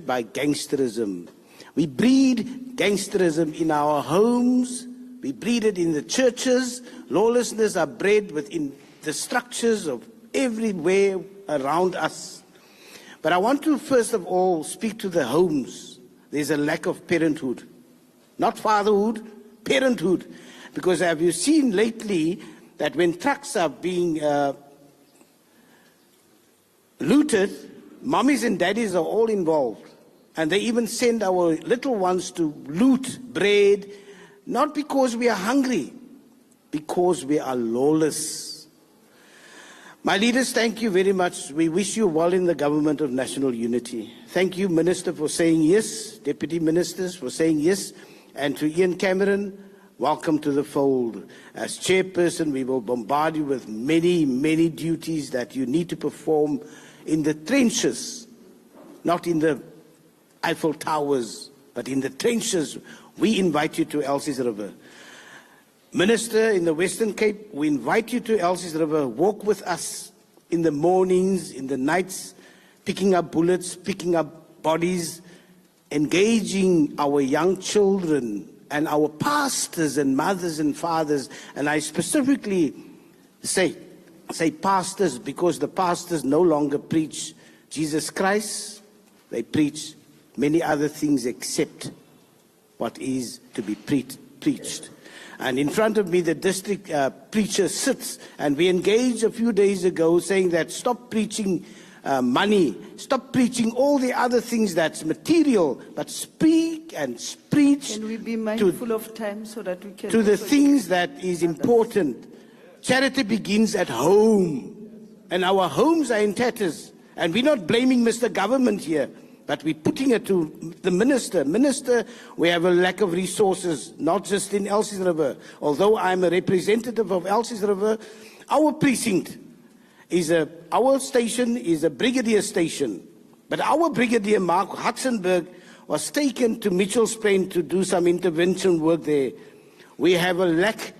by gangsterism. We breed gangsterism in our homes, we breed it in the churches. Lawlessness are bred within the structures of everywhere around us. But I want to first of all speak to the homes. There's a lack of parenthood, not fatherhood, parenthood. Because have you seen lately that when trucks are being looted, mommies and daddies are all involved, and they even send our little ones to loot bread, not because we are hungry, because we are lawless. My leaders, thank you very much. We wish you well in the government of national unity. Thank you, Minister, for saying yes, Deputy Ministers for saying yes, and to Ian Cameron, welcome to the fold. As chairperson, we will bombard you with many, many duties that you need to perform in the trenches, not in the Eiffel Towers, but in the trenches. We invite you to Elsie's River. Minister in the Western Cape, we invite you to Elsie's River. Walk with us in the mornings, in the nights, picking up bullets, picking up bodies, engaging our young children and our pastors and mothers and fathers. And I specifically say pastors, because the pastors no longer preach Jesus Christ. They preach many other things except what is to be preached. And in front of me, the district preacher sits, and we engaged a few days ago saying that stop preaching money, stop preaching all the other things that's material, but speak and preach. Can we be mindful of time so that we can to the things that is important. Charity begins at home, and our homes are in tatters. And we're not blaming Mr. Government here, but we're putting it to the Minister. Minister, we have a lack of resources, not just in Elsie's River. Although I'm a representative of Elsie's River, our precinct is our station is a brigadier station. But our brigadier, Mark Hudsonberg, was taken to Mitchell's Plain to do some intervention work there. We have a lack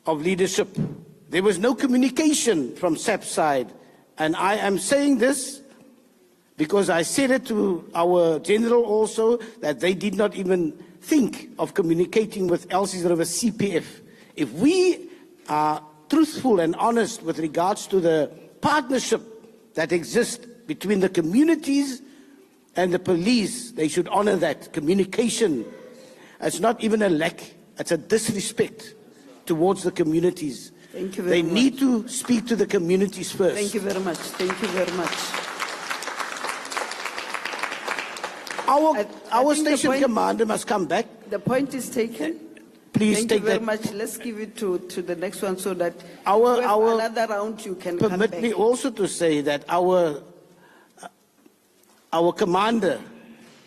of leadership. There was no communication from SAPS side. And I am saying this because I said it to our general also, that they did not even think of communicating with Elsie's River CPF. If we are truthful and honest with regards to the partnership that exists between the communities and the police, they should honor that communication. It's not even a lack, it's a disrespect towards the communities. Thank you very much. They need to speak to the communities first. Thank you very much. Thank you very much. Our station commander must come back. The point is taken. Please Thank take you very that. much. Let's give it to the next one so that Our another round you can come back. Permit me also to say that our commander,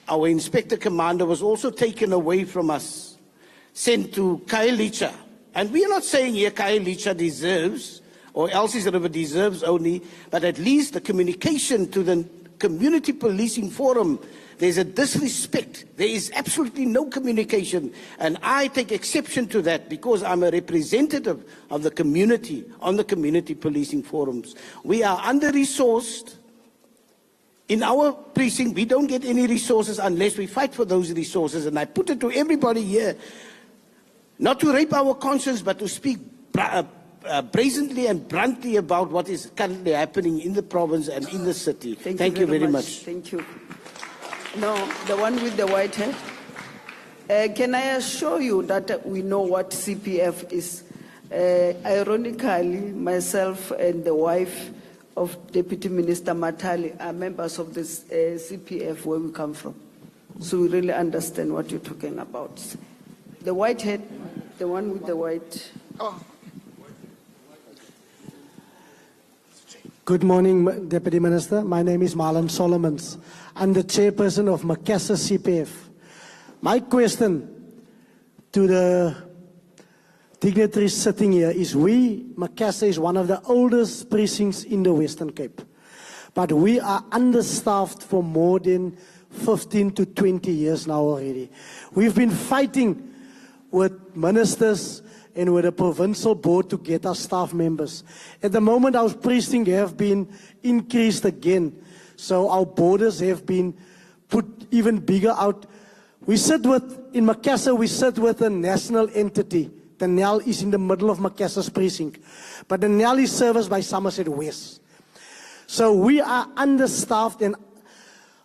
our inspector commander, was also taken away from us, sent to Khayelitsha. And we are not saying here Khayelitsha deserves, or Elsie's River deserves only, but at least the communication to the community policing forum. There's a disrespect. There is absolutely no communication. And I take exception to that because I'm a representative of the community on the community policing forums. We are under-resourced. In our precinct, we don't get any resources unless we fight for those resources. And I put it to everybody here, not to rape our conscience, but to speak brazenly and bluntly about what is currently happening in the province and in the city. Thank you very much. Thank you. No, the one with the white head. Can I assure you that we know what CPF is? Ironically, myself and the wife of Deputy Minister Matali are members of this CPF where we come from. So we really understand what you're talking about. The white head, the one with the white. Oh. Good morning, Deputy Minister. My name is Marlon Solomons. I'm the chairperson of Massa CPF. My question to the dignitaries sitting here is, Massa is one of the oldest precincts in the Western Cape, but we are understaffed for more than 15 to 20 years now already. We've been fighting with ministers and with the provincial board to get our staff members. At the moment, our precinct have been increased again. So our borders have been put even bigger out. We sit with, in Makassar, we sit with a national entity. The NEL is in the middle of Makassar's precinct. But the NEL is serviced by Somerset West. So we are understaffed, and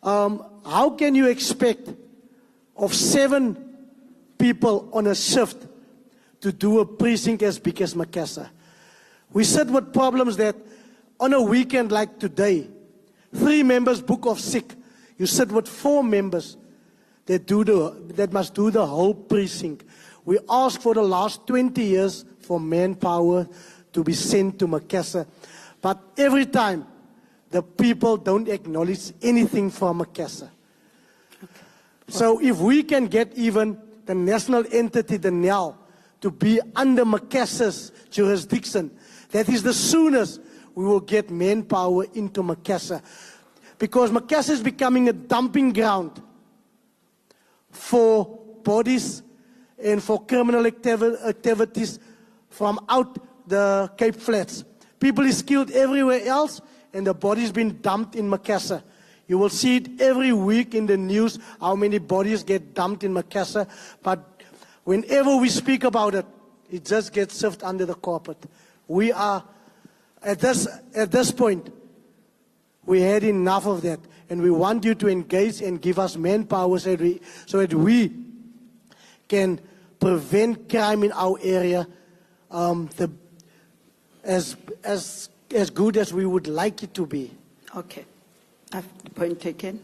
how can you expect of 7 people on a shift to do a precinct as big as Makassar? We sit with problems that on a weekend like today, 3 members book off sick. You sit with 4 members that must do the whole precinct. We asked for the last 20 years for manpower to be sent to Makassar, but every time the people don't acknowledge anything from Makassar. So if we can get even the national entity, the NEL, to be under Makassar's jurisdiction, that is the soonest we will get manpower into Makassar. Because Makassar is becoming a dumping ground for bodies and for criminal activities from out the Cape Flats. People is killed everywhere else, and the bodies been dumped in Makassar. You will see it every week in the news, how many bodies get dumped in Makassar. But whenever we speak about it, it just gets shoved under the carpet. We are, at this point, we had enough of that. And we want you to engage and give us manpower so that we can prevent crime in our area as good as we would like it to be. Okay. Point taken.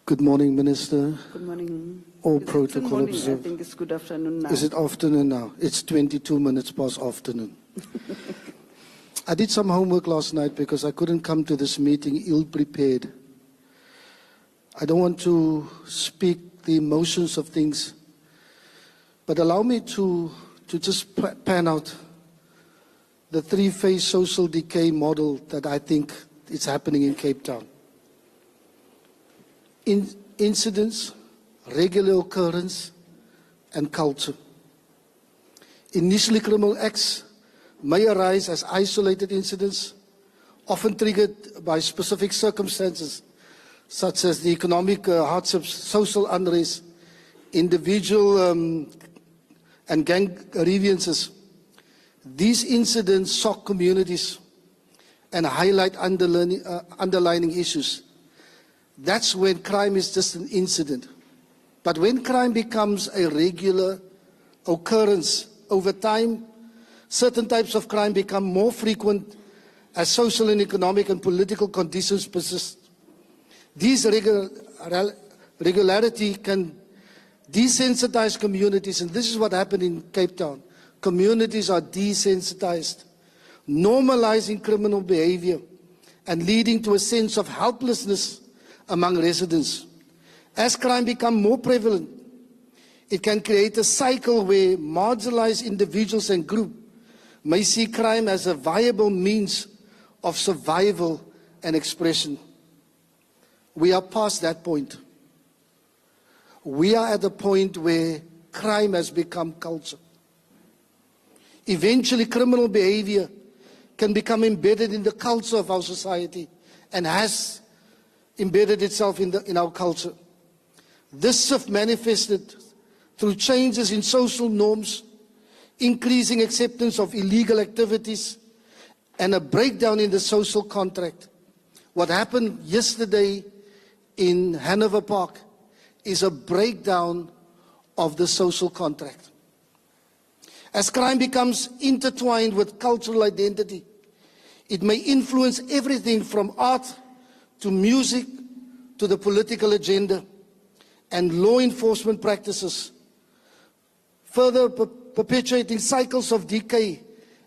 Good morning, Minister. Good morning. All Is it protocol still morning? observed. I think it's good afternoon now. Is it afternoon now? It's 22 minutes past afternoon. I did some homework last night because I couldn't come to this meeting ill-prepared. I don't want to speak the emotions of things, but allow me to just pan out the 3-phase social decay model that I think is happening in Cape Town. Incidents, regular occurrence, and culture. Initially, criminal acts may arise as isolated incidents, often triggered by specific circumstances, such as the economic hardships, social unrest, individual and gang grievances. These incidents shock communities and highlight underlying issues. That's when crime is just an incident. But when crime becomes a regular occurrence over time, certain types of crime become more frequent as social and economic and political conditions persist. These regularity can desensitize communities, and this is what happened in Cape Town. Communities are desensitized, normalizing criminal behavior and leading to a sense of helplessness among residents. As crime becomes more prevalent, it can create a cycle where marginalized individuals and groups may see crime as a viable means of survival and expression. We are past that point. We are at the point where crime has become culture. Eventually, criminal behavior can become embedded in the culture of our society and has embedded itself in our culture. This shift manifested through changes in social norms, increasing acceptance of illegal activities, and a breakdown in the social contract. What happened yesterday in Hanover Park is a breakdown of the social contract. As crime becomes intertwined with cultural identity, it may influence everything from art to music to the political agenda and law enforcement practices, further perpetuating cycles of decay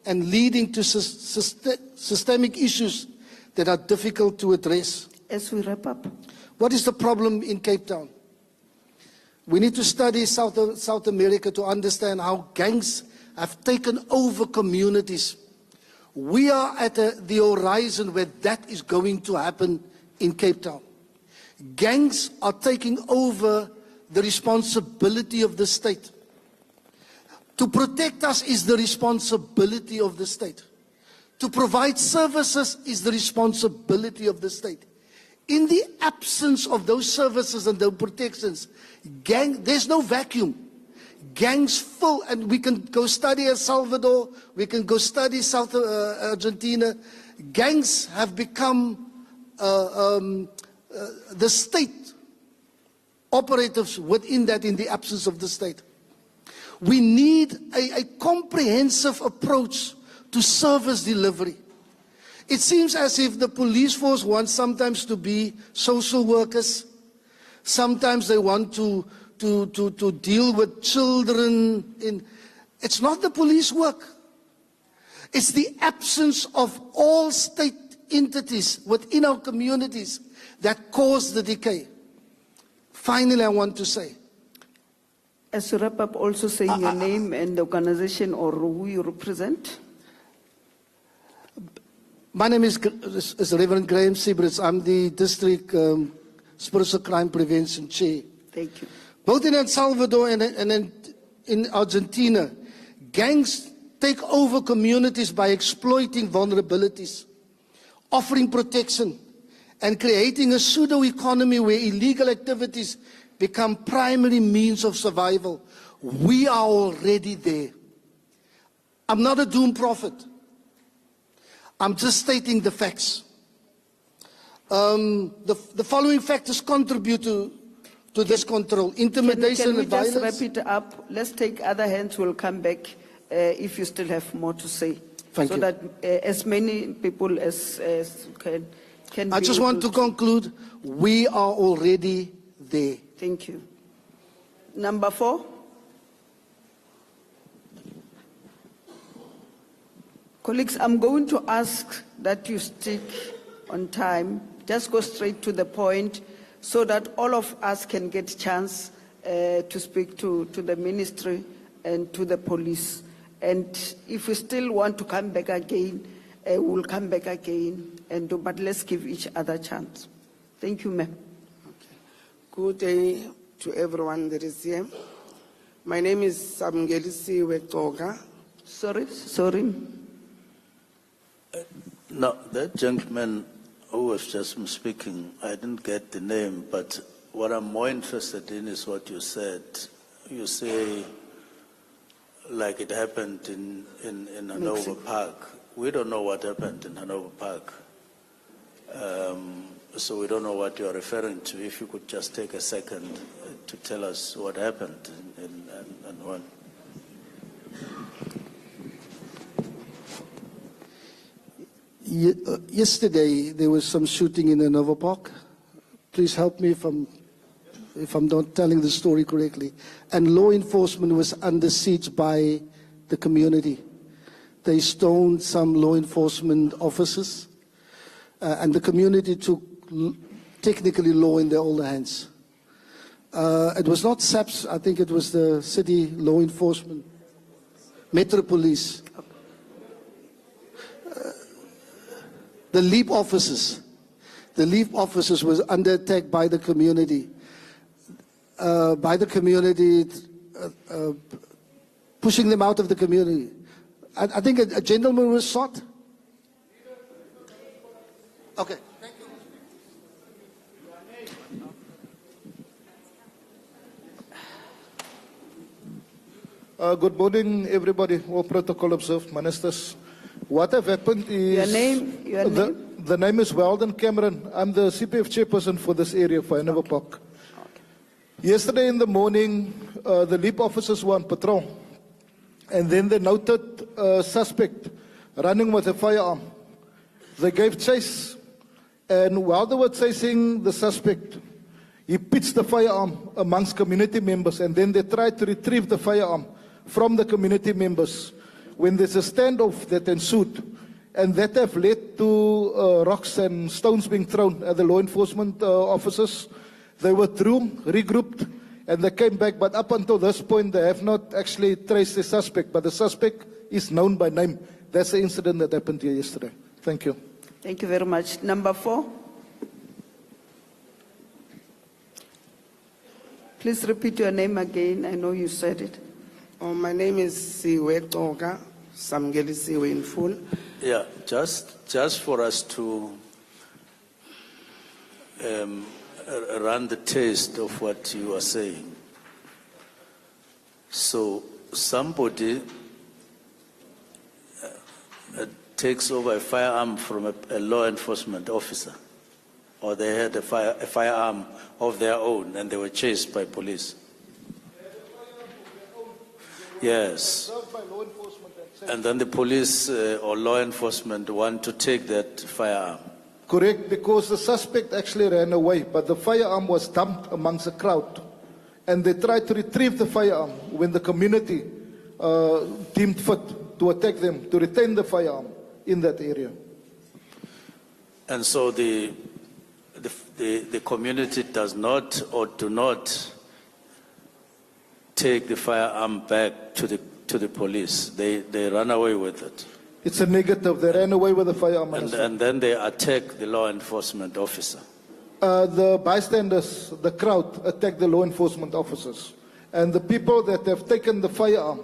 and leading to systemic issues that are difficult to address. As we wrap up. What is the problem in Cape Town? We need to study South America to understand how gangs have taken over communities. We are at the horizon where that is going to happen in Cape Town. Gangs are taking over the responsibility of the state. To protect us is the responsibility of the state. to provide services is the responsibility of the state. In the absence of those services and those protections, there's no vacuum. Gangs full, and we can go study El Salvador, we can go study South Argentina. Gangs have become the state operatives within that, in the absence of the state. We need a comprehensive approach to service delivery. It seems as if the police force wants sometimes to be social workers. Sometimes they want to deal with children. It's not the police work. It's the absence of all state entities within our communities that cause the decay. Finally, I want to say, As you wrap up, also saying your name and the organization or who you represent. my name is Reverend Graham Siebrits. I'm the District Spiritual Crime Prevention Chair. Thank you. Both in El Salvador and in Argentina, gangs take over communities by exploiting vulnerabilities, offering protection, and creating a pseudo-economy where illegal activities become primary means of survival. We are already there. I'm not a doom prophet. I'm just stating the facts. The following factors contribute to this control: intimidation Can we and just violence. wrap it up? Let's take other hands. We'll come back if you still have more to say. Thank so you. that as many people as can I be just want to able conclude, we are already there. Thank you. Number 4. Colleagues, I'm going to ask that you stick on time. Just go straight to the point so that all of us can get a chance to speak to the ministry and to the police. And if we still want to come back again, we'll come back again. But let's give each other a chance. Thank you, ma'am. Good day to everyone that is here. My name is Samgelisi Wetoga. Sorry. No, that gentleman who was just speaking, I didn't get the name, but what I'm more interested in is what you said. You say, like it happened in Hanover Park. We don't know what happened in Hanover Park. So we don't know what you're referring to. If you could just take a second to tell us what happened and when. Yesterday, there was some shooting in Hanover Park. Please help me if I'm not telling the story correctly. And law enforcement was under siege by the community. They stoned some law enforcement officers, and the community took technically law in their own hands. It was not SAPS, I think it was the city law enforcement, Metro Police. The LEAP officers was under attack by the community. Pushing them out of the community. I think a gentleman was shot. Okay. Good morning, everybody. All protocol observed, ministers. What have happened is... Your name? The name is Weldon Cameron. I'm the CPF chairperson for this area, for Hanover Park. Yesterday in the morning, the LEAP officers were on patrol. And then they noted a suspect running with a firearm. They gave chase. And while they were chasing the suspect, he pitched the firearm amongst community members. And then they tried to retrieve the firearm from the community members. When there's a standoff that ensued, and that have led to rocks and stones being thrown at the law enforcement officers. They withdrew, regrouped, and they came back. But up until this point, they have not actually traced the suspect. But the suspect is known by name. That's the incident that happened here yesterday. Thank you. Thank you very much. Number 4. Please repeat your name again. I know you said it. My name is Siwe Toga, Samgelisi in full. Yeah, just for us to run the taste of what you are saying. So somebody takes over a firearm from a law enforcement officer, or they had a firearm of their own and they were chased by police. Yes. And then the police or law enforcement want to take that firearm. Correct, because the suspect actually ran away, but the firearm was dumped amongst the crowd. And they tried to retrieve the firearm when the community deemed fit to attack them, to retain the firearm in that area. And so the community does not or do not take the firearm back to the police. They run away with it. It's a negative. They ran away with the firearm. And then they attack the law enforcement officer. The bystanders, the crowd, attacked the law enforcement officers. And the people that have taken the firearm,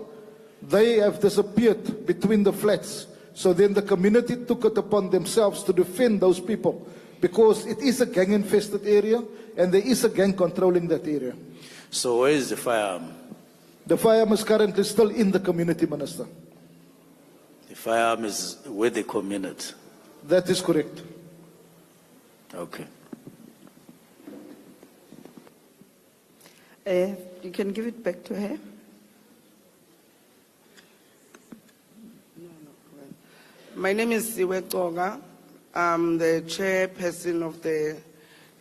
they have disappeared between the flats. So then the community took it upon themselves to defend those people, because it is a gang-infested area and there is a gang controlling that area. So where is the firearm? The firearm is currently still in the community, Minister. The firearm is with the community. That is correct. Okay. You can give it back to her. My name is Wtness. I'm the chairperson of the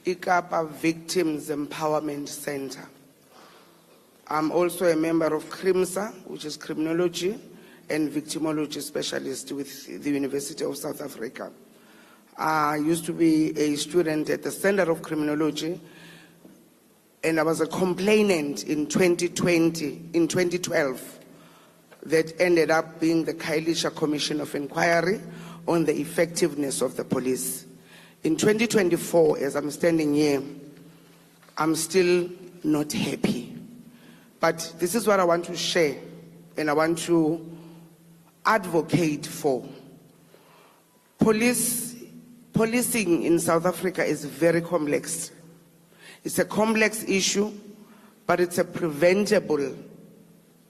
Ikapa Victims Empowerment Center. I'm also a member of CRIMSA, which is Criminology and Victimology Specialist with the University of South Africa. I used to be a student at the Center of Criminology, and I was a complainant in 2012, that ended up being the Khayelitsha Commission of Inquiry on the effectiveness of the police. In 2024, as I'm standing here, I'm still not happy. But this is what I want to share, and I want to advocate for. Policing in South Africa is very complex. It's a complex issue, but it's a preventable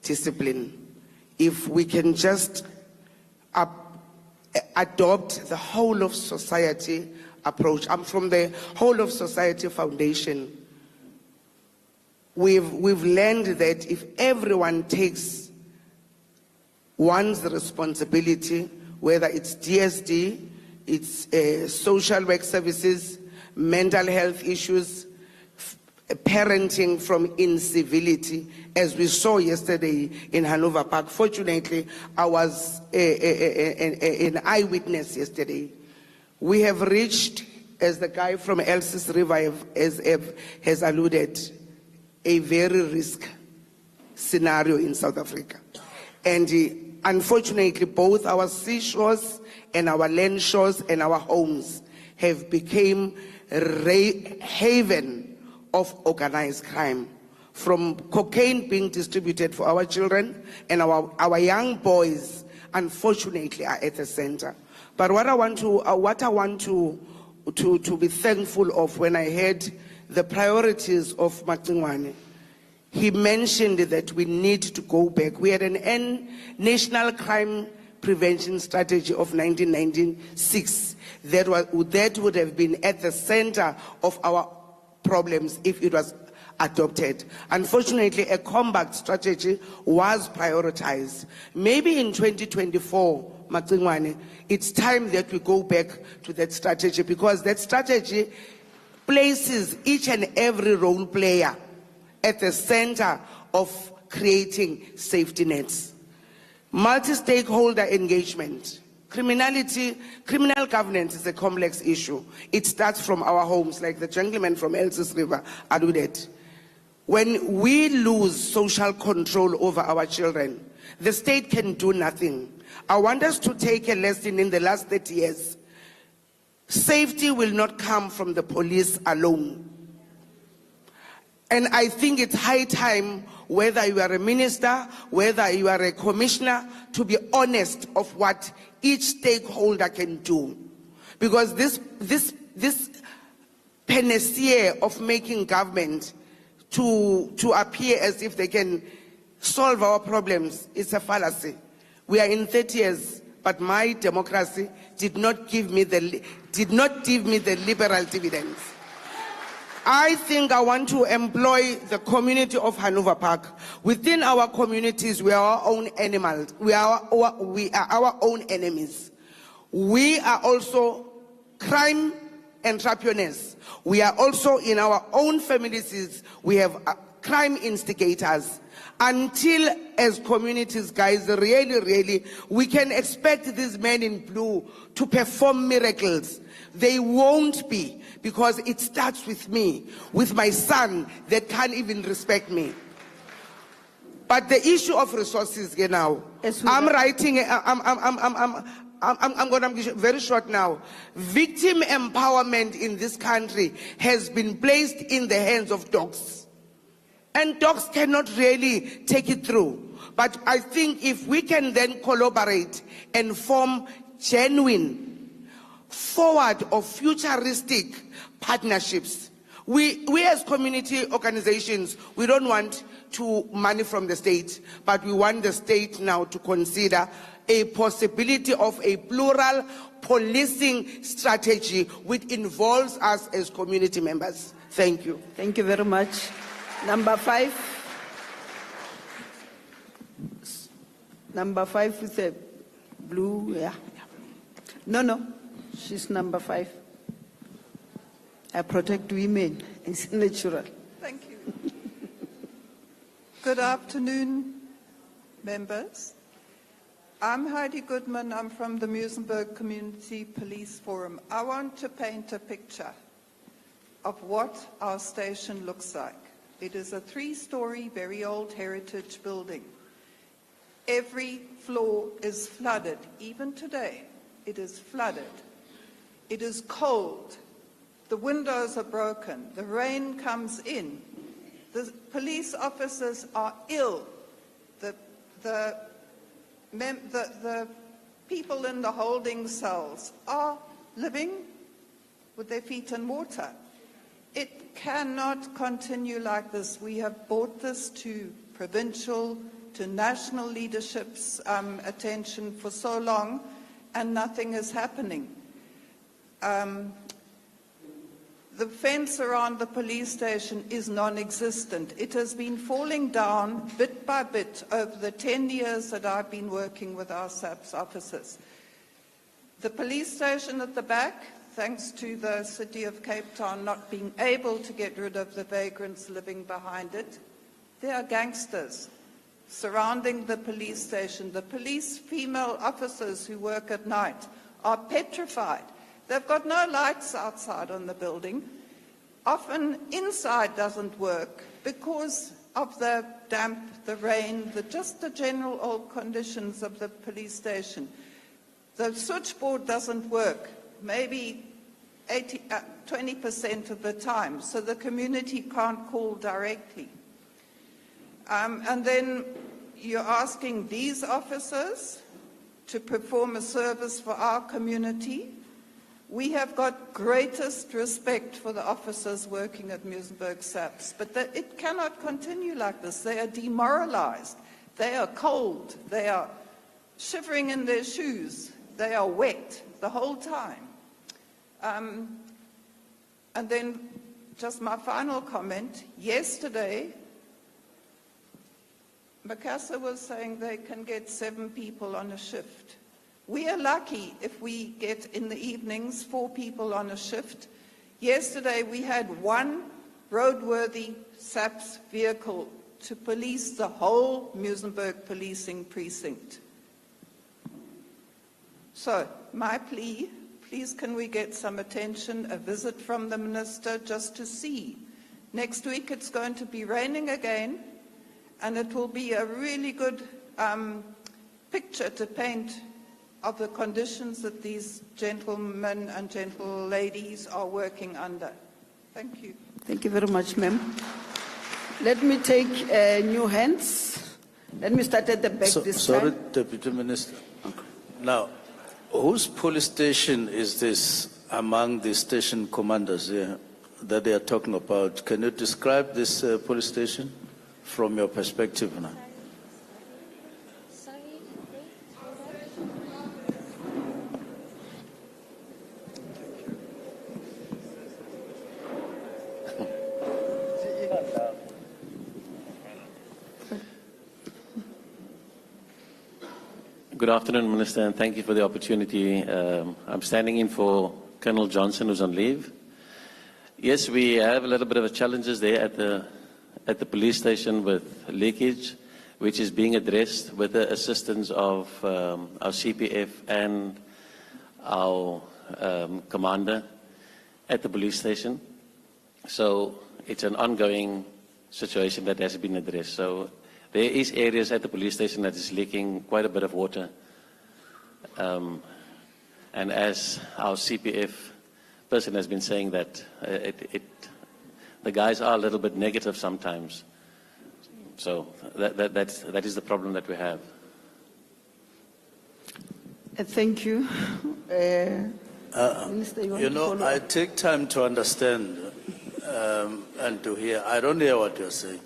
discipline if we can just adopt the whole of society approach. I'm from the Whole of Society Foundation. We've learned that if everyone takes one's responsibility, whether it's DSD, it's social work services, mental health issues, parenting from incivility, as we saw yesterday in Hanover Park. Fortunately, I was an eyewitness yesterday. We have reached, as the guy from Elsis River has alluded, a very risk scenario in South Africa. And unfortunately, both our seashores and our land shores and our homes have become haven of organized crime, from cocaine being distributed for our children, and our young boys, unfortunately, are at the center. But what I want to be thankful of, when I heard the priorities of Mcingwane, he mentioned that we need to go back. We had an National Crime Prevention Strategy of 1996 that would have been at the center of our problems if it was adopted. Unfortunately, a combat strategy was prioritized. Maybe in 2024, Mcingwane, it's time that we go back to that strategy, because that strategy places each and every role player at the center of creating safety nets. Multi-stakeholder engagement. Criminal governance is a complex issue. It starts from our homes, like the gentleman from Elsis River alluded. When we lose social control over our children, the state can do nothing. I want us to take a lesson in the last 30 years. Safety will not come from the police alone. And I think it's high time, whether you are a minister, whether you are a commissioner, to be honest of what each stakeholder can do. Because this panacea of making government to appear as if they can solve our problems is a fallacy. We are in 30 years, but my democracy did not give me the liberal dividends. I think I want to employ the community of Hanover Park. Within our communities, we are our own animals. We are our own enemies. We are also crime entrepreneurs. We are also in our own families. We have crime instigators. Until as communities, guys, really, we can expect these men in blue to perform miracles. They won't be, because it starts with me, with my son that can't even respect me. But the issue of resources, you know, I'm going to be very short now. Victim empowerment in this country has been placed in the hands of dogs. And dogs cannot really take it through. But I think if we can then collaborate and form genuine, forward or futuristic partnerships. We as community organizations, we don't want money from the state, but we want the state now to consider a possibility of a plural policing strategy which involves us as community members. Thank you. Thank you very much. Number 5. Number 5 with the blue, yeah. No, she's number 5. I protect women. It's natural. Thank you. Good afternoon, members. I'm Heidi Goodman. I'm from the Muizenberg Community Police Forum. I want to paint a picture of what our station looks like. It is a 3-story, very old heritage building. Every floor is flooded. Even today, it is flooded. It is cold. The windows are broken. The rain comes in. The police officers are ill. The people in the holding cells are living with their feet in water. It cannot continue like this. We have brought this to provincial, to national leadership's attention for so long, and nothing is happening. The fence around the police station is non-existent. It has been falling down bit by bit over the 10 years that I've been working with our SAPS officers. The police station at the back, thanks to the City of Cape Town not being able to get rid of the vagrants living behind it, there are gangsters surrounding the police station. The police female officers who work at night are petrified. They've got no lights outside on the building. Often inside doesn't work because of the damp, the rain, just the general old conditions of the police station. The switchboard doesn't work, maybe 20% of the time, so the community can't call directly. And then you're asking these officers to perform a service for our community. We have got greatest respect for the officers working at Muizenberg SAPS, but it cannot continue like this. They are demoralized. They are cold. They are shivering in their shoes. They are wet the whole time. And then just my final comment. Yesterday, Massa was saying they can get 7 people on a shift. We are lucky if we get in the evenings 4 people on a shift. Yesterday we had 1 roadworthy SAPS vehicle to police the whole Muizenberg policing precinct. So my plea, please can we get some attention, a visit from the Minister just to see. Next week it's going to be raining again, and it will be a really good picture to paint of the conditions that these gentlemen and gentle ladies are working under. Thank you. Thank you very much, ma'am. Let me take new hands. Let me start at the back this sorry, time. Deputy Minister. Okay. Now, Whose police station is this among the station commanders here that they are talking about? Can you describe this police station from your perspective now? Good afternoon, Minister, and thank you for the opportunity. I'm standing in for Colonel Johnson, who's on leave. Yes, we have a little bit of challenges there at the police station with leakage, which is being addressed with the assistance of our CPF and our commander at the police station. So it's an ongoing situation that has been addressed. So there is areas at the police station that is leaking quite a bit of water. And as our CPF person has been saying that the guys are a little bit negative sometimes. So that is the problem that we have. Thank you. Minister, you want to follow I up? take time to understand and to hear. I don't hear what you're saying.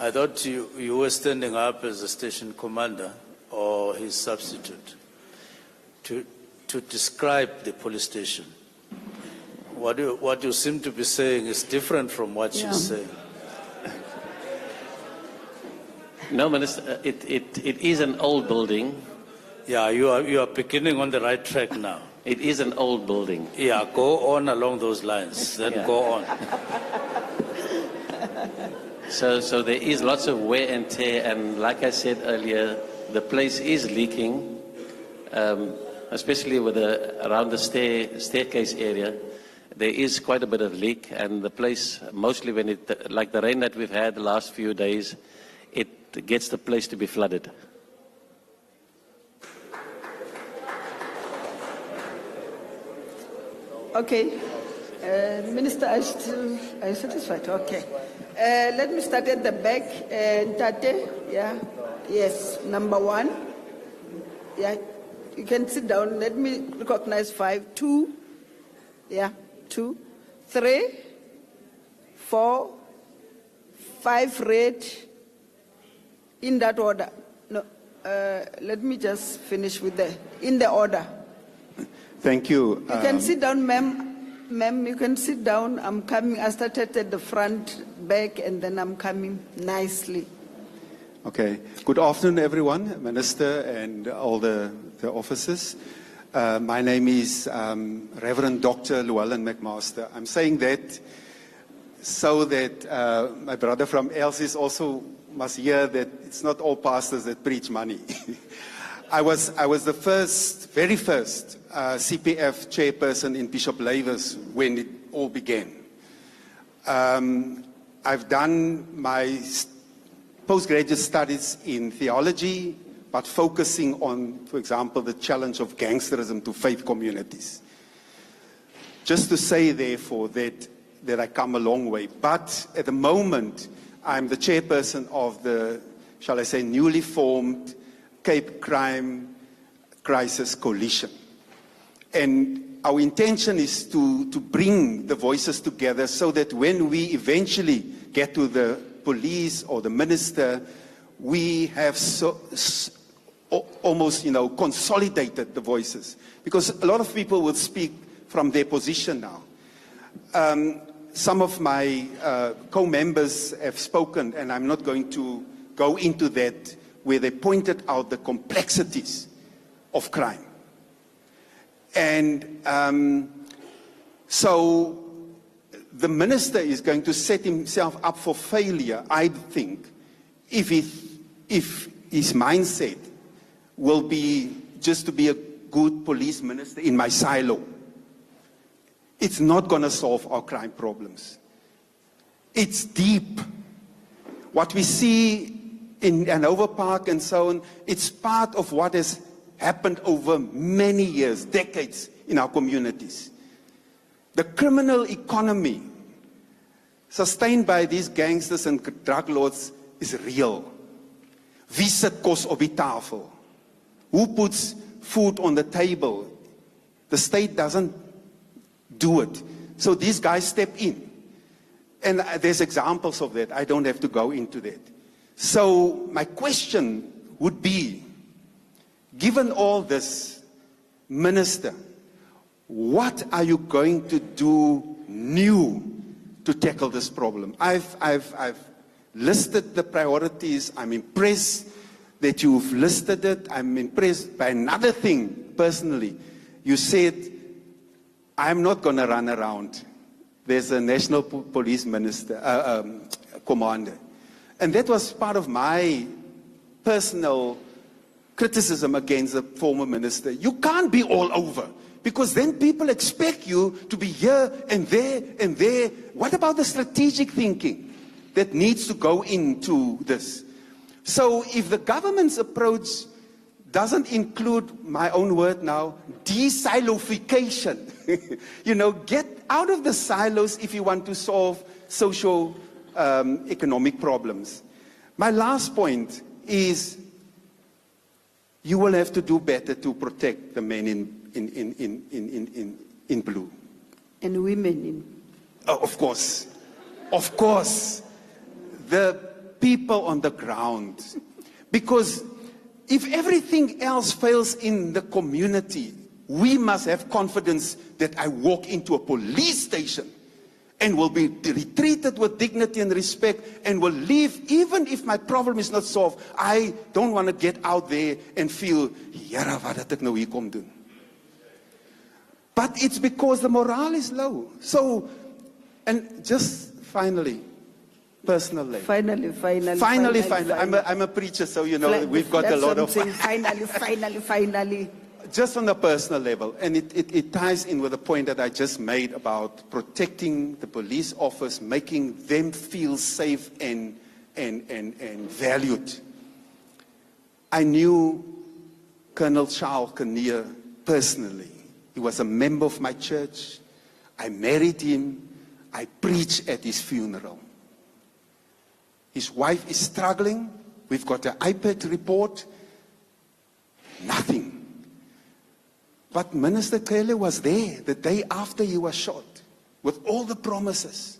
I thought you were standing up as a station commander or his substitute to describe the police station. What you seem to be saying is different from what you're saying. No, Minister, it is an old building. Yeah, you are beginning on the right track now. It is an old building. Yeah, go on along those lines. Then Yeah. go on. So there is lots of wear and tear, and like I said earlier, the place is leaking, especially with around the staircase area. There is quite a bit of leak, and the place, mostly when like the rain that we've had the last few days, it gets the place to be flooded. Okay. Minister, are you satisfied? Okay. Let me start at the back. Tate, yeah. Yes, number 1. Yeah, you can sit down. Let me recognize 5. 2. Yeah, 2. 3. 4. 5 red. In that order. No, let me just finish with in the order. Thank you. You can sit down, ma'am. Ma'am, you can sit down. I'm coming. I started at the front, back, and then I'm coming nicely. Okay. Good afternoon, everyone, Minister and all the officers. My name is Reverend Dr. Llewellyn McMaster. I'm saying that so that my brother from Elsies also must hear that it's not all pastors that preach money. I was the very first CPF chairperson in Bishop Lavers when it all began. I've done my postgraduate studies in theology, but focusing on, for example, the challenge of gangsterism to faith communities. Just to say, therefore, that I come a long way. But at the moment, I'm the chairperson of the, shall I say, newly formed Cape Crime Crisis Coalition. And our intention is to bring the voices together so that when we eventually get to the police or the minister, we have almost, consolidated the voices. Because a lot of people will speak from their position now. Some of my co-members have spoken, and I'm not going to go into that, where they pointed out the complexities of crime. And so the minister is going to set himself up for failure, I think, if his mindset will be just to be a good police minister in my silo. It's not going to solve our crime problems. It's deep. What we see in Hanover Park and so on, it's part of what has happened over many years, decades in our communities. The criminal economy sustained by these gangsters and drug lords is real. Wie sit kos op die tafel? Who puts food on the table. The state doesn't do it. So these guys step in. And there's examples of that. I don't have to go into that. So my question would be, given all this, Minister, what are you going to do new to tackle this problem? I've listed the priorities. I'm impressed that you've listed it. I'm impressed by another thing, personally. You said, I'm not going to run around. There's a national police commander. And that was part of my personal criticism against the former minister. You can't be all over, because then people expect you to be here and there and there. What about the strategic thinking that needs to go into this? So if the government's approach doesn't include, my own word now, de-silofication, get out of the silos if you want to solve social economic problems. My last point is, you will have to do better to protect the men in blue. And women in. Oh, of course. Of course. The people on the ground. Because if everything else fails in the community, we must have confidence that I walk into a police station and will be treated with dignity and respect and will leave, even if my problem is not solved. I don't want to get out there and feel, Here, wat het ek nou hier kom doen? But it's because the morale is low. So, and just finally, personal level. Finally. I'm a preacher, so we've got a lot of... Finally. Just on a personal level, and it ties in with the point that I just made about protecting the police office, making them feel safe and valued. I knew Colonel Charles Kinnear personally. He was a member of my church. I married him. I preached at his funeral. His wife is struggling. We've got an iPad report. Nothing. But Minister Taylor was there the day after he was shot with all the promises.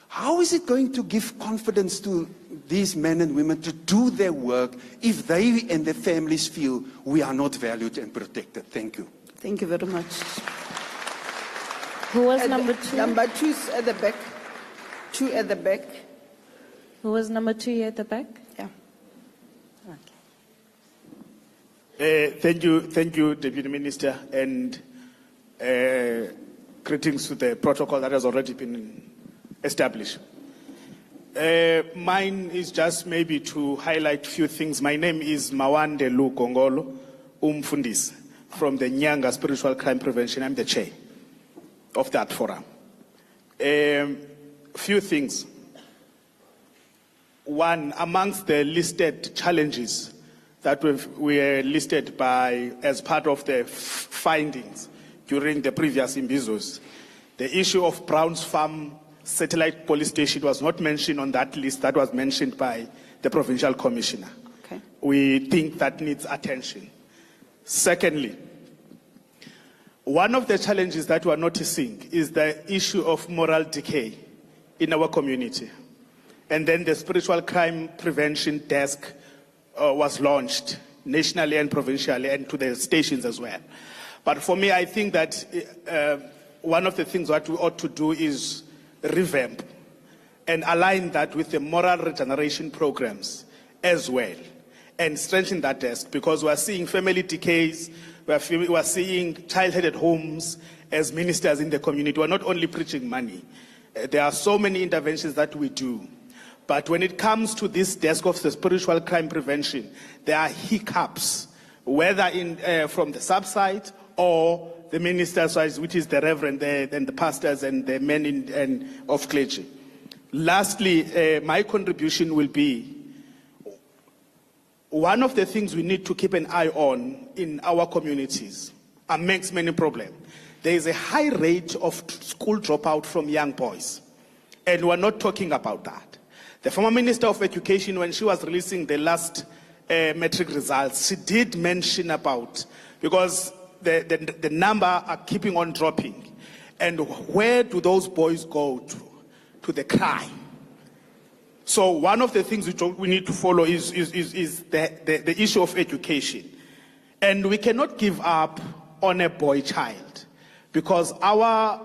How is it going to give confidence to these men and women to do their work if they and their families feel we are not valued and protected? Thank you. Thank you very much. Who was number two? Number 2 at the back. 2 at the back. Who was number 2 here at the back? Yeah. Thank you, Deputy Minister, and greetings to the protocol that has already been established. Mine is just maybe to highlight a few things. My name is Mawande Lu Gongolo Umfundis from the Nyanga Spiritual Crime Prevention. I'm the chair of that forum. Few things. One, amongst the listed challenges that were listed as part of the findings during the previous imbizos, the issue of Brown's Farm Satellite Police Station was not mentioned on that list. That was mentioned by the Provincial Commissioner. Okay. We think that needs attention. Secondly, one of the challenges that we are noticing is the issue of moral decay in our community. And then the Spiritual Crime Prevention Desk was launched nationally and provincially and to the stations as well. But for me, I think that one of the things that we ought to do is revamp and align that with the moral regeneration programs as well and strengthen that desk, because we are seeing family decays, we are seeing child-headed homes as ministers in the community. We are not only preaching money. There are so many interventions that we do. But when it comes to this desk of the spiritual crime prevention, there are hiccups, whether from the SAPS side or the minister's side, which is the reverend and the pastors and the men of clergy. Lastly, my contribution will be, one of the things we need to keep an eye on in our communities, amongst many problems, there is a high rate of school dropout from young boys. And we're not talking about that. The former Minister of Education, when she was releasing the last metric results, she did mention about, because the number are keeping on dropping, and where do those boys go to the crime? So one of the things which we need to follow is the issue of education. And we cannot give up on a boy child, because our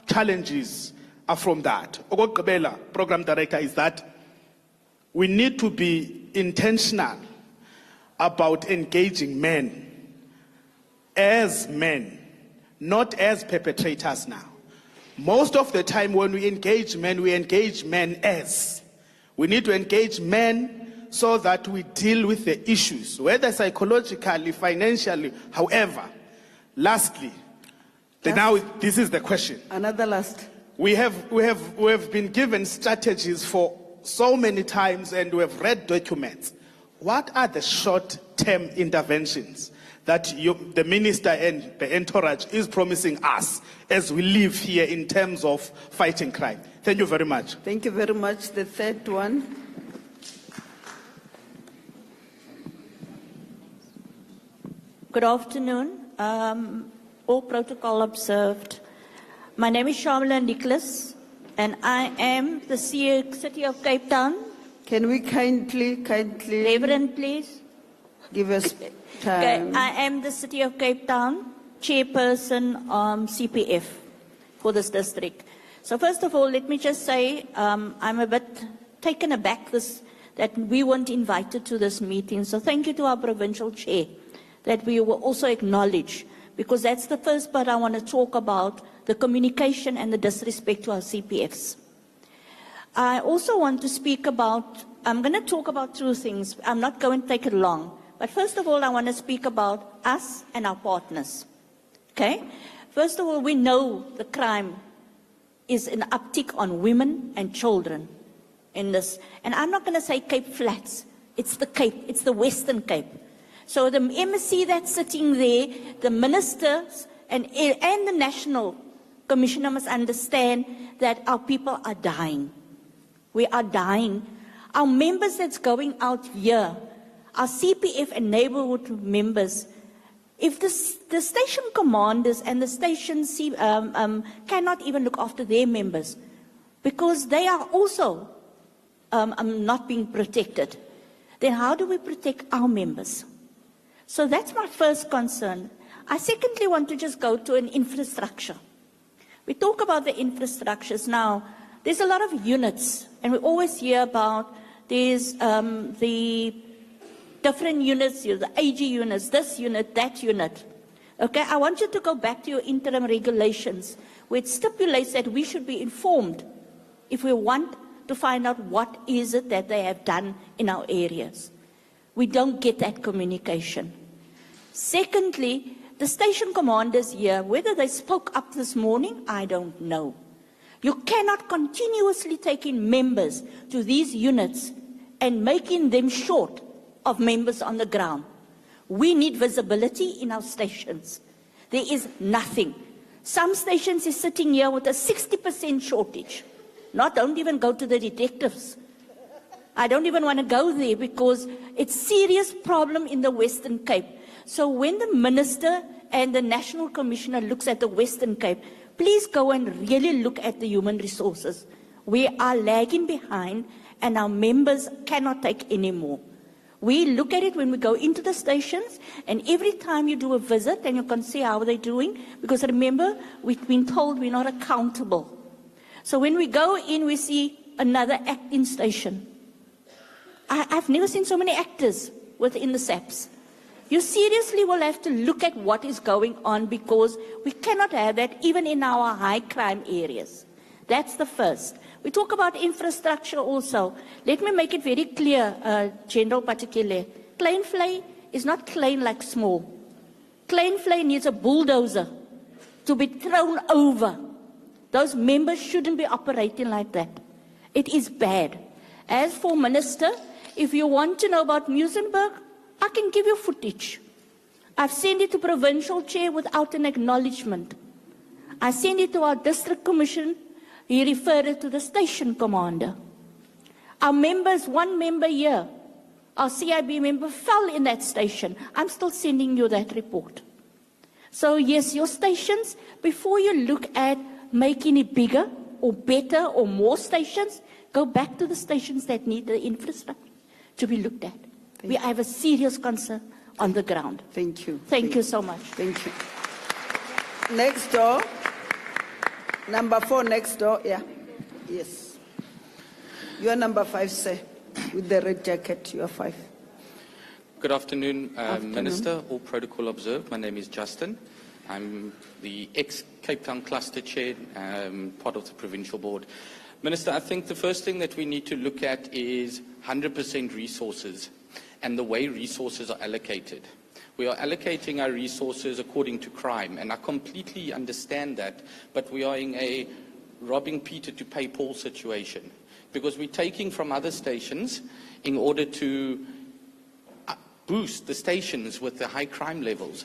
challenges are from that. Ogokgqibela, program director, is that we need to be intentional about engaging men, not as perpetrators now. Most of the time when we engage men as. We need to engage men so that we deal with the issues, whether psychologically, financially, however. Lastly, now this is the question. Another last. We have been given strategies for so many times, and we have read documents. What are the short-term interventions that the minister and the entourage is promising us as we live here in terms of fighting crime? Thank you very much. Thank you very much. The third one. Good afternoon. All protocol observed. My name is Shamla Nicholas, and I am the City of Cape Town. Can we kindly, Reverend, please. give us Okay, time? I am the City of Cape Town chairperson CPF for this district. So first of all, let me just say I'm a bit taken aback that we weren't invited to this meeting. So thank you to our provincial chair that we will also acknowledge, because that's the first part I want to talk about, the communication and the disrespect to our CPFs. I also want to speak about, I'm going to talk about two things. I'm not going to take it long. But first of all, I want to speak about us and our partners. Okay? First of all, we know the crime is an uptick on women and children in this. And I'm not going to say Cape Flats. It's the Cape. It's the Western Cape. So the MSC that's sitting there, the ministers and the National Commissioner must understand that our people are dying. We are dying. Our members that's going out here, our CPF and neighborhood members, if the station commanders and the station cannot even look after their members, because they are also not being protected, then how do we protect our members? So that's my first concern. I secondly want to just go to an infrastructure. We talk about the infrastructures now. There's a lot of units, and we always hear about there's the different units, the AG units, this unit, that unit. Okay, I want you to go back to your interim regulations, where it stipulates that we should be informed if we want to find out what is it that they have done in our areas. We don't get that communication. Secondly, the station commanders here, whether they spoke up this morning, I don't know. You cannot continuously take in members to these units and making them short of members on the ground. We need visibility in our stations. There is nothing. Some stations is sitting here with a 60% shortage. Don't even go to the detectives. I don't even want to go there, because it's a serious problem in the Western Cape. So when the Minister and the National Commissioner looks at the Western Cape, please go and really look at the human resources. We are lagging behind, and our members cannot take any more. We look at it when we go into the stations, and every time you do a visit, and you can see how they're doing, because remember, we've been told we're not accountable. So when we go in, we see another acting station. I've never seen so many actors within the SAPS. You seriously will have to look at what is going on, because we cannot have that even in our high crime areas. That's the first. We talk about infrastructure also. Let me make it very clear, General Particular. Kleinvlei is not klein like small. Kleinvlei needs a bulldozer to be thrown over. Those members shouldn't be operating like that. It is bad. As for Minister, if you want to know about Muizenberg, I can give you footage. I've sent it to Provincial Chair without an acknowledgement. I sent it to our District Commission. He referred it to the Station Commander. Our members, one member here, our CIB member fell in that station. I'm still sending you that report. So yes, your stations, before you look at making it bigger or better or more stations, go back to the stations that need the infrastructure to be looked at. We have a serious concern on the ground. Thank you. Thank you so much. Thank you. Next door. Number 4 next door. Yeah. Yes. You are number 5, sir. With the red jacket, you are 5. Good afternoon, Minister. All protocol observed. My name is Justin. I'm the ex-Cape Town Cluster Chair, part of the Provincial Board. Minister, I think the first thing that we need to look at is 100% resources and the way resources are allocated. We are allocating our resources according to crime, and I completely understand that, but we are in a robbing Peter to pay Paul situation, because we're taking from other stations in order to boost the stations with the high crime levels.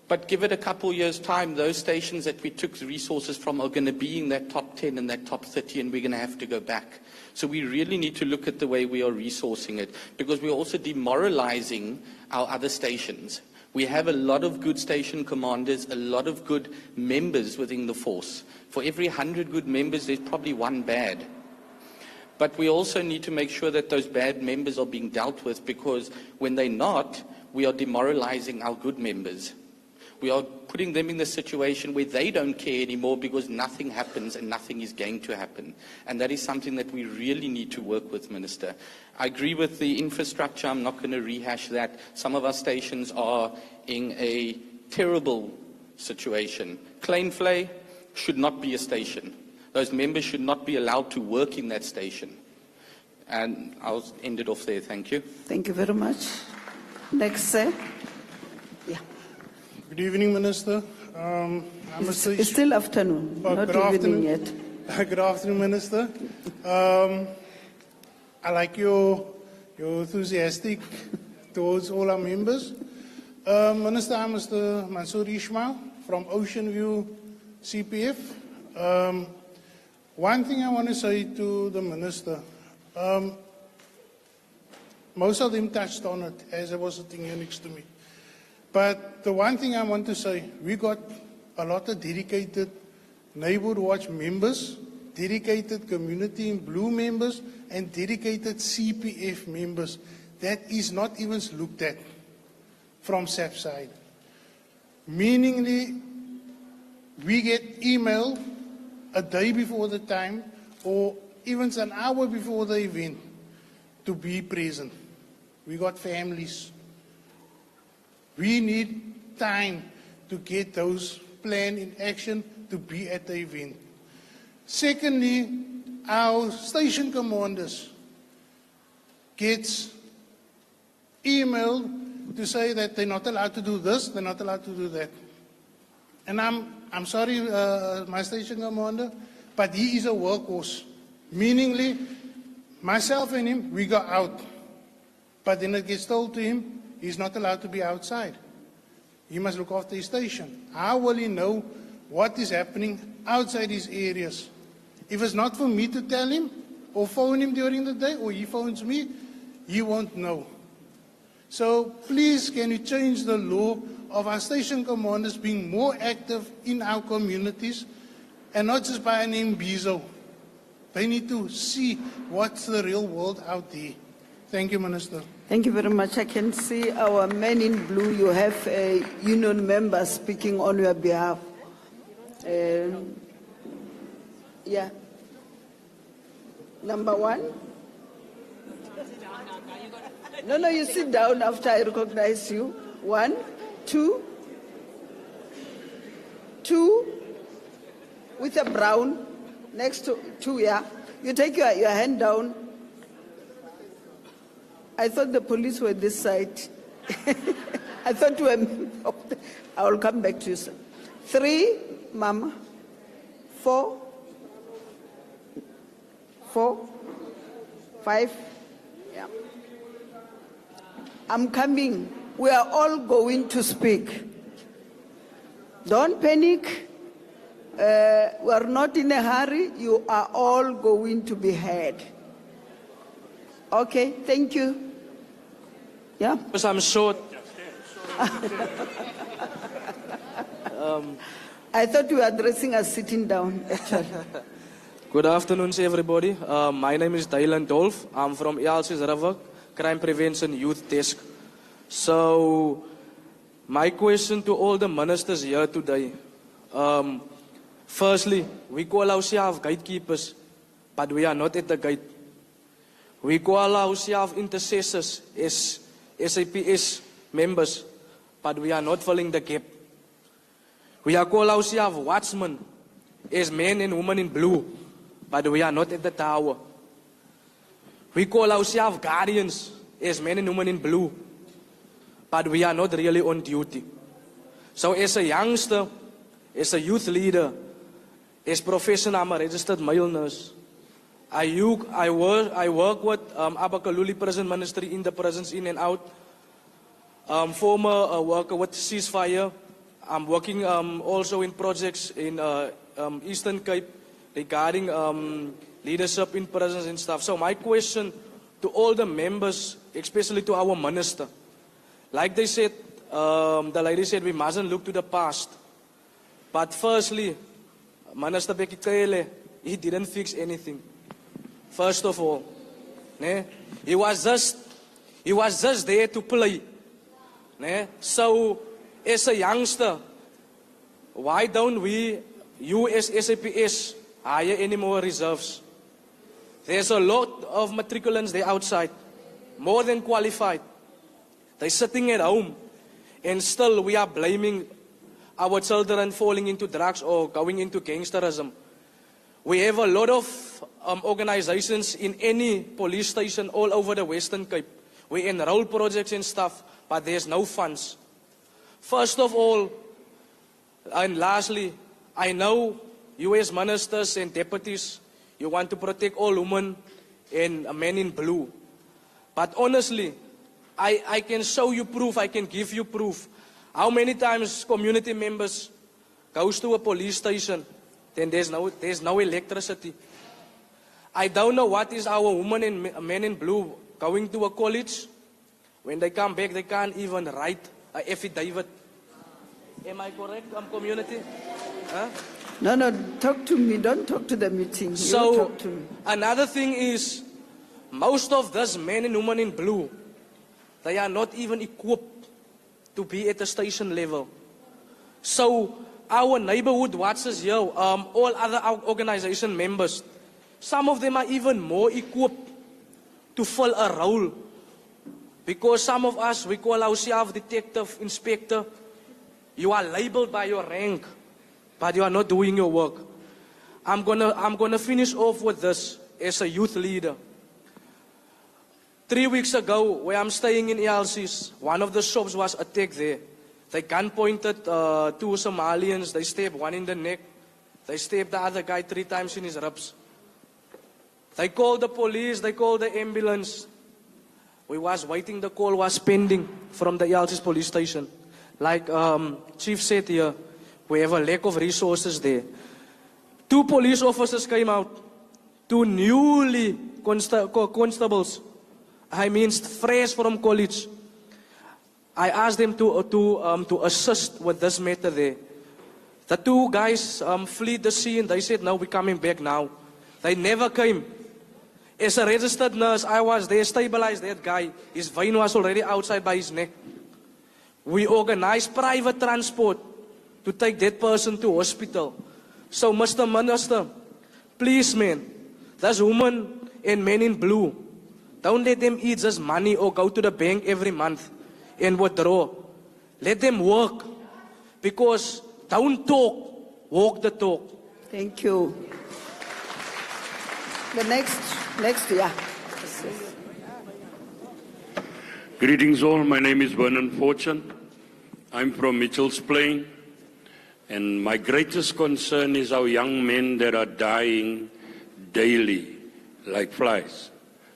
But give it a couple years' time, those stations that we took the resources from are going to be in that top 10 and that top 30, and we're going to have to go back. So we really need to look at the way we are resourcing it, because we're also demoralizing our other stations. We have a lot of good station commanders, a lot of good members within the force. For every 100 good members, there's probably 1 bad. But we also need to make sure that those bad members are being dealt with, because when they're not, we are demoralizing our good members. We are putting them in the situation where they don't care anymore because nothing happens and nothing is going to happen. And that is something that we really need to work with, Minister. I agree with the infrastructure. I'm not going to rehash that. Some of our stations are in a terrible situation. Kleinvlei should not be a station. Those members should not be allowed to work in that station. And I'll end it off there. Thank you. Thank you very much. Next, sir. Yeah. Good evening, Minister. It's still afternoon, not evening yet. Good afternoon, Minister. I like your enthusiastic towards all our members. Minister, I'm Mr. Mansoor Ishmael from Ocean View CPF. One thing I want to say to the Minister, most of them touched on it as I was sitting here next to me. But the one thing I want to say, we got a lot of dedicated Neighborhood Watch members, dedicated Community in Blue members, and dedicated CPF members. That is not even looked at from SAPS side. Meaningly, we get email a day before the time or even an hour before the event to be present. We got families. We need time to get those planned in action to be at the event. Secondly, our station commanders gets email to say that they're not allowed to do this, they're not allowed to do that. And I'm sorry, my station commander, but he is a workhorse. Meaningly, myself and him, we go out. But then it gets told to him, he's not allowed to be outside. He must look after his station. How will he know what is happening outside his areas? If it's not for me to tell him or phone him during the day or he phones me, he won't know. So please, can you change the law of our station commanders being more active in our communities and not just by a name Bizo? They need to see what's the real world out there. Thank you, Minister. Thank you very much. I can see our men in blue. You have a union member speaking on your behalf. Yeah. Number 1. No, you sit down after I recognize you. 1, 2. 2 with a brown next to 2, yeah. You take your hand down. I thought the police were this side. I thought you were... I will come back to you, sir. 3, Mama. 4. 4. 5. Yeah. I'm coming. We are all going to speak. Don't panic. We are not in a hurry. You are all going to be heard. Okay, thank you. Yeah. Because I'm short. I thought you were addressing us sitting down, actually. Good afternoon to everybody. My name is Dylan Dolph. I'm from ELC's River Crime Prevention Youth Desk. So, my question to all the ministers here today. Firstly, we call ourselves gatekeepers, but we are not at the gate. We call ourselves intercessors as SAPS members, but we are not filling the gap. We are called ourselves watchmen as men and women in blue, but we are not at the tower. We call ourselves guardians as men and women in blue, but we are not really on duty. So as a youngster, as a youth leader, as professional, I'm a registered male nurse. I work with Abakaluli Prison Ministry in the prisons in and out. Former worker with Ceasefire. I'm working also in projects in Eastern Cape regarding leadership in prisons and stuff. So my question to all the members, especially to our minister, like they said, the lady said we mustn't look to the past. But firstly, Minister Bekitele, he didn't fix anything. First of all, he was just there to play. So, as a youngster, why don't you as SAPS, hire any more reserves? There's a lot of matriculants there outside, more than qualified. They're sitting at home, and still we are blaming our children falling into drugs or going into gangsterism. We have a lot of organizations in any police station all over the Western Cape. We enroll projects and stuff, but there's no funds. First of all, and lastly, I know you as ministers and deputies, you want to protect all women and men in blue. But honestly, I can show you proof, I can give you proof. How many times community members goes to a police station, then there's no electricity. I don't know what is our women and men in blue going to a college. When they come back, they can't even write an affidavit. Am I correct, community? Huh? No, talk to me. Don't talk to the meeting. So, you talk to me. Another thing is, most of these men and women in blue, they are not even equipped to be at the station level. So, our neighborhood watchers here, all other organization members, some of them are even more equipped to fill a role. Because some of us, we call ourselves detective, inspector. You are labeled by your rank, but you are not doing your work. I'm gonna finish off with this as a youth leader. 3 weeks ago, where I'm staying in ELC's, one of the shops was attacked there. They gun pointed 2 Somalians. They stabbed one in the neck. They stabbed the other guy 3 times in his ribs. They called the police. They called the ambulance. We was waiting. The call was pending from the ELC's police station. Like Chief said here, we have a lack of resources there. 2 police officers came out. 2 newly constables. I mean, fresh from college. I asked them to assist with this matter there. The 2 guys fled the scene. They said, no, we're coming back now. They never came. As a registered nurse, I was there, stabilized that guy. His vein was already outside by his neck. We organized private transport to take that person to hospital. So, Mr. Minister, please, man, those women and men in blue, don't let them eat just money or go to the bank every month and withdraw. Let them work. Because don't talk, walk the talk. Thank you. The next, yeah. Greetings all, my name is Vernon Fortune. I'm from Mitchell's Plain. And my greatest concern is our young men that are dying daily like flies.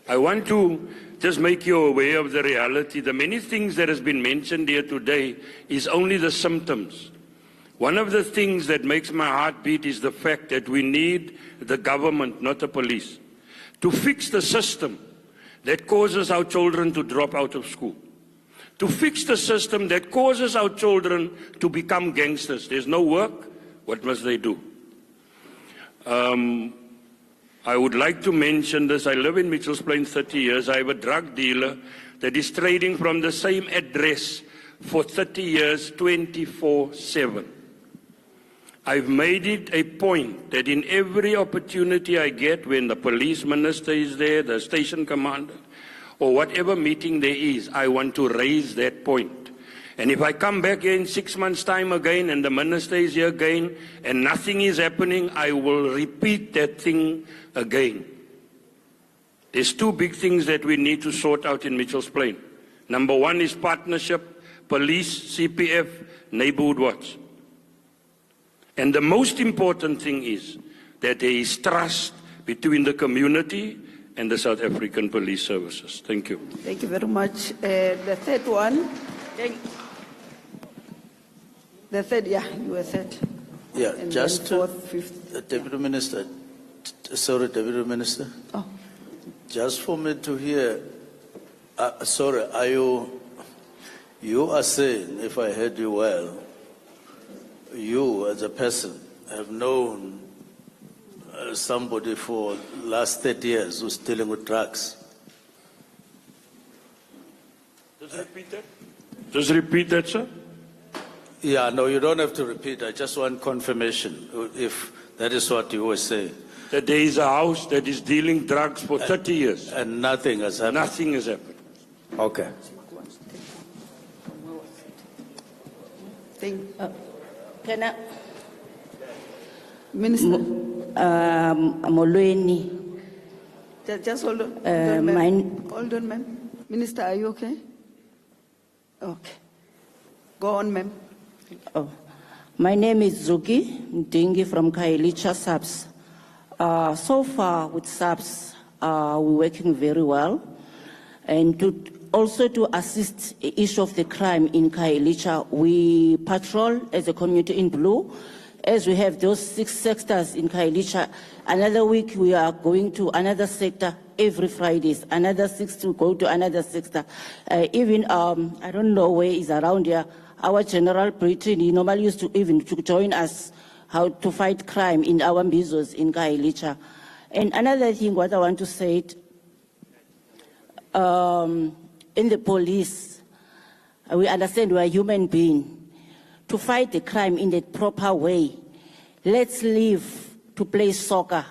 I want to just make you aware of the reality. The many things that has been mentioned here today is only the symptoms. One of the things that makes my heart beat is the fact that we need the government, not the police, to fix the system that causes our children to drop out of school. to fix the system that causes our children to become gangsters. There's no work. What must they do? I would like to mention this. I live in Mitchells Plain 30 years. I have a drug dealer that is trading from the same address for 30 years, 24/7. I've made it a point that in every opportunity I get, when the police minister is there, the station commander, or whatever meeting there is, I want to raise that point. And if I come back here in 6 months' time again and the minister is here again and nothing is happening, I will repeat that thing again. There's two big things that we need to sort out in Mitchells Plain. Number one is partnership, police, CPF, neighborhood watch. And the most important thing is that there is trust between the community and the South African Police Services. Thank you. Thank you very much. The third one. The third, yeah, you were third. Yeah, And just then fourth, fifth. Deputy Minister, sorry, Deputy Minister. Oh. Just for me to hear, sorry, you are saying, if I heard you well, you as a person have known somebody for last 30 years who's dealing with drugs. Just repeat that. Just repeat that, sir. Yeah, no, you don't have to repeat. I just want confirmation, if that is what you were saying. That there is a house that is dealing drugs for 30 years. And nothing has happened? Nothing has happened. Okay. Can I? Minister. Molweni. Just hold on. Hold on, ma'am. Minister, are you okay? Okay. Go on, ma'am. Oh. My name is Zuki Mdingi from Khayelitsha SAPS. So far with SAPS, we're working very well. And also to assist the issue of the crime in Khayelitsha, we patrol as a community in blue. As we have those 6 sectors in Khayelitsha, another week we are going to another sector every Fridays, another 6 to go to another sector. Even, I don't know where is around here, our General Britain, he normally used to even to join us how to fight crime in our Mbizos in Khayelitsha. And another thing, what I want to say, in the police, we understand we are human beings. To fight the crime in the proper way, let's leave to play soccer.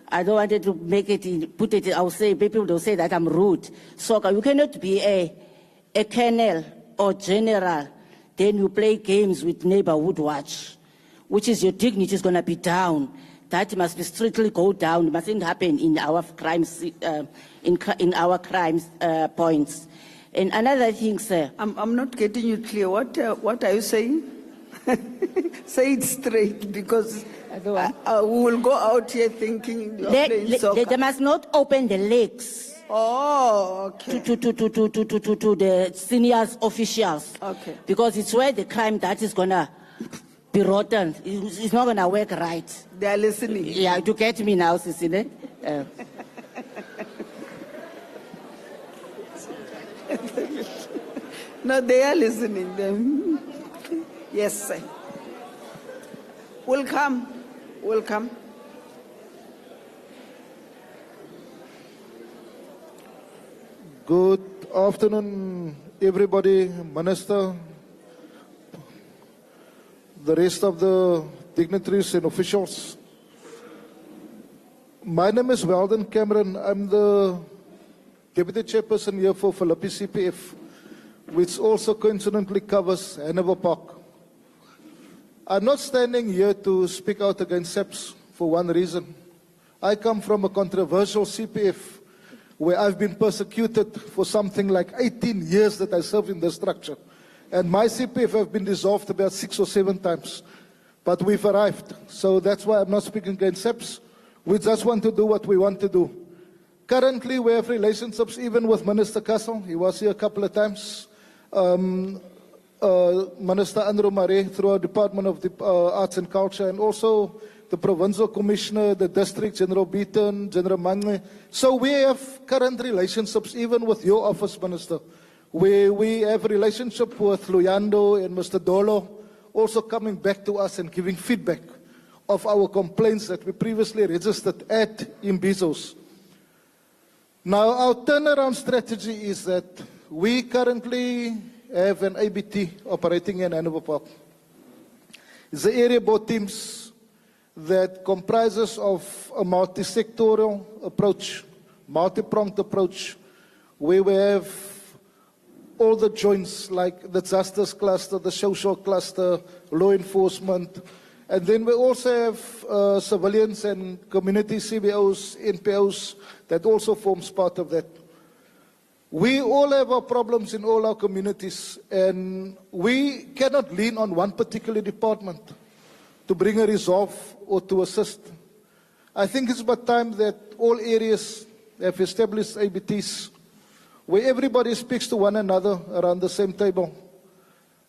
I don't want to make it, put it, I'll say, people will say that I'm rude. Soccer, you cannot be a colonel or general, then you play games with neighborhood watch, which is your dignity is going to be down. That must be strictly go down. It mustn't happen in our crimes, in our crimes points. And another thing, sir. I'm not getting you clear. What are you saying? Say it straight, because we will go out here thinking you're playing soccer. They must not open the legs. Oh, okay. To the seniors officials. Okay. Because it's where the crime that is gonna be rotten. It's not gonna work right. They are listening. Yeah, to get me now, Cecile. No, they are listening. Them. Yes, sir. Welcome. Welcome. Good afternoon, everybody, Minister, the rest of the dignitaries and officials. My name is Weldon Cameron. I'm the Deputy Chairperson here for Philippi CPF, which also coincidentally covers Hanover Park. I'm not standing here to speak out against SAPS for one reason. I come from a controversial CPF where I've been persecuted for something like 18 years that I served in the structure. And my CPF have been dissolved about 6 or 7 times. But we've arrived. So that's why I'm not speaking against SAPS. We just want to do what we want to do. Currently, we have relationships even with Minister Castle. He was here a couple of times. Minister Andrew Mare through our Department of Arts and Culture, and also the Provincial Commissioner, the District, General Beaton, General Manwe. So we have current relationships even with your office, Minister. where we have a relationship with Luyando and Mr. Dolo, also coming back to us and giving feedback of our complaints that we previously registered at Imbizos. Now, our turnaround strategy is that we currently have an ABT operating in Hanover Park. It's the area board teams that comprises of a multi-sectorial approach, multi-pronged approach, where we have all the joints like the justice cluster, the social cluster, law enforcement, and then we also have civilians and community CBOs, NPOs that also forms part of that. We all have our problems in all our communities, and we cannot lean on one particular department to bring a resolve or to assist. I think it's about time that all areas have established ABTs where everybody speaks to one another around the same table.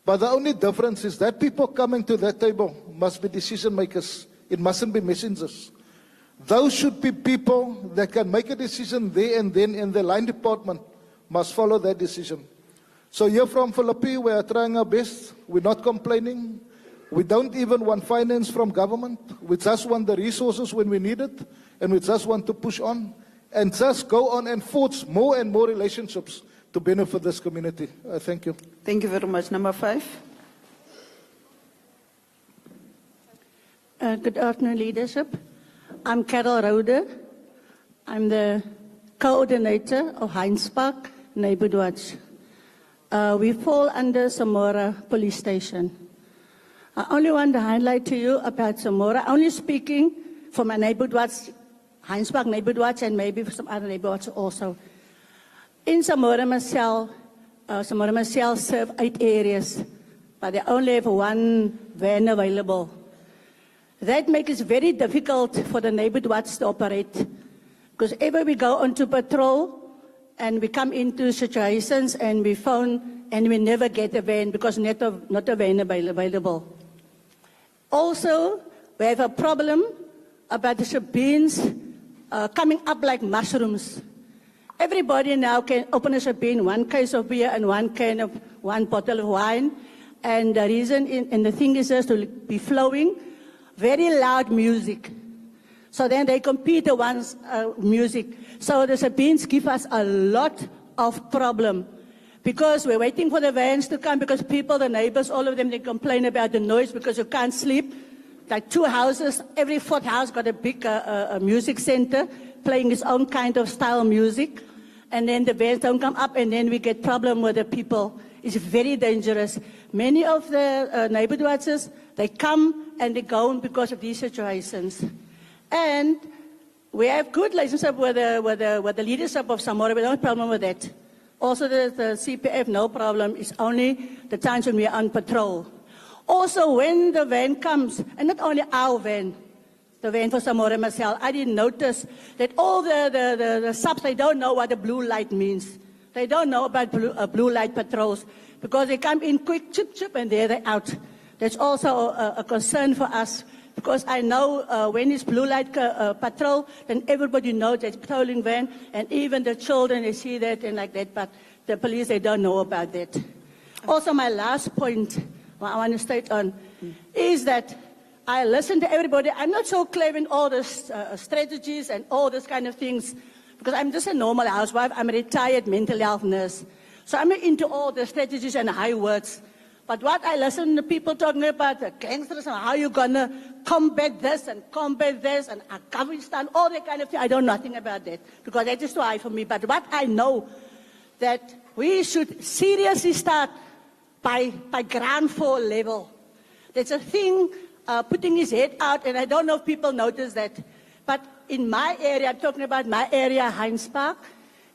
But the only difference is that people coming to that table must be decision makers. It mustn't be messengers. Those should be people that can make a decision there and then, and the line department must follow that decision. So here from Philippi, we are trying our best. We're not complaining. We don't even want finance from government. We just want the resources when we need it, and we just want to push on and just go on and forge more and more relationships to benefit this community. Thank you. Thank you very much. Number 5. Good afternoon, leadership. I'm Carol Rode. I'm the coordinator of Hanover Park Neighborhood Watch. We fall under Samora Police Station. I only want to highlight to you about Samora, only speaking for my neighborhood watch, Hanover Park Neighborhood Watch, and maybe for some other neighborhood watch also. In Samora Marcel serve 8 areas, but they only have 1 van available. That makes it very difficult for the neighborhood watch to operate, because ever we go onto patrol and we come into situations and we phone and we never get a van because not a van available. Also, we have a problem about the beans coming up like mushrooms. Everybody now can open a bean, 1 case of beer and 1 bottle of wine, and the reason and the thing is just to be flowing very loud music. So then they compete the one's music. So the beans give us a lot of problem, because we're waiting for the vans to come, because people, the neighbors, all of them, they complain about the noise because you can't sleep. Like 2 houses, every 4th house got a big music center playing its own kind of style music. And then the vans don't come up, and then we get problem with the people. It's very dangerous. Many of the neighborhood watches, they come and they go because of these situations. And we have good relationship with the leadership of Samora. We don't have a problem with that. Also, the CPF, no problem. It's only the times when we are on patrol. Also, when the van comes, and not only our van, the van for Samora Marcel, I didn't notice that all the subs, they don't know what the blue light means. They don't know about blue light patrols, because they come in quick, chip, and there they're out. That's also a concern for us, because I know when it's blue light patrol, then everybody knows it's patrolling van, and even the children, they see that and like that, but the police, they don't know about that. Also, my last point I want to state on is that I listen to everybody. I'm not so clever in all the strategies and all those kind of things, because I'm just a normal housewife. I'm a retired mental health nurse. So I'm not into all the strategies and high words. But what I listen to people talking about, the gangsters and how you're going to combat this and Afghanistan, all that kind of thing, I know nothing about that, because that is too high for me. But what I know, that we should seriously start by ground floor level. There's a thing, putting his head out, and I don't know if people notice that. But in my area, I'm talking about my area, Hanover Park.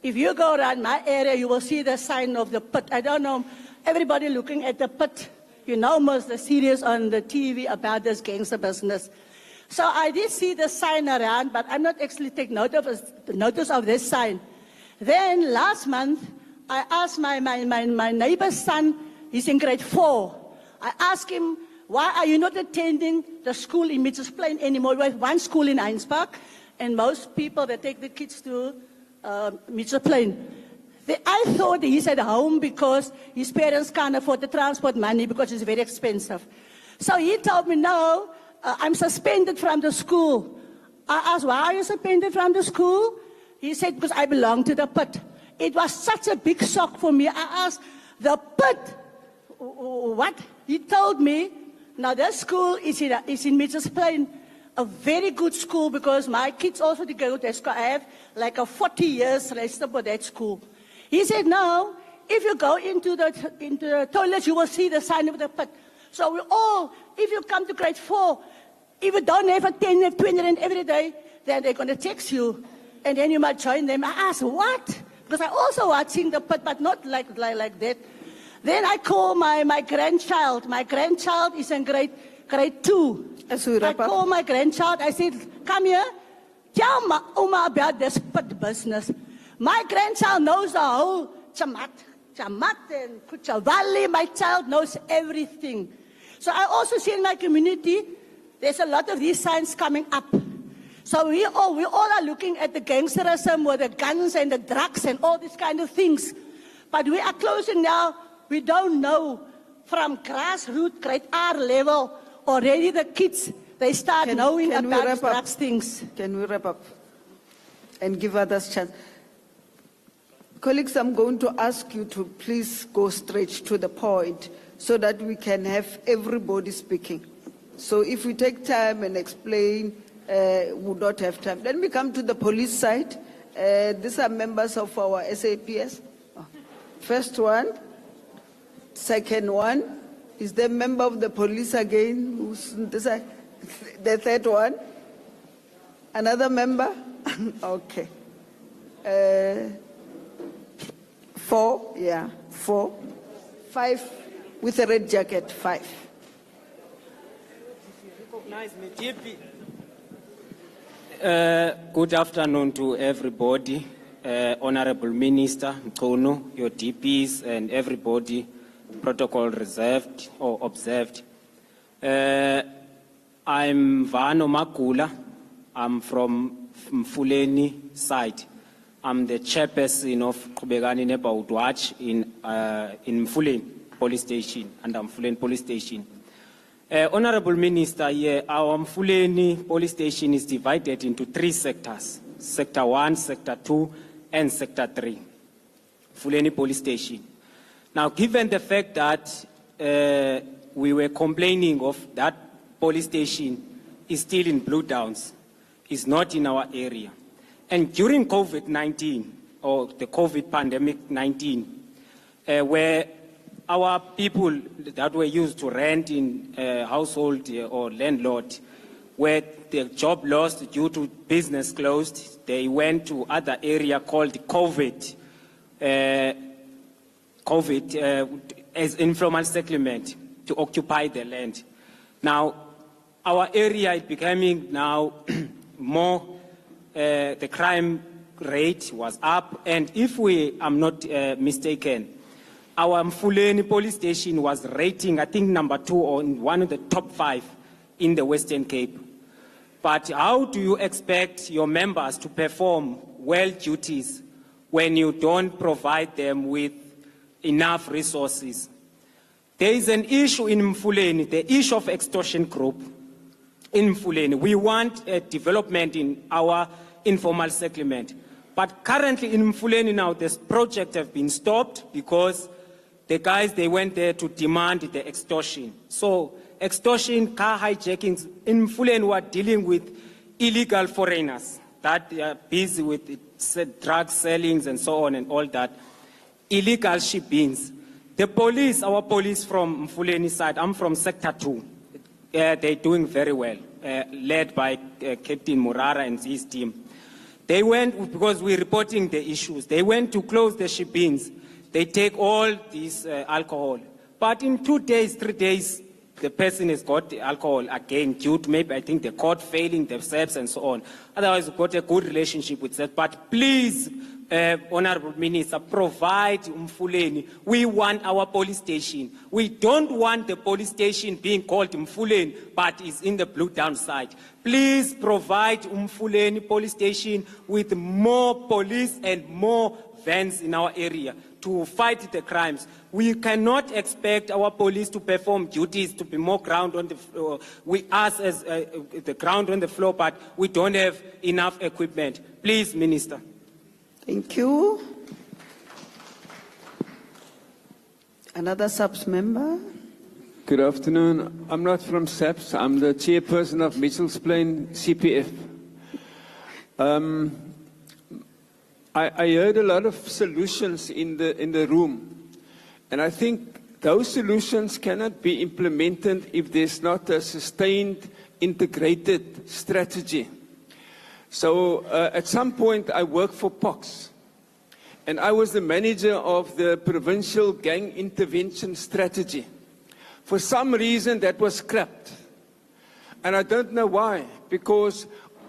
If you go around my area, you will see the sign of the pit. I don't know, everybody looking at the pit. You know most the series on the TV about this gangster business. So I did see the sign around, but I'm not actually taking notice of this sign. Then last month, I asked my neighbor's son, he's in grade 4. I asked him, why are you not attending the school in Mitchell's Plain anymore? We have 1 school in Hanover Park, and most people, they take the kids to Mitchell's Plain. I thought he's at home because his parents can't afford the transport money because it's very expensive. So he told me, no, I'm suspended from the school. I asked, why are you suspended from the school? He said, because I belong to the pit. It was such a big shock for me. I asked, the pit? What? He told me, now that school is in Mitchell's Plain, a very good school because my kids also go to that school. I have like a 40 years registered for that school. He said, no, if you go into the toilet, you will see the sign of the pit. So we all, if you come to grade 4, if you don't have a 10 or 20 rand every day, then they're going to text you. And then you might join them. I asked, what? Because I also watching the pit, but not like that. Then I call my grandchild. My grandchild is in grade 2. I call my grandchild. I said, come here. Tell my Oma about this pit business. My grandchild knows the whole Chamat and Kuchavali. My child knows everything. So I also see in my community, there's a lot of these signs coming up. So we all are looking at the gangsterism with the guns and the drugs and all these kind of things. But we are closing now. We don't know from grassroots, grade R level, already the kids, they start knowing about drugs things. Can we wrap up and give others a chance? Colleagues, I'm going to ask you to please go straight to the point so that we can have everybody speaking. So if we take time and explain, we would not have time. Then we come to the police side. These are members of our SAPS. First one. Second one. Is the member of the police again? Who's this side? The third one. Another member? Okay. 4, yeah, 4. 5 with a red jacket, 5. Good afternoon to everybody, Honorable Minister Mchunu, your DPs and everybody, protocol reserved or observed. I'm Vano Makula. I'm from Mfuleni side. I'm the chairperson of Kubegani Neighborhood Watch in Mfuleni Police Station, and Mfuleni Police Station. Honorable Minister, our Mfuleni Police Station is divided into 3 sectors: Sector 1, Sector 2, and Sector 3. Mfuleni Police Station. Now, given the fact that we were complaining of that police station is still in Blue Downs, is not in our area. And during COVID-19, or the COVID pandemic 19, where our people that were used to rent in household or landlord, where their job lost due to business closed, they went to other area called COVID as informal settlement to occupy the land. Now, our area is becoming now more, the crime rate was up, and if I'm not mistaken, our Mfuleni police station was rating, I think, number 2 or one of the top 5 in the Western Cape. But how do you expect your members to perform well duties when you don't provide them with enough resources? There is an issue in Mfuleni, the issue of extortion group in Mfuleni. We want a development in our informal settlement. But currently in Mfuleni now, this project have been stopped because the guys, they went there to demand the extortion. So extortion, car hijackings, in Mfuleni we are dealing with illegal foreigners that are busy with drug sellings and so on and all that. Illegal ship-ins. The police, our police from Mfuleni side, I'm from Sector 2. They're doing very well, led by Captain Murara and his team. They went, because we're reporting the issues, they went to close the ship-ins. They take all this alcohol. But in 2 days, 3 days, the person has got the alcohol again due to maybe, I think, the court failing the SAPS and so on. Otherwise, we've got a good relationship with SAPS. But please, Honorable Minister, provide Mfuleni. We want our police station. We don't want the police station being called Mfuleni, but is in the Blue Down side. Please provide Mfuleni police station with more police and more vans in our area to fight the crimes. We cannot expect our police to perform duties, to be more ground on the floor. We us as the ground on the floor, but we don't have enough equipment. Please, Minister. Thank you. Another SAPS member. Good afternoon. I'm not from SAPS. I'm the chairperson of Mitchell's Plain CPF. I heard a lot of solutions in the room, and I think those solutions cannot be implemented if there's not a sustained, integrated strategy. So at some point I worked for POX, and I was the manager of the Provincial Gang Intervention Strategy. For some reason that was scrapped, and I don't know why, because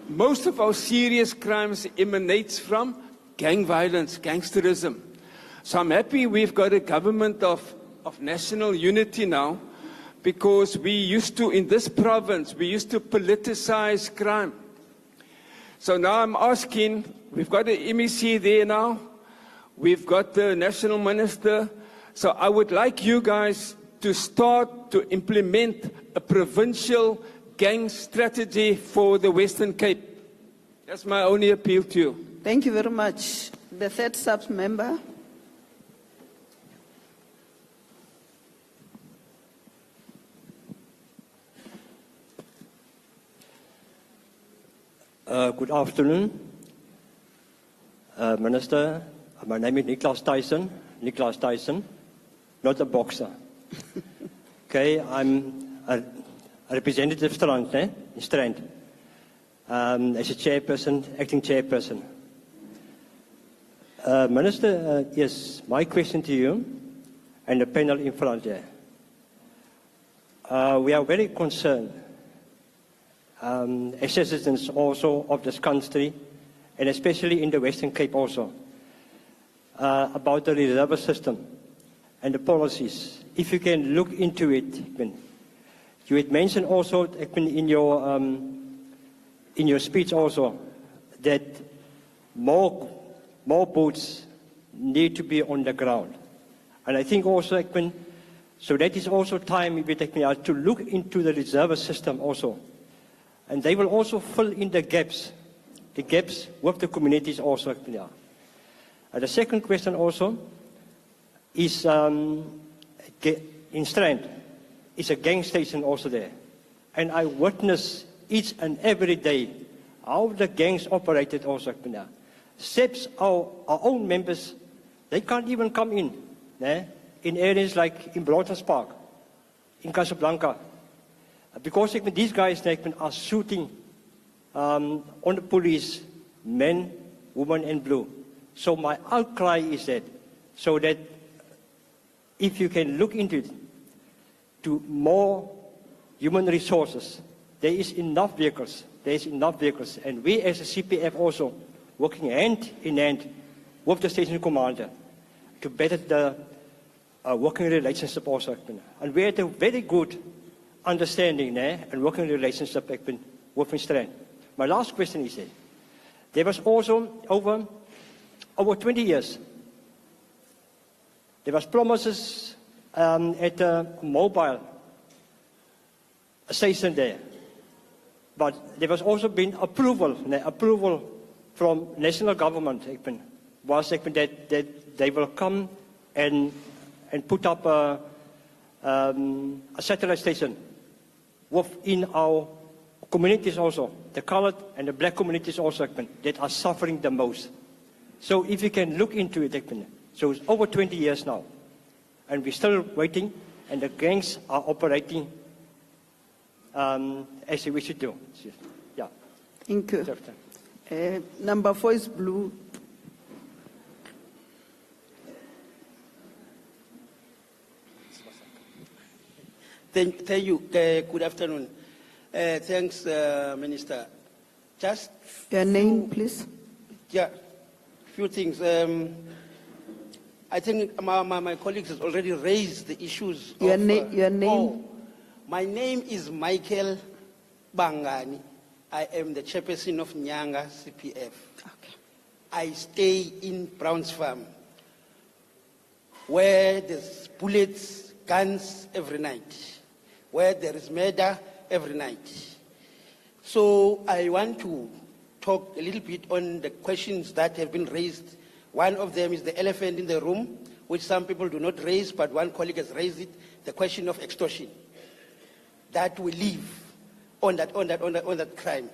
most of our serious crimes emanates from gang violence, gangsterism. So I'm happy we've got a government of national unity now, because we used to, in this province, we used to politicize crime. So now I'm asking, we've got the MEC there now, we've got the national minister, so I would like you guys to start to implement a provincial gang strategy for the Western Cape. That's my only appeal to you. Thank you very much. The third SAPS member. Good afternoon, Minister. My name is Nicholas Tyson, not a boxer. Okay, I'm a representative Strand, in Strand, as a chairperson, acting chairperson. Minister, yes, my question to you and the panel in front there. We are very concerned as citizens also of this country, and especially in the Western Cape also, about the reserve system and the policies. If you can look into it, you had mentioned also in your speech also that more boats need to be on the ground, and I think also so that is also time to look into the reserve system also, and they will also fill in the gaps with the communities also. The second question also is in Strand is a gang station also there, and I witness each and every day how the gangs operated also. SAPS, our own members, they can't even come in areas like in Hanover Park, in Casablanca, because these guys are shooting on the police, men, women in blue. So my outcry is that, so that if you can look into it, to more human resources, there is enough vehicles, and we as a CPF also working hand in hand with the station commander to better the working relationship also. And we had a very good understanding and working relationship with Strand. My last question is that there was also over 20 years, there was promises at a mobile station there, but there was also been approval from national government was that they will come and put up a satellite station within our communities also, the colored and the black communities also that are suffering the most. So if you can look into it, so it's over 20 years now, and we're still waiting, and the gangs are operating as we should do. Yeah. Thank you. Number 4 is blue. Thank you. Good afternoon. Thanks, Minister. Just your name, please. Yeah, few things. I think my colleagues has already raised the issues. Your name. Oh, my name is Michael Bangani. I am the chairperson of Nyanga CPF. Okay. I stay in Brown's Farm, where there's bullets, guns every night, where there is murder every night. So I want to talk a little bit on the questions that have been raised. One of them is the elephant in the room, which some people do not raise, but one colleague has raised it, the question of extortion. That we live on that crime.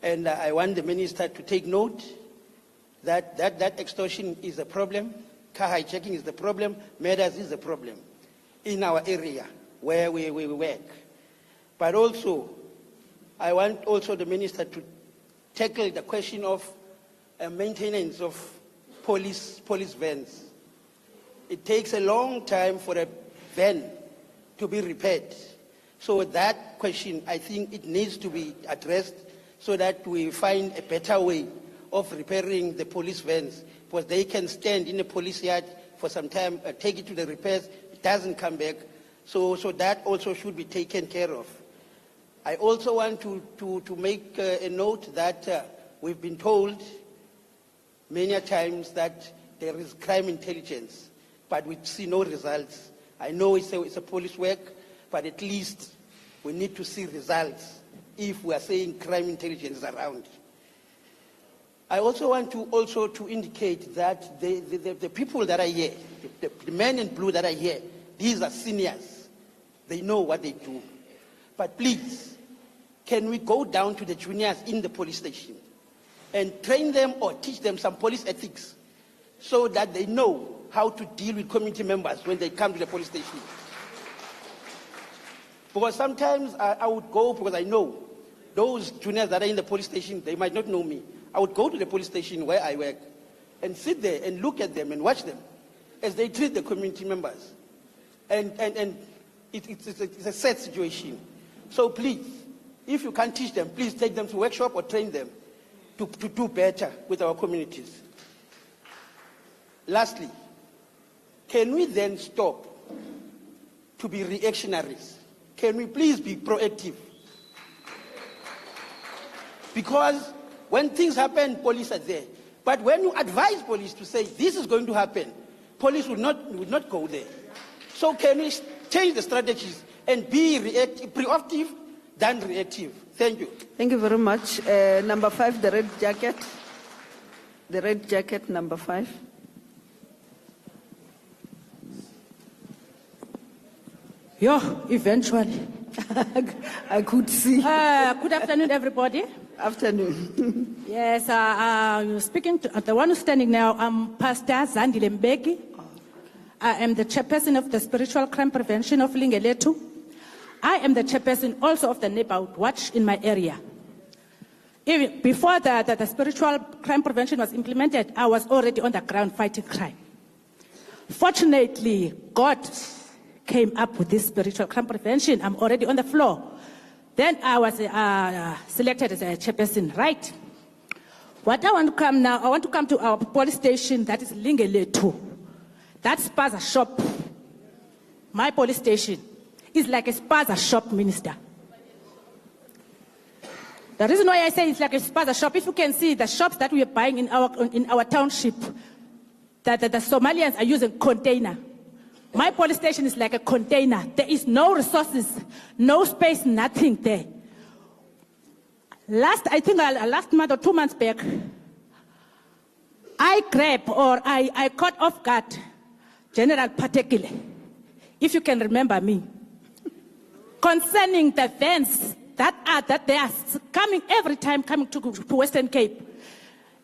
And I want the minister to take note that extortion is a problem, car hijacking is the problem, murders is the problem in our area where we work. But also, I want also the minister to tackle the question of maintenance of police vans. It takes a long time for a van to be repaired. So that question, I think it needs to be addressed so that we find a better way of repairing the police vans, because they can stand in a police yard for some time, take it to the repairs, it doesn't come back. So that also should be taken care of. I also want to make a note that we've been told many times that there is crime intelligence, but we see no results. I know it's a police work, but at least we need to see results if we are saying crime intelligence is around. I also want to indicate that the people that are here, the men in blue that are here, these are seniors. They know what they do. But please, can we go down to the juniors in the police station and train them or teach them some police ethics so that they know how to deal with community members when they come to the police station? Because sometimes I would go, because I know those juniors that are in the police station, they might not know me. I would go to the police station where I work and sit there and look at them and watch them as they treat the community members. And it's a sad situation. So please, if you can't teach them, please take them to workshop or train them to do better with our communities. Lastly, can we then stop to be reactionaries? Can we please be proactive? Because when things happen, police are there. But when you advise police to say this is going to happen, police would not go there. So can we change the strategies and be proactive than reactive? Thank you. Thank you very much. Number 5, the red jacket. The red jacket, number 5. Yeah, eventually. I could see. Good afternoon, everybody. Afternoon. Yes, you're speaking to the one who's standing now. I'm Pastor Zandile Mbeki. I am the chairperson of the Spiritual Crime Prevention of Lingeletu. I am the chairperson also of the Neighborhood Watch in my area. Even before the Spiritual Crime Prevention was implemented, I was already on the ground fighting crime. Fortunately, God came up with this Spiritual Crime Prevention. I'm already on the floor. Then I was selected as a chairperson, right? What I want to come now, I want to come to our police station that is Lingeletu. That Spazer shop, my police station, is like a Spazer shop, Minister. The reason why I say it's like a Spazer shop, if you can see the shops that we are buying in our township, that the Somalians are using container. My police station is like a container. There is no resources, no space, nothing there. Last month or 2 months back, I caught off guard General Patekile, if you can remember me, concerning the vans that they are coming every time coming to Western Cape.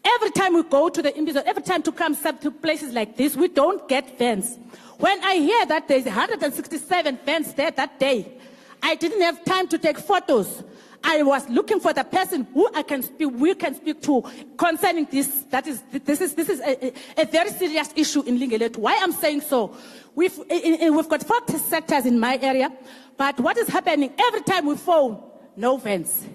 Every time we go to the Imbizo, every time to come to places like this, we don't get vans. When I hear that there's 167 vans there that day, I didn't have time to take photos. I was looking for the person who we can speak to concerning this. This is a very serious issue in Lingeletu. Why I'm saying so? We've got 40 sectors in my area, but what is happening every time we phone, no vans.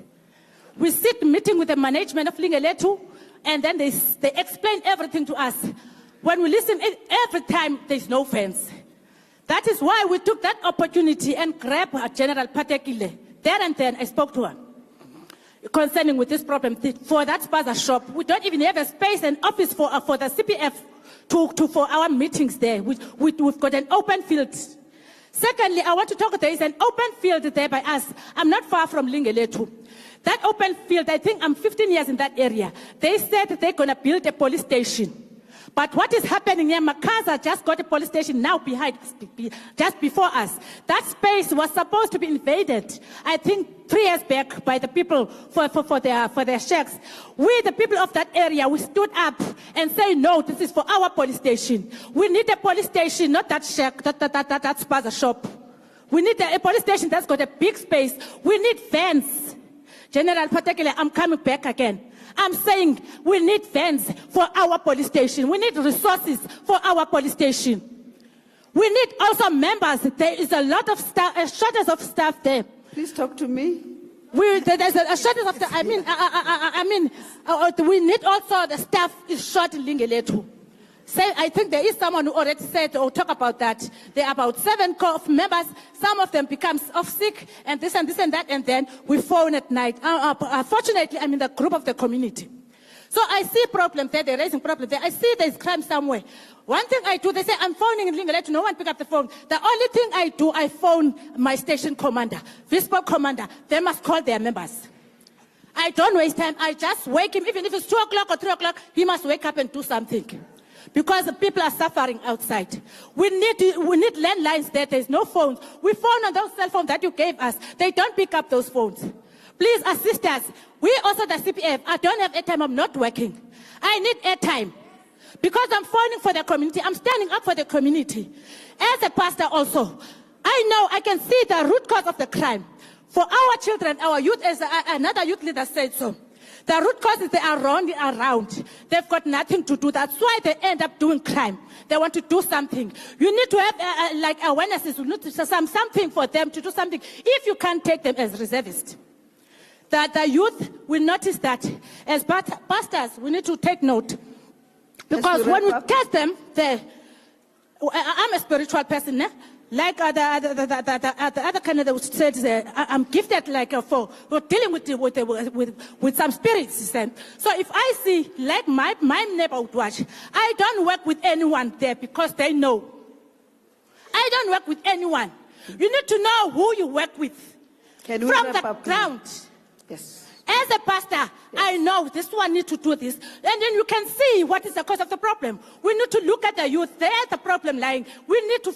We sit meeting with the management of Lingeletu, and then they explain everything to us. When we listen, every time there's no fence. That is why we took that opportunity and grabbed General Patekile. There and then I spoke to her. concerning with this problem for that Spazer shop. We don't even have a space and office for the CPF for our meetings there. We've got an open field. Secondly, I want to talk, there is an open field there by us. I'm not far from Lingeletu. That open field, I think I'm 15 years in that area. They said they're going to build a police station. But what is happening here, Makaza just got a police station now behind, just before us. That space was supposed to be invaded, I think 3 years back, by the people for their shacks. We, the people of that area, we stood up and say, no, this is for our police station. We need a police station, not that shack, that Spazer shop. We need a police station that's got a big space. We need vans. General, particularly, I'm coming back again. I'm saying we need vans for our police station. We need resources for our police station. We need also members. There is a lot of staff, a shortage of staff there. Please talk to me. There's a shortage of staff. We need also the staff is short in Lingeletu. I think there is someone who already said or talk about that. There are about 7 members. Some of them becomes off sick and this and this and that, and then we phone at night. Fortunately, I'm in the group of the community. So I see problems there, they're raising problems there. I see there's crime somewhere. One thing I do, they say, I'm phoning in Lingeletu, no one pick up the phone. The only thing I do, I phone my station commander, Vispo commander. They must call their members. I don't waste time. I just wake him, even if it's 2 o'clock or 3 o'clock, he must wake up and do something. Because the people are suffering outside. We need landlines there. There's no phones. We phone on those cell phones that you gave us. They don't pick up those phones. Please assist us. We also, the CPF, I don't have airtime. I'm not working. I need airtime. Because I'm phoning for the community. I'm standing up for the community. As a pastor also, I know I can see the root cause of the crime. For our children, our youth, as another youth leader said so, the root cause is they are running around. They've got nothing to do. That's why they end up doing crime. They want to do something. You need to have like awarenesses. You need to something for them to do something. If you can't take them as reservists, that the youth will notice that. As pastors, we need to take note. Because when we test them, I'm a spiritual person, eh? Like the other candidate said, I'm gifted like for dealing with some spirits. So if I see, like my neighborhood watch, I don't work with anyone there because they know. I don't work with anyone. You need to know who you work with. From the ground. Yes. As a pastor, I know this one needs to do this. And then you can see what is the cause of the problem. We need to look at the youth. There's the problem lying. We need to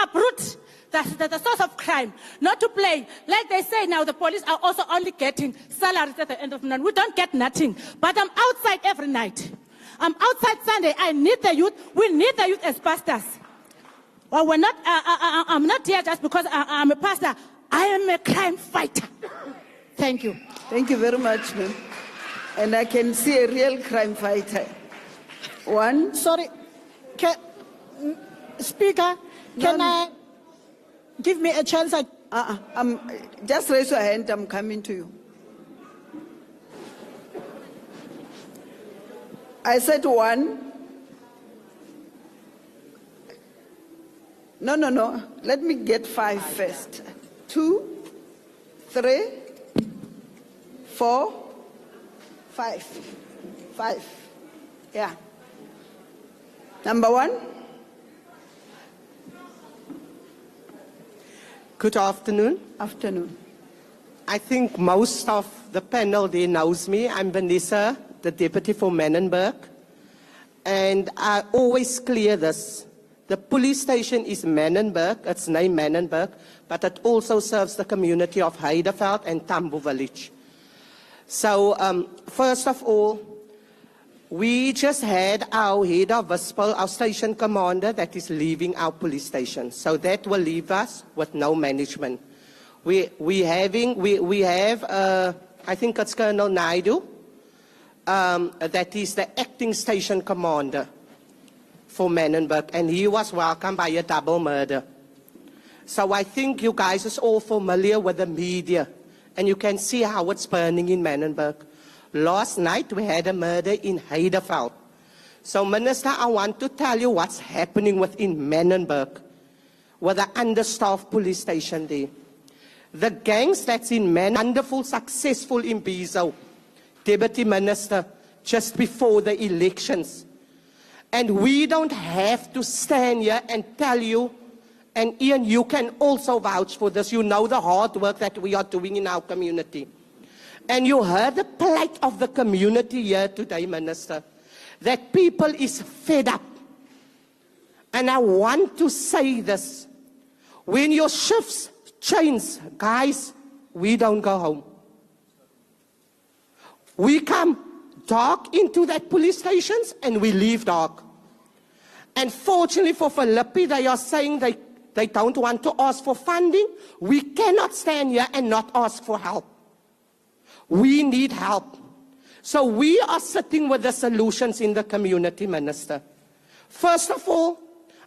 uproot the source of crime, not to play. Like they say now, the police are also only getting salaries at the end of the night. We don't get nothing. But I'm outside every night. I'm outside Sunday. I need the youth. We need the youth as pastors. Well, I'm not here just because I'm a pastor. I am a crime fighter. Thank you. Thank you very much, ma'am. And I can see a real crime fighter. One. Sorry. Speaker, I give me a chance? Just raise your hand. I'm coming to you. I said 1. No. Let me get 5 first. 2, 3, 4, 5. 5. Yeah. Number 1. Good afternoon. Afternoon. I think most of the panel there knows me. I'm Vanessa, the deputy for Menenberg. And I always clear this. The police station is Menenberg, it's named Menenberg, but it also serves the community of Heideveld and Tambo Village. So first of all, we just had our head of Wispel, our station commander, that is leaving our police station. So that will leave us with no management. We have, I think it's Colonel Naidu, that is the acting station commander for Menenberg, and he was welcomed by a double murder. So I think you guys are all familiar with the media, and you can see how it's burning in Menenberg. Last night we had a murder in Heideveld. So Minister, I want to tell you what's happening within Menenberg with the understaffed police station there. The gangs that's in Man, wonderful, successful in Bizo, Deputy Minister, just before the elections. And we don't have to stand here and tell you, and Ian, you can also vouch for this. You know the hard work that we are doing in our community. And you heard the plight of the community here today, Minister, that people is fed up. And I want to say this. When your shifts change, guys, we don't go home. We come dark into that police stations and we leave dark. And fortunately for Philippi, they are saying they don't want to ask for funding. We cannot stand here and not ask for help. We need help. So we are sitting with the solutions in the community, Minister. First of all,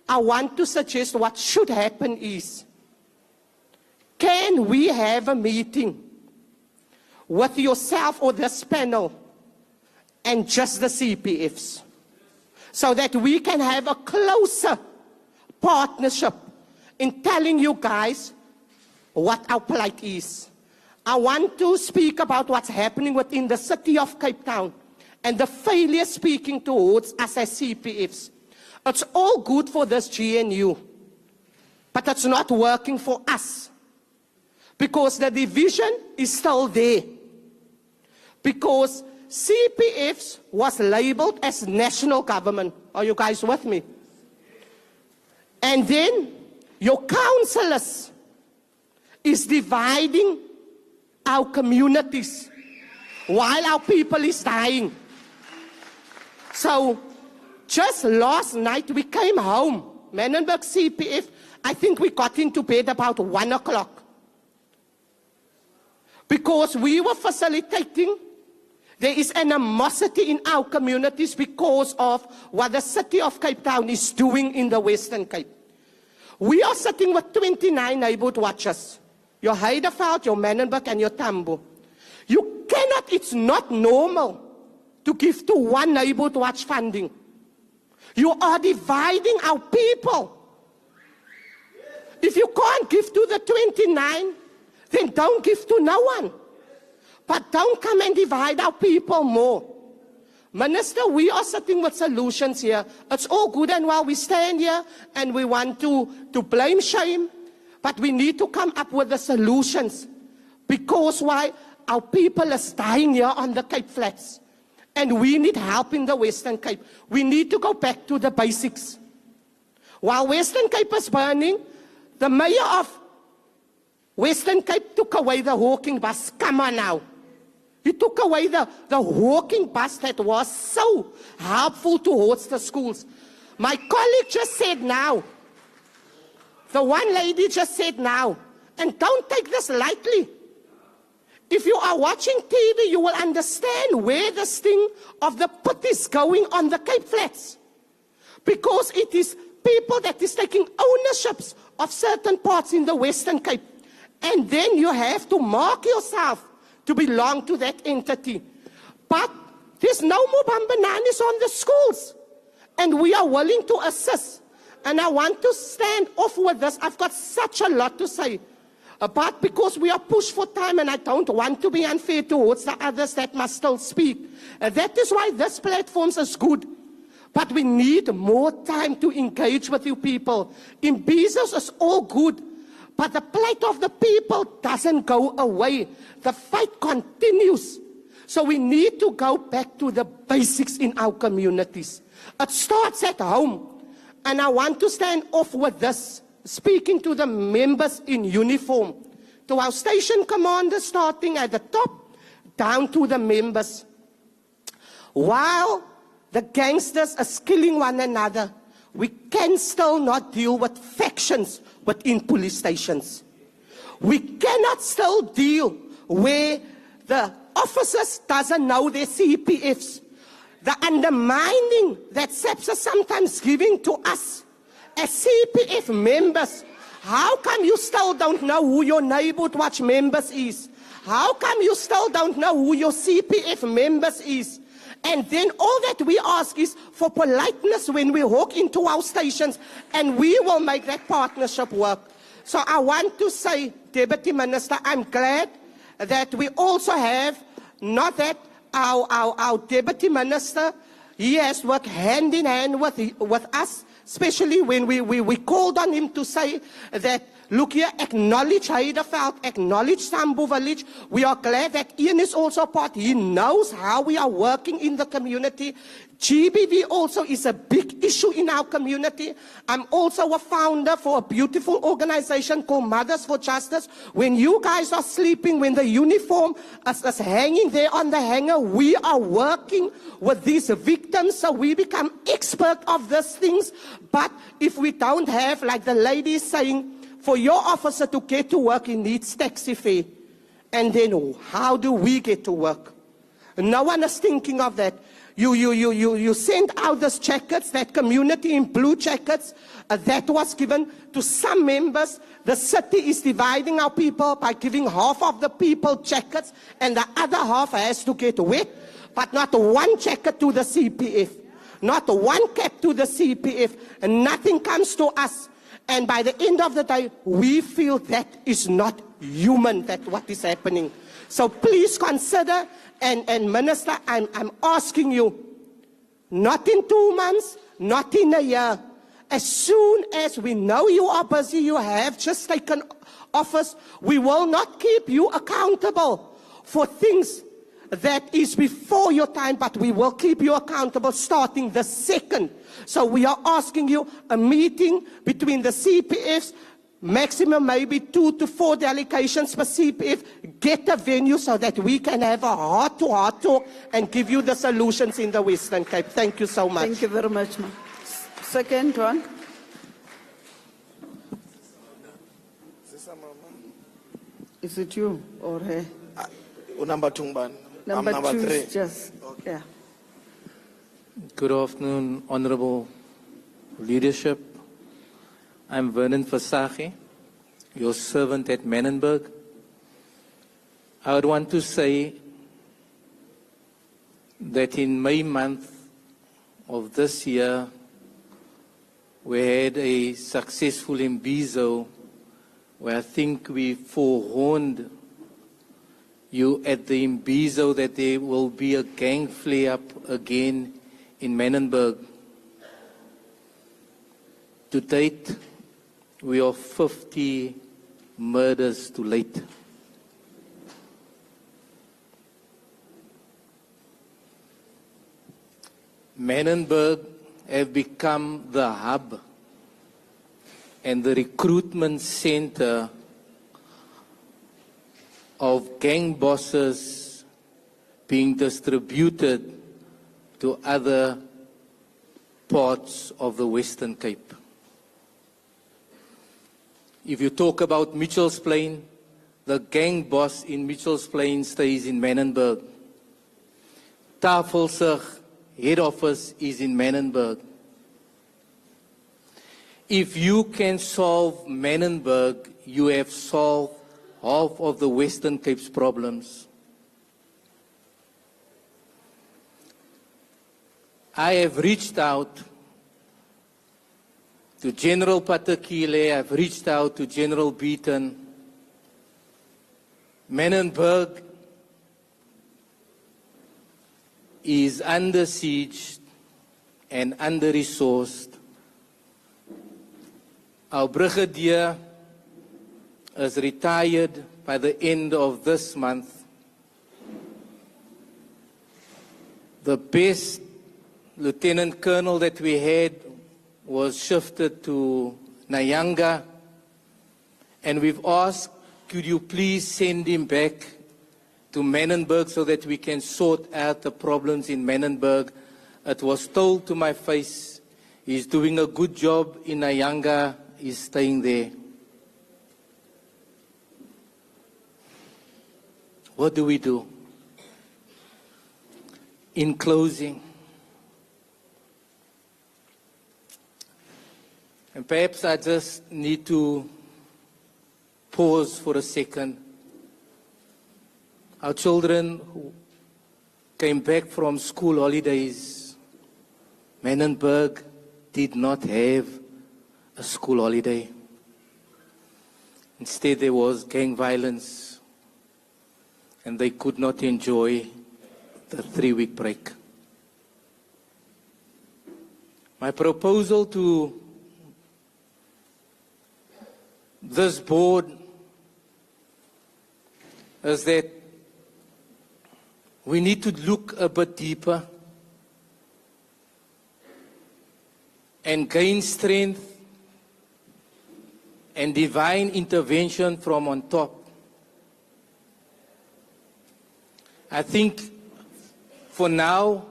I want to suggest what should happen is, can we have a meeting with yourself or this panel and just the CPFs so that we can have a closer partnership in telling you guys what our plight is. I want to speak about what's happening within the city of Cape Town and the failure speaking towards us as CPFs. It's all good for this GNU, but it's not working for us because the division is still there. Because CPFs was labeled as national government. Are you guys with me? And then your councillors is dividing our communities while our people is dying. So just last night we came home, Menenberg CPF, I think we got into bed about 1 o'clock. Because we were facilitating, there is animosity in our communities because of what the city of Cape Town is doing in the Western Cape. We are sitting with 29 neighborhood watchers. Your Heideveld, your Menenberg, and your Tambo. You cannot, it's not normal to give to one neighborhood watch funding. You are dividing our people. If you can't give to the 29, then don't give to no one. But don't come and divide our people more. Minister, we are sitting with solutions here. It's all good and well. We stand here and we want to blame shame. But we need to come up with the solutions. Because why? Our people are dying here on the Cape Flats. And we need help in the Western Cape. We need to go back to the basics. While Western Cape is burning, the mayor of Western Cape took away the hawking bus. Come on now. He took away the hawking bus that was so helpful towards the schools. My colleague just said now, the one lady just said now, and don't take this lightly. If you are watching TV, you will understand where the sting of the pit is going on the Cape Flats. Because it is people that is taking ownerships of certain parts in the Western Cape. And then you have to mark yourself to belong to that entity. But there's no more bambananis on the schools. And we are willing to assist. And I want to stand off with this. I've got such a lot to say. But because we are pushed for time and I don't want to be unfair towards the others that must still speak. That is why this platform is good. But we need more time to engage with you people. In Bezos is all good. But the plight of the people doesn't go away. The fight continues. So we need to go back to the basics in our communities. It starts at home. And I want to stand off with this, speaking to the members in uniform, to our station commanders starting at the top, down to the members. While the gangsters are killing one another, we can still not deal with factions within police stations. We cannot still deal where the officers doesn't know their CPFs. The undermining that SAPS is sometimes giving to us as CPF members. How come you still don't know who your neighborhood watch members is? How come you still don't know who your CPF members is? And then all that we ask is for politeness when we walk into our stations, and we will make that partnership work. So I want to say, Deputy Minister, I'm glad that we also have, not that our Deputy Minister, he has worked hand in hand with us, especially when we called on him to say that, look here, acknowledge Heideveld, acknowledge Sambu Village. We are glad that Ian is also part. He knows how we are working in the community. GBV also is a big issue in our community. I'm also a founder for a beautiful organization called Mothers for Justice. When you guys are sleeping, when the uniform is hanging there on the hanger, we are working with these victims, so we become expert of these things. But if we don't have, like the lady is saying, for your officer to get to work, he needs taxi fare. And then how do we get to work? No one is thinking of that. You send out those jackets, that community in blue jackets, that was given to some members. The city is dividing our people by giving half of the people jackets, and the other half has to get wet. But not one jacket to the CPF, not one cap to the CPF, and nothing comes to us. And by the end of the day, we feel that is not human, that what is happening. So please consider, and Minister, I'm asking you, not in 2 months, not in a year. As soon as we know you are busy, you have just taken office, we will not keep you accountable for things that is before your time, but we will keep you accountable starting the second. So we are asking you a meeting between the CPFs, maximum maybe 2 to 4 delegations per CPF, get a venue so that we can have a heart-to-heart talk and give you the solutions in the Western Cape. Thank you so much. Thank you very much, ma'am. Second one. Is it you or her? Number 2, man. Number I'm number 2 3. is just, yeah. Good afternoon, Honorable Leadership. I'm Vernon Fasagi, your servant at Menenberg. I would want to say that in May month of this year, we had a successful imbizo where I think we forewarned you at the imbizo that there will be a gang flare-up again in Menenberg. To date, we are 50 murders too late. Menenberg have become the hub and the recruitment center of gang bosses being distributed to other parts of the Western Cape. If you talk about Mitchell's Plain, the gang boss in Mitchell's Plain stays in Menenberg. Tafelsig head office is in Menenberg. If you can solve Menenberg, you have solved half of the Western Cape's problems. I have reached out to General Patekile, I've reached out to General Beaton. Menenberg is under siege and under-resourced. Our brigadier is retired by the end of this month. The best lieutenant colonel that we had was shifted to Nyanga, and we've asked, could you please send him back to Menenberg so that we can sort out the problems in Menenberg. It was told to my face, he's doing a good job in Nyanga, he's staying there. What do we do? In closing, and perhaps I just need to pause for a second. Our children who came back from school holidays, Menenberg did not have a school holiday. Instead, there was gang violence, and they could not enjoy the 3-week break. My proposal to this board is that we need to look a bit deeper and gain strength and divine intervention from on top. I think for now,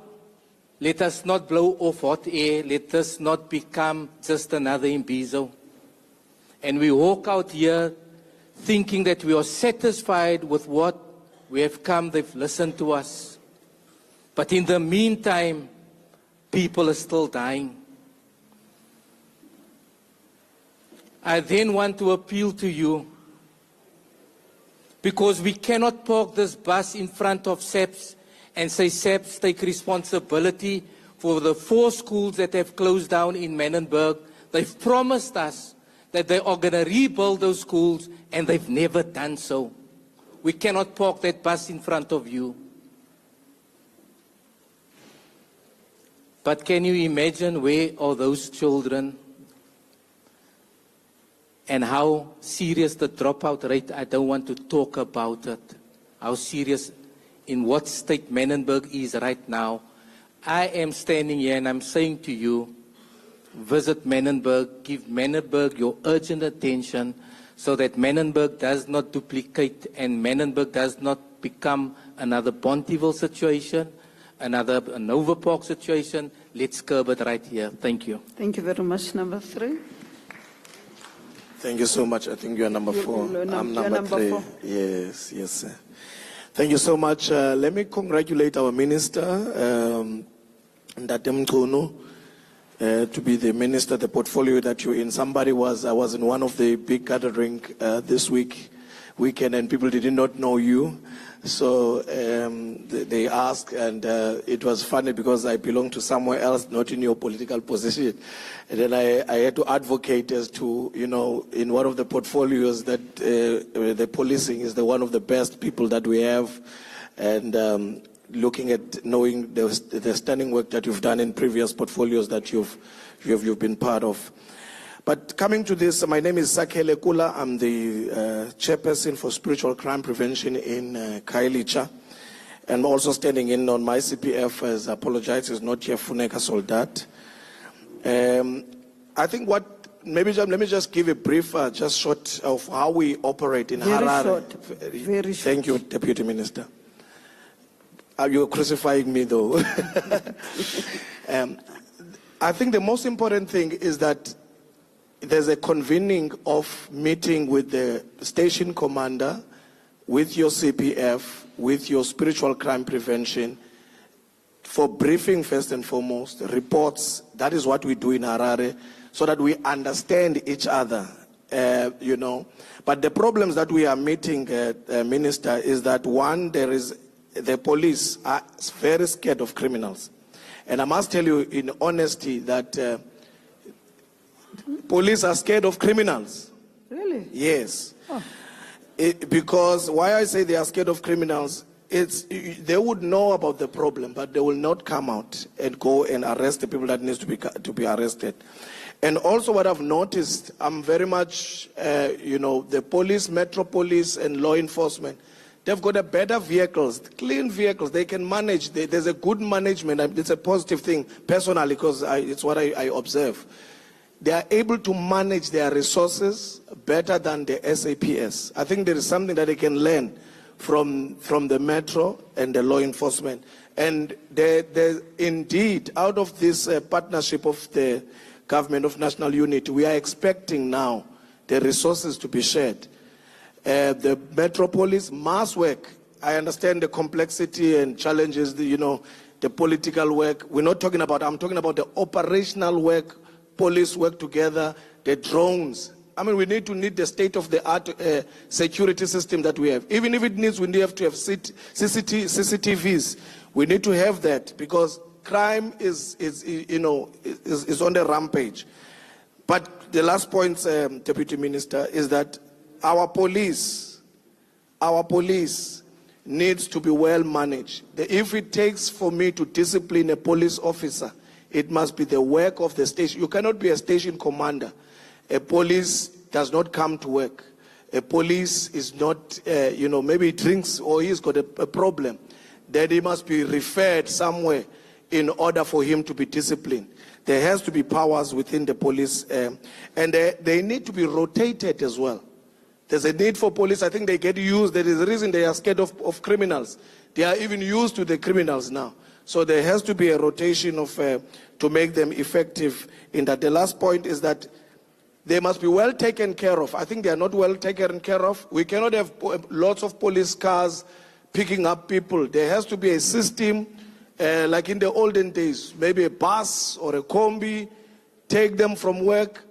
let us not blow off hot air. Let us not become just another Imbizo. And we walk out here thinking that we are satisfied with what we have come, they've listened to us. But in the meantime, people are still dying. I then want to appeal to you, because we cannot park this bus in front of SAPS and say, SAPS, take responsibility for the 4 schools that have closed down in Menenberg. They've promised us that they are going to rebuild those schools, and they've never done so. We cannot park that bus in front of you. But can you imagine where are those children and how serious the dropout rate? I don't want to talk about it. How serious, in what state Menenberg is right now. I am standing here and I'm saying to you, visit Menenberg, give Menenberg your urgent attention so that Menenberg does not duplicate and Menenberg does not become another Bontiville situation, another Hanover Park situation. Let's curb it right here. Thank you. Thank you very much. Number 3. Thank you so much. I think you are number 4. I'm number 3. 4. Yes, yes, sir. Thank you so much. Let me congratulate our minister, Senzo Mchunu, to be the minister, the portfolio that you're in. I was in one of the big gathering this weekend, and people did not know you. So they asked, and it was funny because I belong to somewhere else, not in your political position. And then I had to advocate as to, in one of the portfolios that the policing is one of the best people that we have. And looking at knowing the stunning work that you've done in previous portfolios that you've been part of. But coming to this, my name is Sakhele Kula. I'm the chairperson for spiritual crime prevention in Khayelitsha. And I'm also standing in on my CPF, as apologize, is not here Funeka Soldat. I think let me just give a brief, just short of how we operate in Harare. Very short. Thank you, Deputy Minister. You're crucifying me though. I think the most important thing is that there's a convening of meeting with the station commander, with your CPF, with your spiritual crime prevention, for briefing first and foremost, reports. That is what we do in Harare, so that we understand each other, But the problems that we are meeting, Minister, is that one, the police are very scared of criminals. And I must tell you in honesty that police are scared of criminals. Really? Yes. Oh. Because why I say they are scared of criminals, they would know about the problem, but they will not come out and go and arrest the people that needs to be arrested. And also what I've noticed, I'm very much, the police, Metro Police and law enforcement, they've got a better vehicles, clean vehicles. They can manage. There's a good management. It's a positive thing, personally, because it's what I observe. They are able to manage their resources better than the SAPS. I think there is something that they can learn from the Metro and the law enforcement. And indeed, out of this partnership of the Government of National Unity, we are expecting now the resources to be shared. The Metropolis must work. I understand the complexity and challenges, the political work. I'm talking about the operational work. Police work together, the drones. We need the state-of-the-art security system that we have. Even if we have to have CCTVs. We need to have that because crime is on the rampage. But the last point, Deputy Minister, is that our police needs to be well managed. If it takes for me to discipline a police officer, it must be the work of the station. You cannot be a station commander. A police does not come to work. A police is not, maybe he drinks or he's got a problem. Then he must be referred somewhere in order for him to be disciplined. There has to be powers within the police, and they need to be rotated as well. There's a need for police. I think they get used. There is a reason they are scared of criminals. They are even used to the criminals now. So there has to be a rotation of to make them effective in that. The last point is that they must be well taken care of. I think they are not well taken care of. We cannot have lots of police cars picking up people. There has to be a system, like in the olden days, maybe a bus or a combi, take them from work,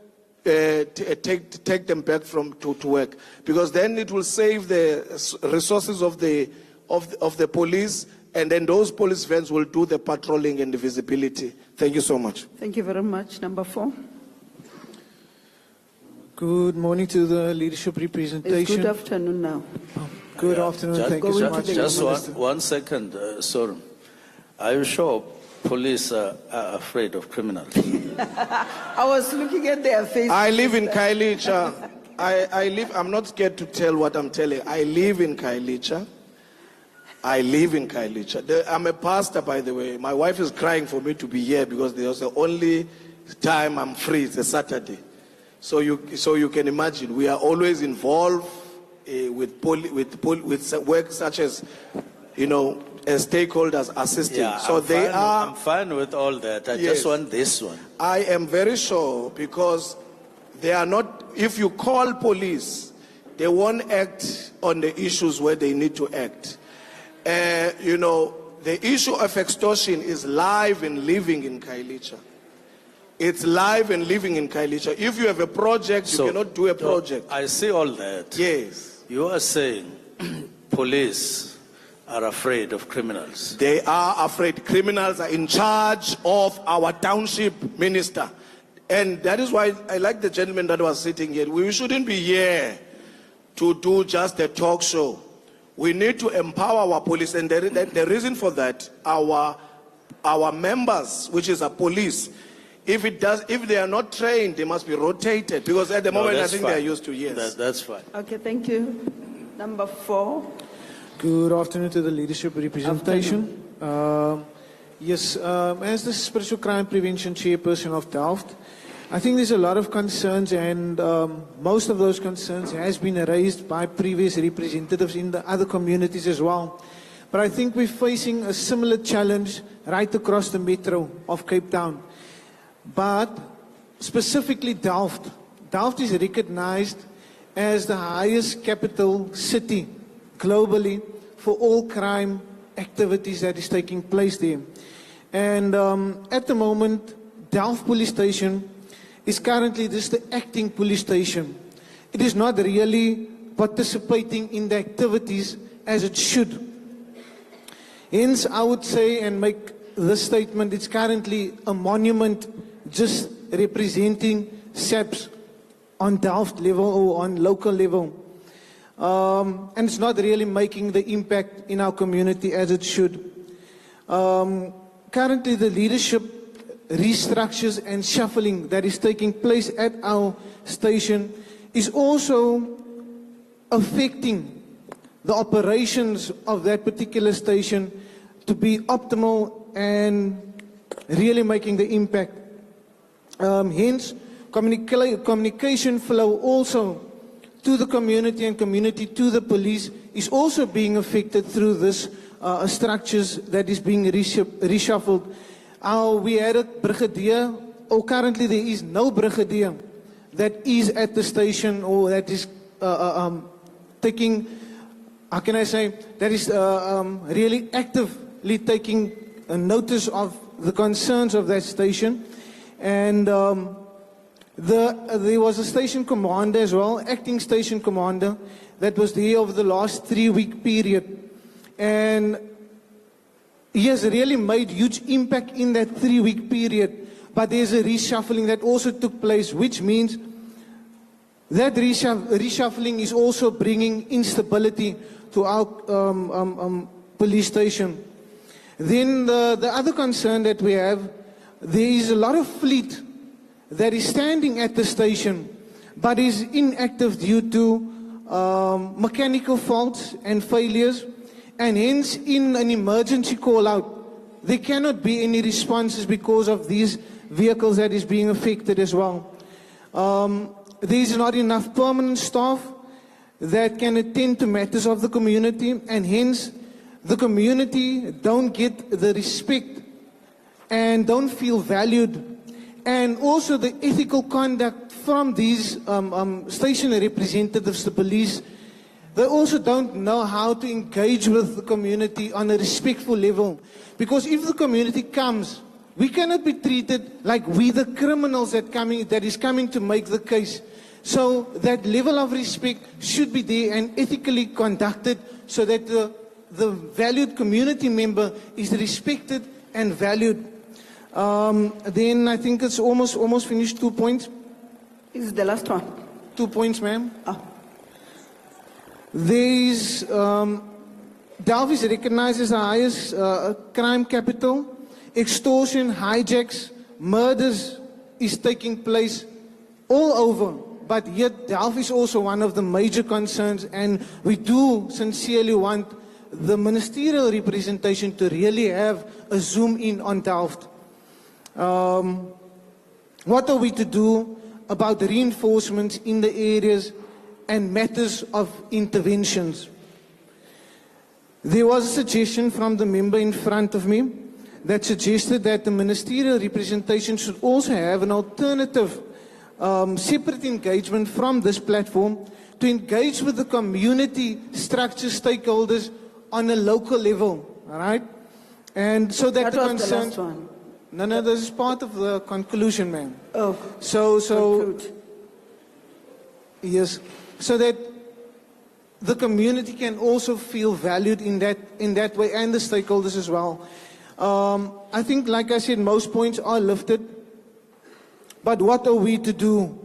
take them back to work, because then it will save the resources of the police, and then those police vans will do the patrolling and the visibility. Thank you so much. Thank you very much. Number 4. Good morning to the leadership representation. It's good afternoon now. Good afternoon. Thank you so much. Just one second, Soren. Are you sure police are afraid of criminals? I was looking at their faces. I live in Kailicha. I'm not scared to tell what I'm telling. I live in Kailicha. I'm a pastor, by the way. My wife is crying for me to be here because there's the only time I'm free. It's a Saturday. So you can imagine, we are always involved with work such as, as stakeholders assisting. Yeah, so I'm fine with all that. I just want this one. I am very sure, because they are not, if you call police, they won't act on the issues where they need to act. The issue of extortion is live and living in Kailicha. It's live and living in Kailicha. If you have a project, you cannot do a project. I see all that. Yes. You are saying police are afraid of criminals. They are afraid. Criminals are in charge of our township minister. And that is why I like the gentleman that was sitting here. We shouldn't be here to do just a talk show. We need to empower our police. And the reason for that, our members, which is a police, if they are not trained, they must be rotated, because at the moment I think they are used to That's fine. Okay, thank you. Number 4. Good afternoon to the leadership representation. Yes, as the Spiritual Crime Prevention Chairperson of Delft, I think there's a lot of concerns, and most of those concerns has been raised by previous representatives in the other communities as well. But I think we're facing a similar challenge right across the metro of Cape Town. But specifically Delft. Delft is recognized as the highest capital city globally for all crime activities that is taking place there. And at the moment, Delft Police Station is currently just the acting police station. It is not really participating in the activities as it should. Hence, I would say and make this statement, it's currently a monument just representing SAPS on Delft level or on local level. And it's not really making the impact in our community as it should. Currently, the leadership restructures and shuffling that is taking place at our station is also affecting the operations of that particular station to be optimal and really making the impact. Hence, communication flow also to the community and community to the police is also being affected through this structures that is being reshuffled. We had a brigadier, or currently there is no brigadier that is at the station or that is taking, how can I say, that is really actively taking notice of the concerns of that station. And there was a station commander as well, acting station commander, that was there over the last 3-week period. And he has really made huge impact in that 3-week period. But there's a reshuffling that also took place, which means that reshuffling is also bringing instability to our police station. Then the other concern that we have, there is a lot of fleet that is standing at the station but is inactive due to mechanical faults and failures, and hence in an emergency call out there cannot be any responses because of these vehicles that is being affected as well. There is not enough permanent staff that can attend to matters of the community, and hence the community don't get the respect and don't feel valued. And also the ethical conduct from these station representatives, the police, they also don't know how to engage with the community on a respectful level. Because if the community comes, we cannot be treated like we the criminals that is coming to make the case. So that level of respect should be there and ethically conducted so that the valued community member is respected and valued. Then I think it's almost finished. 2 points. This is the last one. 2 points, ma'am. There's Delft is recognized as the highest crime capital. Extortion, hijacks, murders is taking place all over. But yet Delft is also one of the major concerns, and we do sincerely want the ministerial representation to really have a zoom in on Delft. What are we to do about the reinforcements in the areas and matters of interventions? There was a suggestion from the member in front of me that suggested that the ministerial representation should also have an alternative separate engagement from this platform to engage with the community structure stakeholders on a local level, all right? And so that That the was concerns... the last one. No, this is part of the conclusion, ma'am. Oh, So, conclude. yes, so that the community can also feel valued in that way, and the stakeholders as well. I think, like I said, most points are lifted. But what are we to do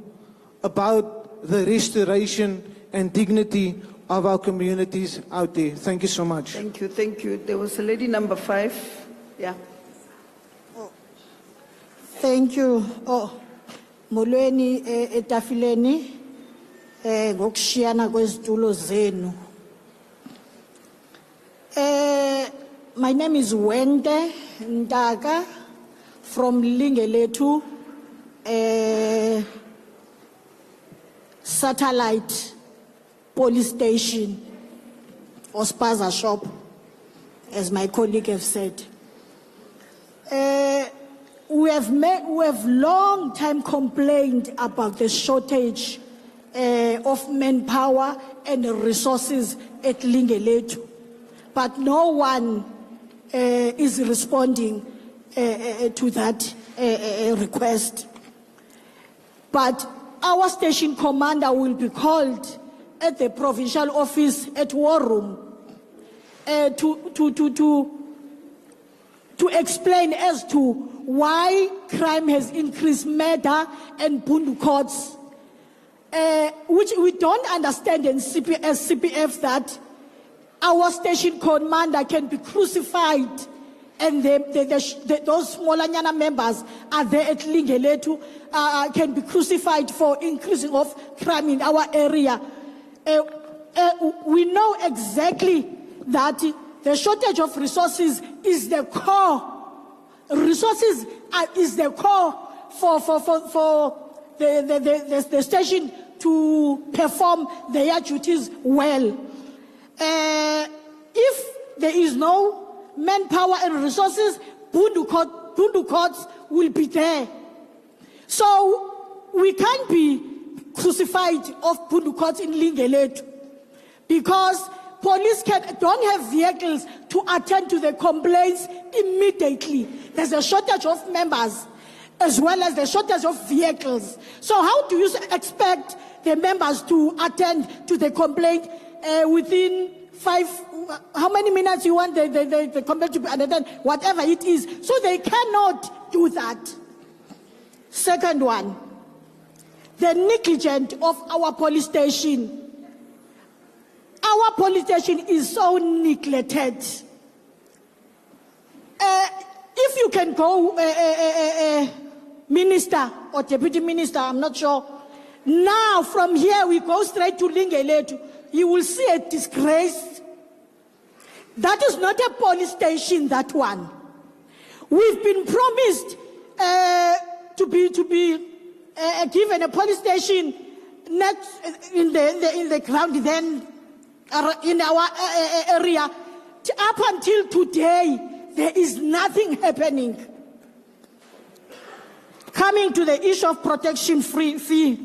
about the restoration and dignity of our communities out there? Thank you so much. Thank you, thank you. There was a lady number 5. Yeah. Thank you. Molweni etafileni ngokushiyana kwezitulo zenu. My name is Wende Ndaka from Lingeletu Satellite Police Station or Spazer shop, as my colleague have said. We have long time complained about the shortage of manpower and resources at Lingeletu, but no one is responding to that request. But our station commander will be called at the provincial office at War Room to explain as to why crime has increased, murder and bundukots, which we don't understand as CPF that our station commander can be crucified and those Smolanyana members are there at Lingeletu can be crucified for increasing of crime in our area. We know exactly that the shortage of resources is the core. Resources is the core for the station to perform their duties well. If there is no manpower and resources, bundukots will be there. So we can't be crucified of bundukots in Lingeletu because police don't have vehicles to attend to the complaints immediately. There's a shortage of members as well as the shortage of vehicles. So how do you expect the members to attend to the complaint within 5, how many minutes you want the complaint to be attended, whatever it is. So they cannot do that. Second one, the negligence of our police station. Our police station is so neglected. If you can go, Minister or Deputy Minister, I'm not sure. Now from here we go straight to Lingeletu. You will see a disgrace. That is not a police station, that one. We've been promised to be given a police station next in the ground then in our area. Up until today, there is nothing happening. Coming to the issue of protection fee.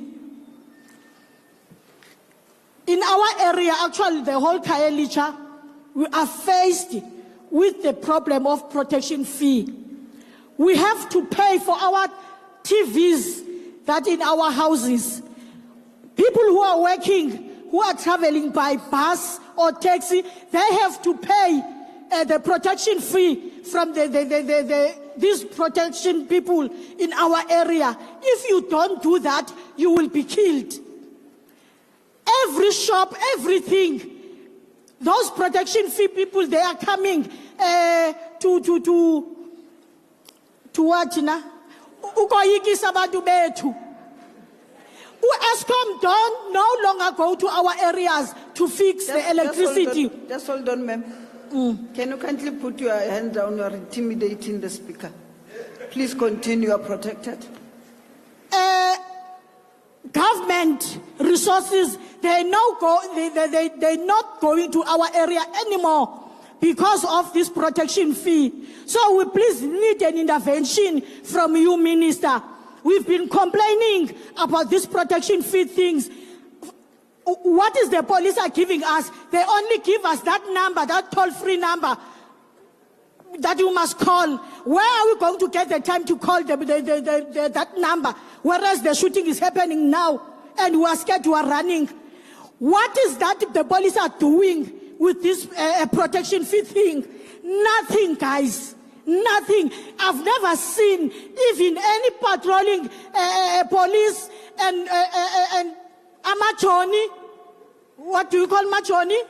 In our area, actually the whole Khayelitsha, we are faced with the problem of protection fee. We have to pay for our TVs that in our houses. People who are working, who are traveling by bus or taxi, they have to pay the protection fee from these protection people in our area. If you don't do that, you will be killed. Every shop, everything, those protection fee people, they are coming to what na? Ukoyikisa abantu bethu. Eskom don't no longer go to our areas to fix the electricity. Just hold on, ma'am. Can you kindly put your hand down? You are intimidating the speaker. Please continue. You are protected. Government resources, they're not going to our area anymore because of this protection fee. So we please need an intervention from you, Minister. We've been complaining about this protection fee things. What is the police are giving us? They only give us that number, that toll-free number that you must call. Where are we going to get the time to call that number? Whereas the shooting is happening now and we are scared, we are running. What is that the police are doing with this protection fee thing? Nothing, guys. Nothing. I've never seen even any patrolling police and amachoni. What do you call machoni?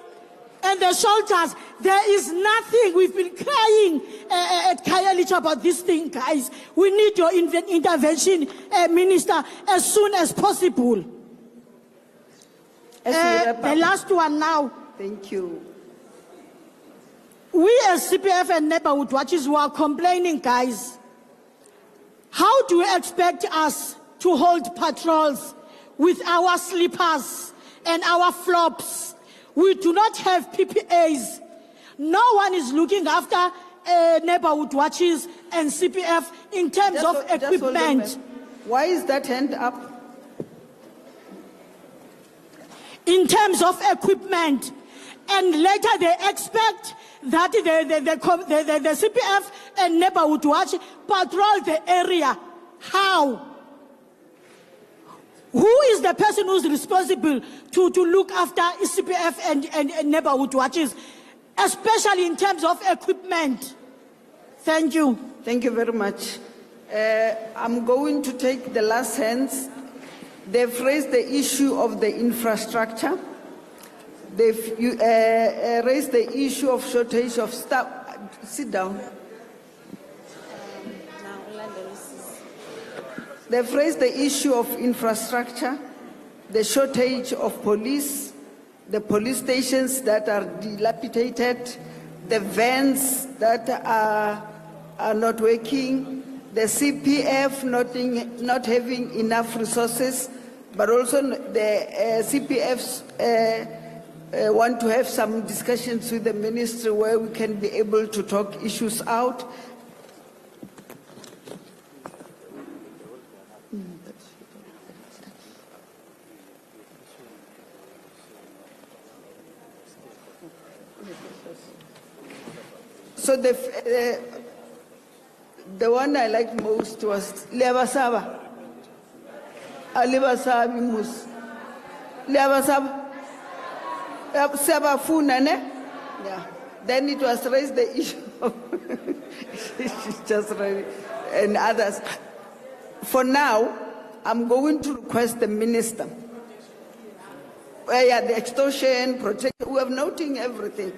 And the soldiers. There is nothing. We've been crying at Khayelitsha about this thing, guys. We need your intervention, Minister, as soon as possible. The last one now. Thank you. We as CPF and neighborhood watchers who are complaining, guys, how do you expect us to hold patrols with our slippers and our flops? We do not have PPAs. No one is looking after neighborhood watches and CPF in terms of equipment. Why is that hand up? In terms of equipment. And later they expect that the CPF and neighborhood watch patrol the area. How? Who is the person who's responsible to look after CPF and neighborhood watches, especially in terms of equipment? Thank you. Thank you very much. I'm going to take the last hands. They've raised the issue of the infrastructure. They've raised the issue of shortage of staff. Sit down. They've raised the issue of infrastructure, the shortage of police, the police stations that are dilapidated, the vans that are not working, the CPF not having enough resources, but also the CPFs want to have some discussions with the ministry where we can be able to talk issues out. So the one I liked most was Levasaba. Alibasabi mus. Levasaba. Sabafuna, ne? Yeah. Then it was raised the issue of just ready, and others. For now, I'm going to request the minister. Yeah, the extortion, protection, we are noting everything.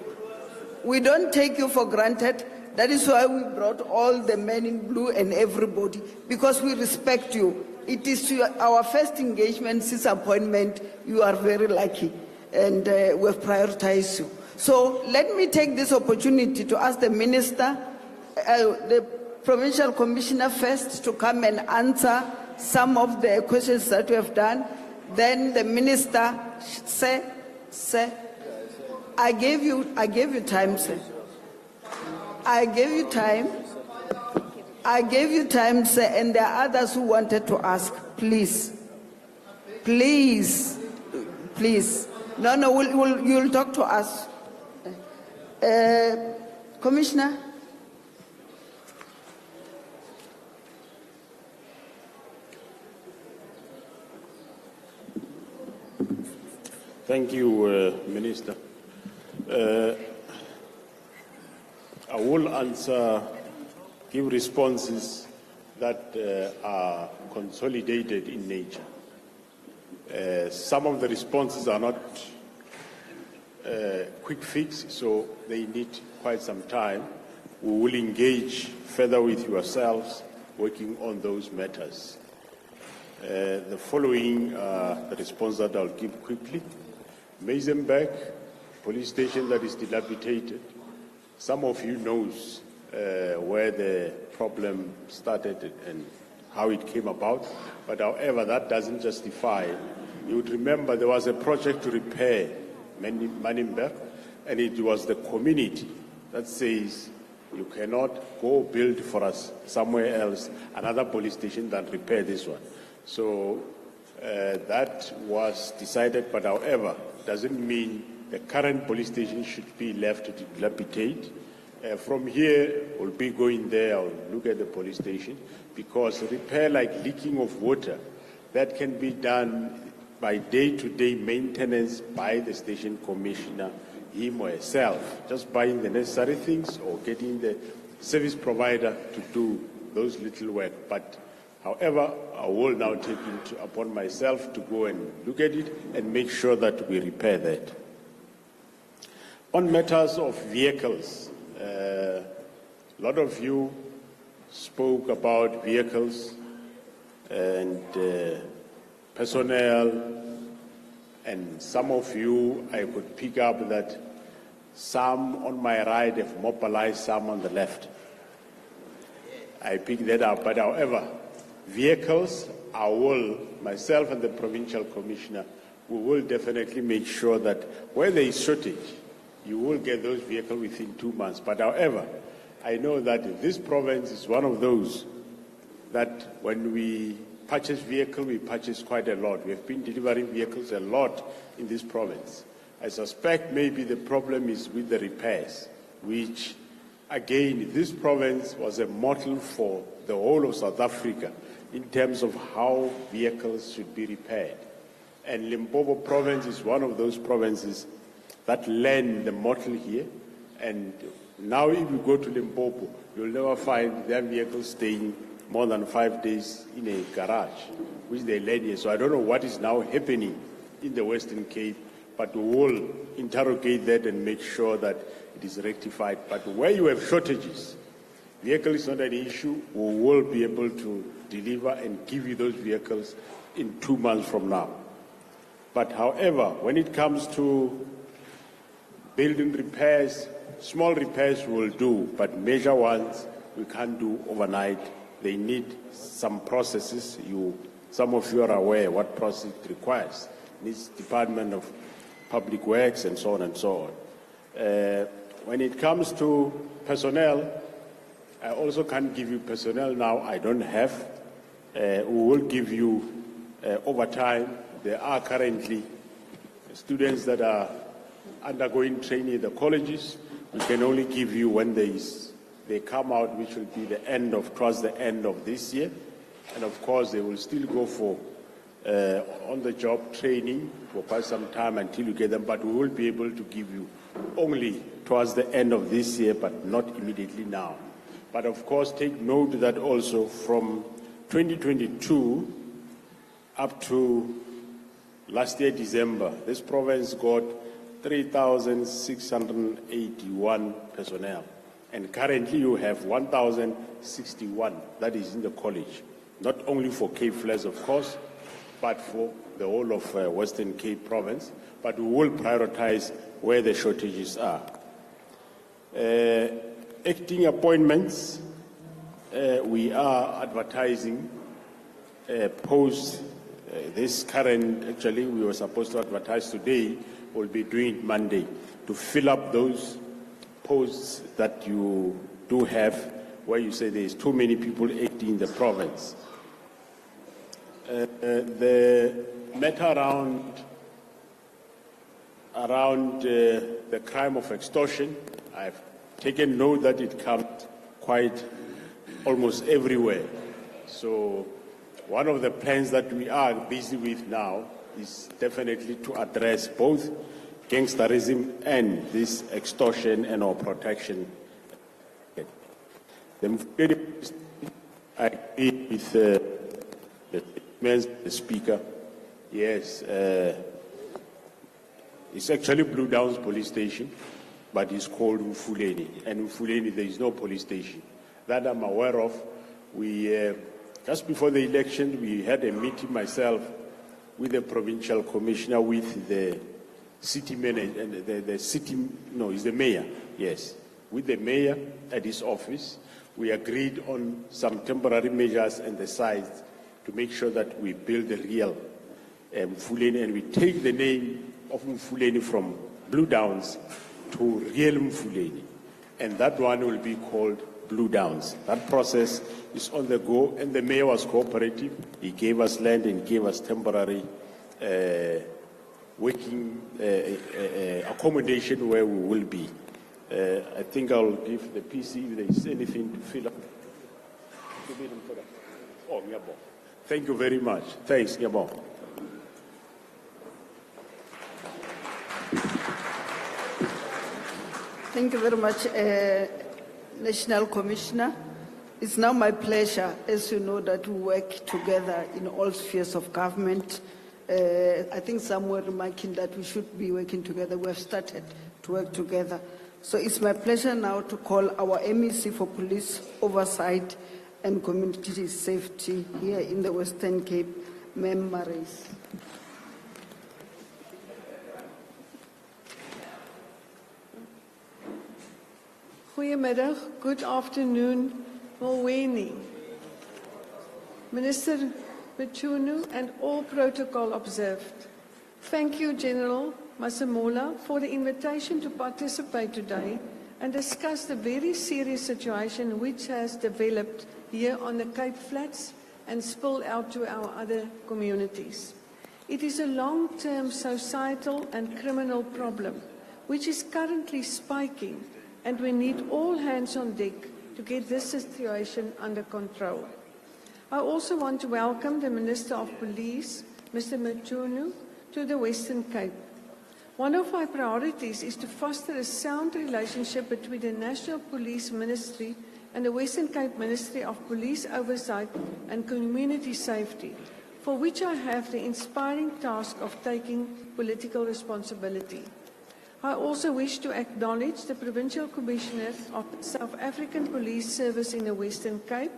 We don't take you for granted. That is why we brought all the men in blue and everybody, because we respect you. It is our first engagement since appointment. You are very lucky, and we have prioritized you. So let me take this opportunity to ask the minister, the provincial commissioner first, to come and answer some of the questions that we have done. Then the minister, sir, I gave you time, sir. I gave you time. I gave you time, sir, and there are others who wanted to ask. Please. Please. Please. No, you'll talk to us. Commissioner? Thank you, Minister. I will give responses that are consolidated in nature. Some of the responses are not quick fix, so they need quite some time. We will engage further with yourselves working on those matters. The following the response that I'll give quickly. Meisenberg, police station that is dilapidated. Some of you knows where the problem started and how it came about, but however, that doesn't justify. You would remember there was a project to repair Meisenberg, and it was the community that says you cannot go build for us somewhere else another police station than repair this one. So that was decided, but however, doesn't mean the current police station should be left to dilapidate. From here, we'll be going there, I'll look at the police station, because repair like leaking of water, that can be done by day-to-day maintenance by the station commissioner, him or herself, just buying the necessary things or getting the service provider to do those little work. But however, I will now take it upon myself to go and look at it and make sure that we repair that. On matters of vehicles, a lot of you spoke about vehicles and personnel, and some of you, I could pick up that some on my right have mobilized some on the left. I picked that up, but however, vehicles, I will, myself and the provincial commissioner, we will definitely make sure that where there is shortage, you will get those vehicles within 2 months. But however, I know that this province is one of those that when we purchase vehicles, we purchase quite a lot. We have been delivering vehicles a lot in this province. I suspect maybe the problem is with the repairs, which again, this province was a model for the whole of South Africa in terms of how vehicles should be repaired. And Limpopo province is one of those provinces that learn the model here. And now if you go to Limpopo, you'll never find their vehicles staying more than 5 days in a garage, which they learn here. So I don't know what is now happening in the Western Cape, but we will interrogate that and make sure that it is rectified. But where you have shortages, vehicle is not an issue. We will be able to deliver and give you those vehicles in 2 months from now. But however, when it comes to building repairs, small repairs we'll do, but major ones we can't do overnight. They need some processes. Some of you are aware what process it requires. It needs Department of Public Works and so on and so on. When it comes to personnel, I also can't give you personnel now. I don't have. We will give you over time. There are currently students that are undergoing training at the colleges. We can only give you when they come out, which will be towards the end of this year. And of course, they will still go for on-the-job training for quite some time until you get them. But we will be able to give you only towards the end of this year, but not immediately now. But of course, take note that also from 2022, up to last year, December, this province got 3,681 personnel. And currently you have 1,061 that is in the college, not only for Cape Flats, of course, but for the whole of Western Cape province. But we will prioritize where the shortages are. Acting appointments, we are advertising post this current, actually we were supposed to advertise today, we'll be doing it Monday, to fill up those posts that you do have where you say there's too many people acting in the province. The matter around the crime of extortion, I've taken note that it comes quite almost everywhere. So one of the plans that we are busy with now is definitely to address both gangsterism and this extortion and or protection. I agree with the speaker. Yes, it's actually Blue Downs police station, but it's called Mfuleni. And Mfuleni, there is no police station. That I'm aware of. We, just before the election, we had a meeting myself with the provincial commissioner, with the city manager, and it's the mayor, yes. With the mayor at his office, we agreed on some temporary measures and the sites to make sure that we build the real Mfuleni, and we take the name of Mfuleni from Blue Downs to real Mfuleni. And that one will be called Blue Downs. That process is on the go, and the mayor was cooperative. He gave us land and gave us temporary working accommodation where we will be. I think I'll give the PC if there is anything to fill up. Oh, Nyabo. Thank you very much. Thanks, Nyabo. Thank you very much, National Commissioner. It's now my pleasure, as you know, that we work together in all spheres of government. I think some were remarking that we should be working together. We have started to work together. So it's my pleasure now to call our MEC for Police Oversight and Community Safety here in the Western Cape, Ma'am Marais. Goedemiddag, good afternoon, Mawini. Minister Mchunu and all protocol observed. Thank you, General Massa for the invitation to participate today and discuss the very serious situation which has developed here on the Cape Flats and spilled out to our other communities. It is a long-term societal and criminal problem which is currently spiking, and we need all hands on deck to get this situation under control. I also want to welcome the Minister of Police, Mr. Mchunu, to the Western Cape. One of my priorities is to foster a sound relationship between the National Police Ministry and the Western Cape Ministry of Police Oversight and Community Safety, for which I have the inspiring task of taking political responsibility. I also wish to acknowledge the Provincial Commissioner of South African Police Service in the Western Cape,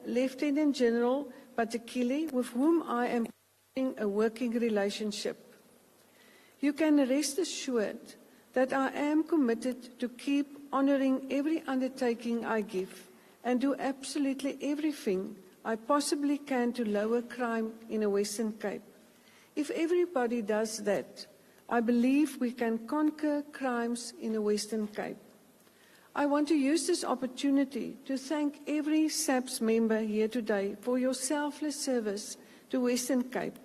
Lieutenant General Patekile, with whom I am building a working relationship. You can rest assured that I am committed to keep honoring every undertaking I give and do absolutely everything I possibly can to lower crime in the Western Cape. If everybody does that, I believe we can conquer crimes in the Western Cape. I want to use this opportunity to thank every SAPS member here today for your selfless service to Western Cape.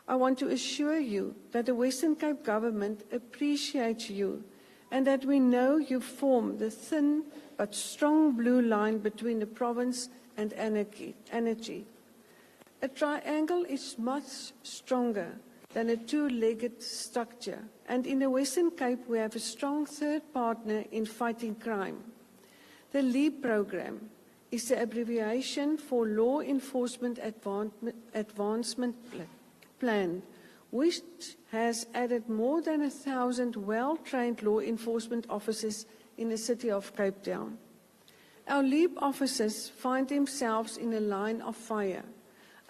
I want to assure you that the Western Cape government appreciates you and that we know you form the thin but strong blue line between the province and energy. A triangle is much stronger than a two-legged structure, and in the Western Cape we have a strong third partner in fighting crime. The LEAP program is the abbreviation for Law Enforcement Advancement Plan, which has added more than 1,000 well-trained law enforcement officers in the city of Cape Town. Our LEAP officers find themselves in a line of fire.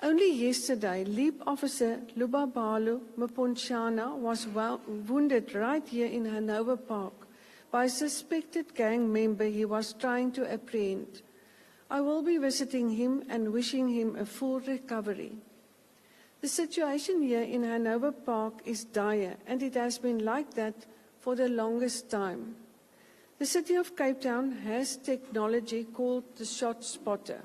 Only yesterday, LEAP officer Lubabalo Mponchana was wounded right here in Hanover Park by a suspected gang member he was trying to apprehend. I will be visiting him and wishing him a full recovery. The situation here in Hanover Park is dire, and it has been like that for the longest time. The city of Cape Town has technology called the Shot Spotter.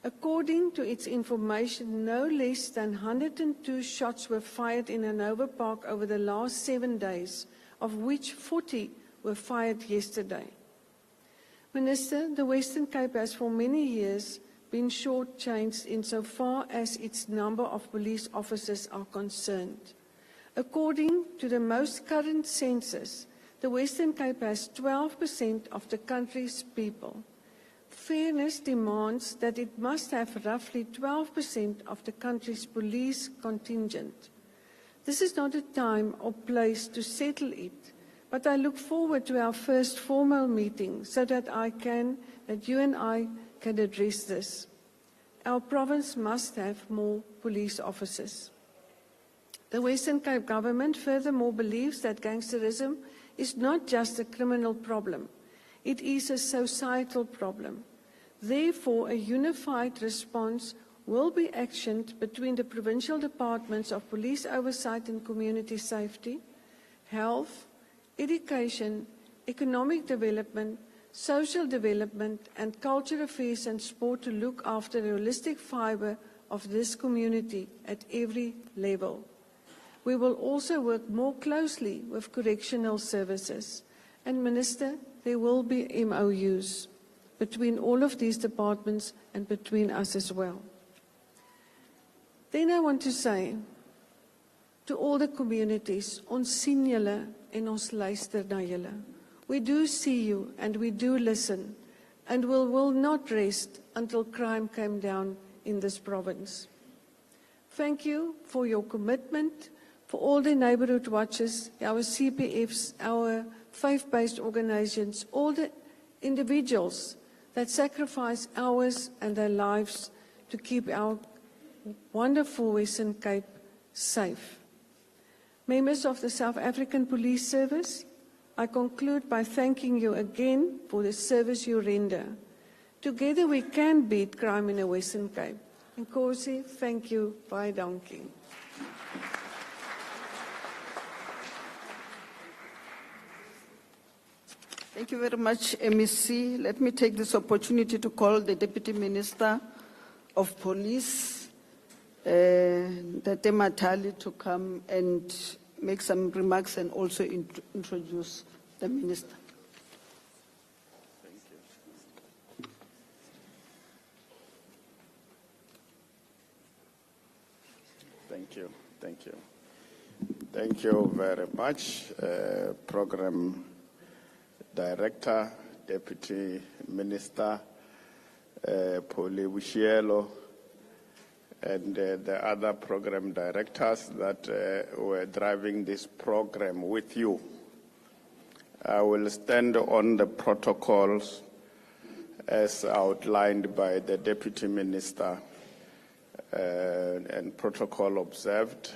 According to its information, no less than 102 shots were fired in Hanover Park over the last 7 days, of which 40 were fired yesterday. Minister, the Western Cape has for many years been shortchanged insofar as its number of police officers are concerned. According to the most current census, the Western Cape has 12% of the country's people. Fairness demands that it must have roughly 12% of the country's police contingent. This is not a time or place to settle it, but I look forward to our first formal meeting so that you and I can address this. Our province must have more police officers. The Western Cape government furthermore believes that gangsterism is not just a criminal problem. It is a societal problem. Therefore, a unified response will be actioned between the provincial departments of police oversight and community safety, health, education, economic development, social development, and culture affairs and sport to look after the holistic fibre of this community at every level. We will also work more closely with correctional services. And Minister, there will be MOUs between all of these departments and between us as well. Then I want to say to all the communities, ons sien julle en ons luister na julle. We do see you and we do listen, and we will not rest until crime came down in this province. Thank you for your commitment, for all the neighborhood watches, our CPFs, our faith-based organizations, all the individuals that sacrifice hours and their lives to keep our wonderful Western Cape safe. Members of the South African Police Service, I conclude by thanking you again for the service you render. Together we can beat crime in the Western Cape. Nkosi, thank you. Baie dankie. Thank you very much, MEC. Let me take this opportunity to call the Deputy Minister of Police, Tate Matali, to come and make some remarks and also introduce the Minister. Thank you. Thank you. Thank you very much, Program Director, Deputy Minister, Provincial, and the other program directors that were driving this program with you. I will stand on the protocols as outlined by the Deputy Minister and protocol observed.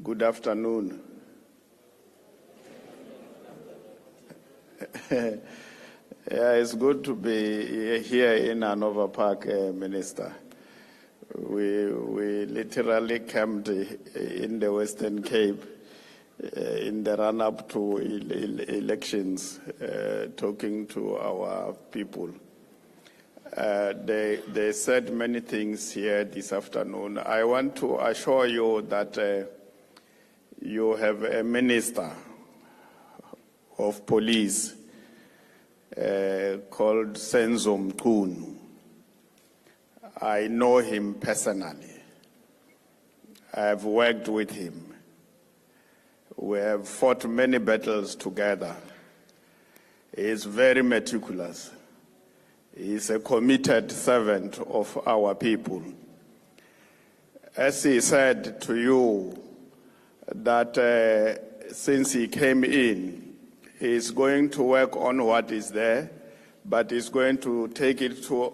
Good afternoon. Yeah, it's good to be here in Hanover Park, Minister. We literally camped in the Western Cape in the run-up to elections, talking to our people. They said many things here this afternoon. I want to assure you that you have a minister of police called Senzo Mchunu. I know him personally. I have worked with him. We have fought many battles together. He is very meticulous. He's a committed servant of our people. As he said to you, that since he came in, he's going to work on what is there, but he's going to take it to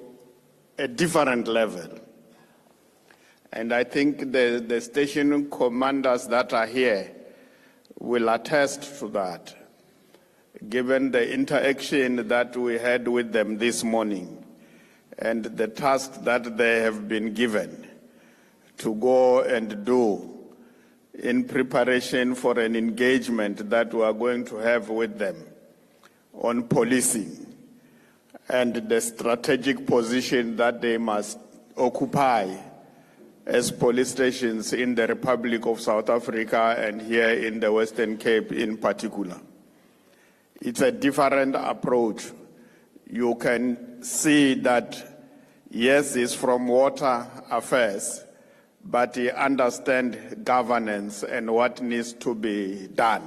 a different level. And I think the station commanders that are here will attest to that, given the interaction that we had with them this morning and the task that they have been given to go and do in preparation for an engagement that we are going to have with them on policing and the strategic position that they must occupy as police stations in the Republic of South Africa and here in the Western Cape in particular. It's a different approach. You can see that, yes, it's from water affairs, but he understands governance and what needs to be done.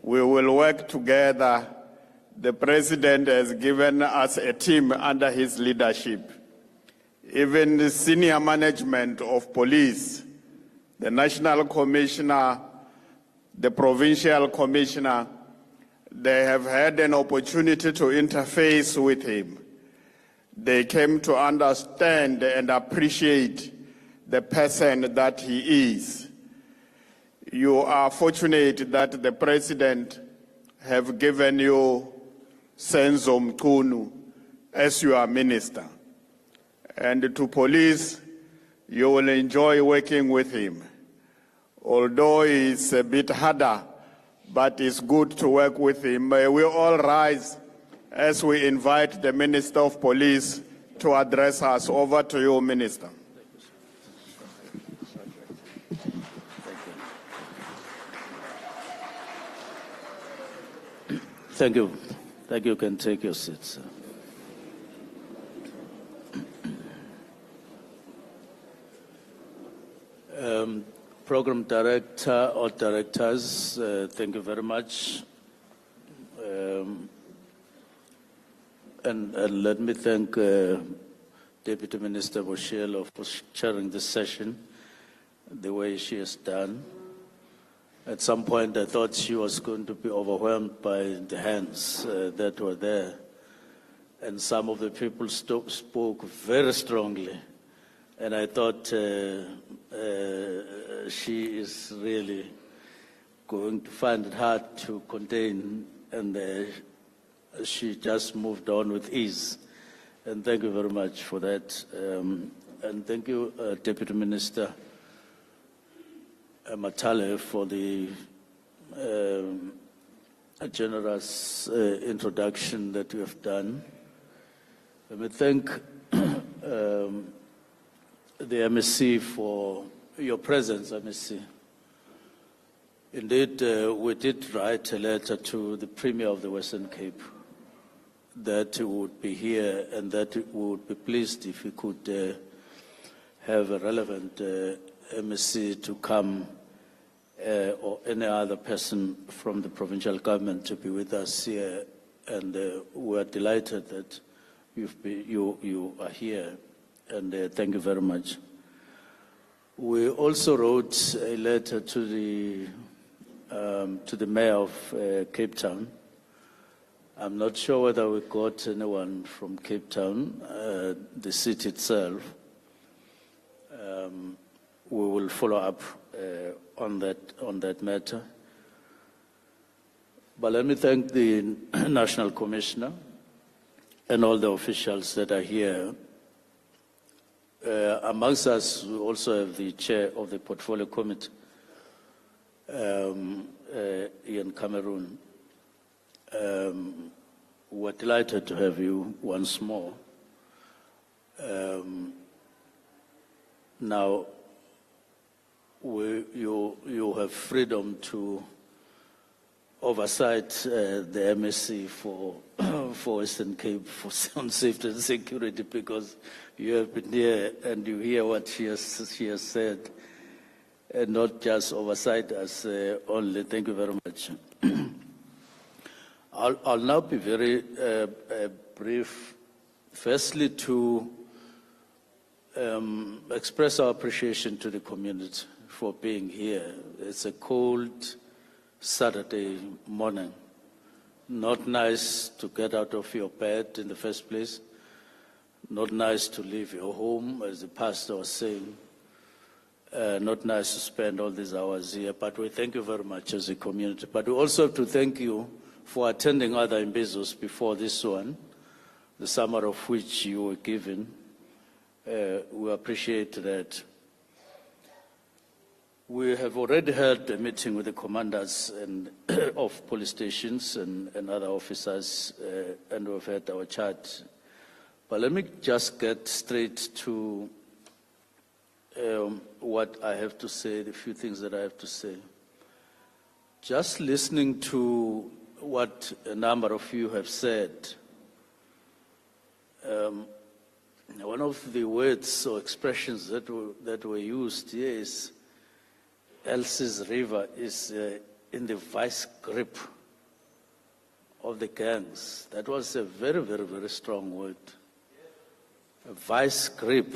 We will work together. The President has given us a team under his leadership. Even the senior management of police, the National Commissioner, the Provincial Commissioner, they have had an opportunity to interface with him. They came to understand and appreciate the person that he is. You are fortunate that the President have given you Senzo Mchunu as your minister. And to police, you will enjoy working with him. Although it's a bit harder, but it's good to work with him. May we all rise as we invite the Minister of Police to address us. Over to you, Minister. Thank you. Thank you. You can take your seat, sir. Program Director or Directors, thank you very much. And let me thank Deputy Minister Boshielo for chairing this session the way she has done. At some point, I thought she was going to be overwhelmed by the hands that were there. And some of the people spoke very strongly. And I thought she is really going to find it hard to contain. And she just moved on with ease. And thank you very much for that. And thank you, Deputy Minister Matale, for the generous introduction that you have done. Let me thank the MSC for your presence, MSC. Indeed, we did write a letter to the Premier of the Western Cape that he would be here and that we would be pleased if he could have a relevant MSC to come or any other person from the provincial government to be with us here. And we are delighted that you are here. And thank you very much. We also wrote a letter to the mayor of Cape Town. I'm not sure whether we got anyone from Cape Town, the city itself. We will follow up on that matter. But let me thank the National Commissioner and all the officials that are here. Amongst us, we also have the chair of the Portfolio Committee, Ian Cameroon. We're delighted to have you once more. Now, you have freedom to oversight the MSC for Western Cape for sound safety and security, because you have been here and you hear what she has said, and not just oversight us only. Thank you very much. I'll now be very brief. Firstly, to express our appreciation to the community for being here. It's a cold Saturday morning. Not nice to get out of your bed in the first place. Not nice to leave your home, as the pastor was saying. Not nice to spend all these hours here. But we thank you very much as a community. But we also have to thank you for attending other imbizos before this one, the summary of which you were given. We appreciate that. We have already held a meeting with the commanders of police stations and other officers, and we've had our chat. But let me just get straight to what I have to say, the few things that I have to say. Just listening to what a number of you have said, one of the words or expressions that were used here is Elsie's River is in the vice grip of the gangs. That was a very, very, very strong word. A vice grip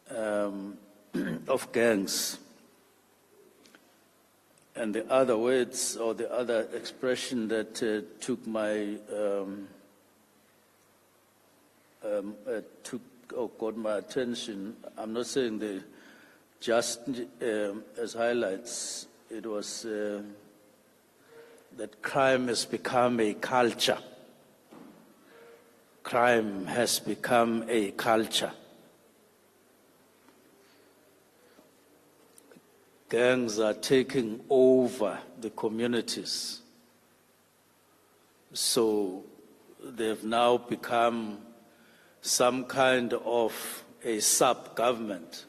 of gangs. And the other words or the other expression that caught my attention, I'm not saying they just as highlights, it was that crime has become a culture. Crime has become a culture. Gangs are taking over the communities. So they've now become some kind of a sub-government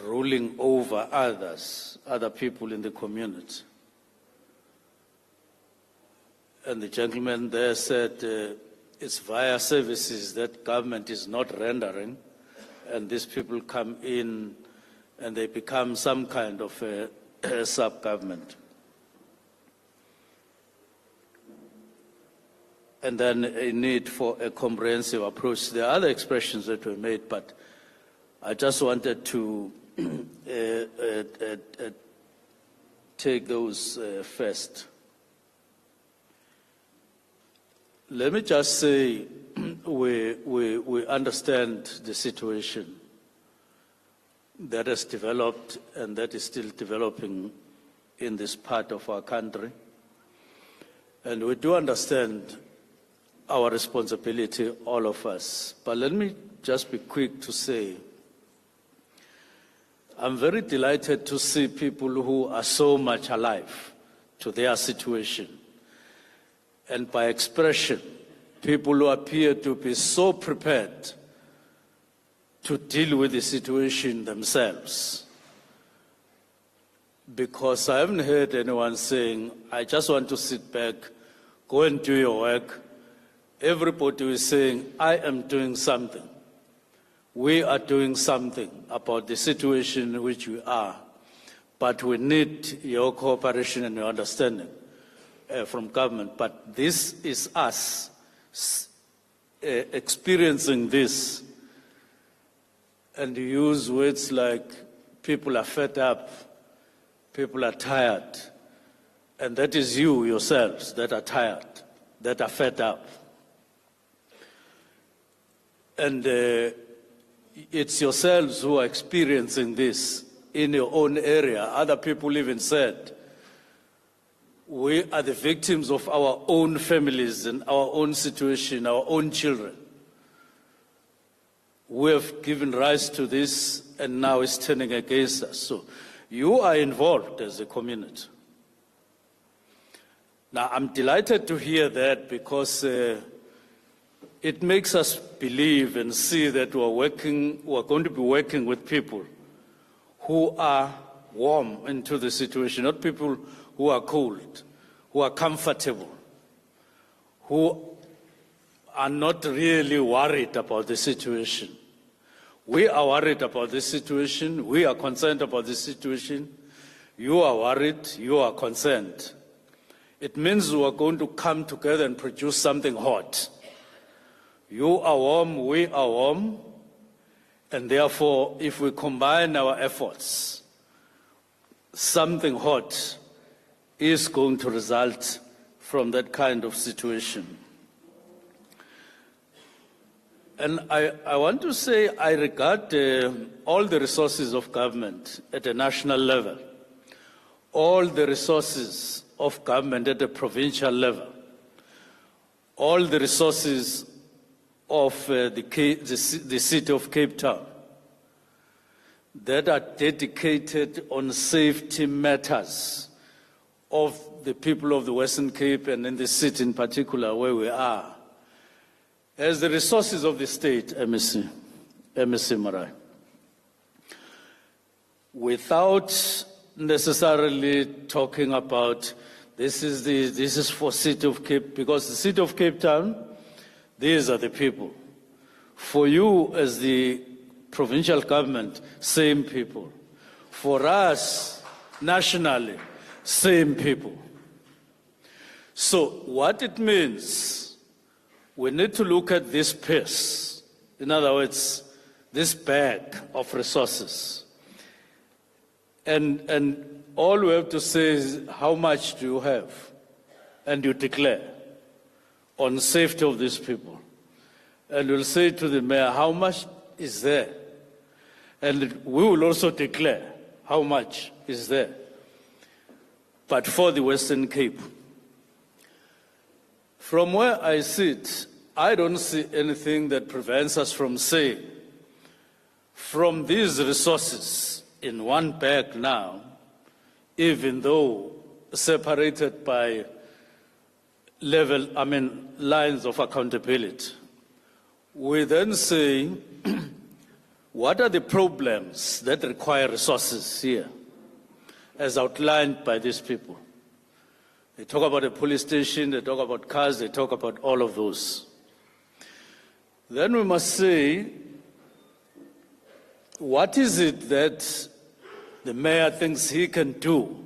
ruling over other people in the community. And the gentleman there said it's via services that government is not rendering, and these people come in and they become some kind of a sub-government. And then a need for a comprehensive approach. There are other expressions that were made, but I just wanted to take those first. Let me just say we understand the situation that has developed and that is still developing in this part of our country. And we do understand our responsibility, all of us. But let me just be quick to say, I'm very delighted to see people who are so much alive to their situation. And by expression, people who appear to be so prepared to deal with the situation themselves. Because I haven't heard anyone saying, I just want to sit back, go and do your work. Everybody is saying, I am doing something. We are doing something about the situation in which we are, but we need your cooperation and your understanding from government. But this is us experiencing this, and you use words like people are fed up, people are tired, and that is you yourselves that are tired, that are fed up. And it's yourselves who are experiencing this in your own area. Other people even said, we are the victims of our own families and our own situation, our own children. We have given rise to this and now it's turning against us. So you are involved as a community. Now I'm delighted to hear that because it makes us believe and see that we're going to be working with people who are warm into the situation, not people who are cold, who are comfortable, who are not really worried about the situation. We are worried about this situation. We are concerned about this situation. You are worried. You are concerned. It means we are going to come together and produce something hot. You are warm. We are warm. And therefore, if we combine our efforts, something hot is going to result from that kind of situation. And I want to say I regard all the resources of government at a national level, all the resources of government at a provincial level, all the resources of the city of Cape Town that are dedicated on safety matters of the people of the Western Cape and in the city in particular where we are, as the resources of the state, MEC Marai, without necessarily talking about this is for city of Cape, because the city of Cape Town, these are the people. For you as the provincial government, same people. For us, nationally, same people. So what it means, we need to look at this piece. In other words, this bag of resources. And all we have to say is, how much do you have? And you declare on safety of these people. And we'll say to the mayor, how much is there? And we will also declare how much is there. But for the Western Cape, from where I sit, I don't see anything that prevents us from saying, from these resources in one bag now, even though separated by lines of accountability, we then say, what are the problems that require resources here, as outlined by these people? They talk about a police station, they talk about cars, they talk about all of those. Then we must say, what is it that the mayor thinks he can do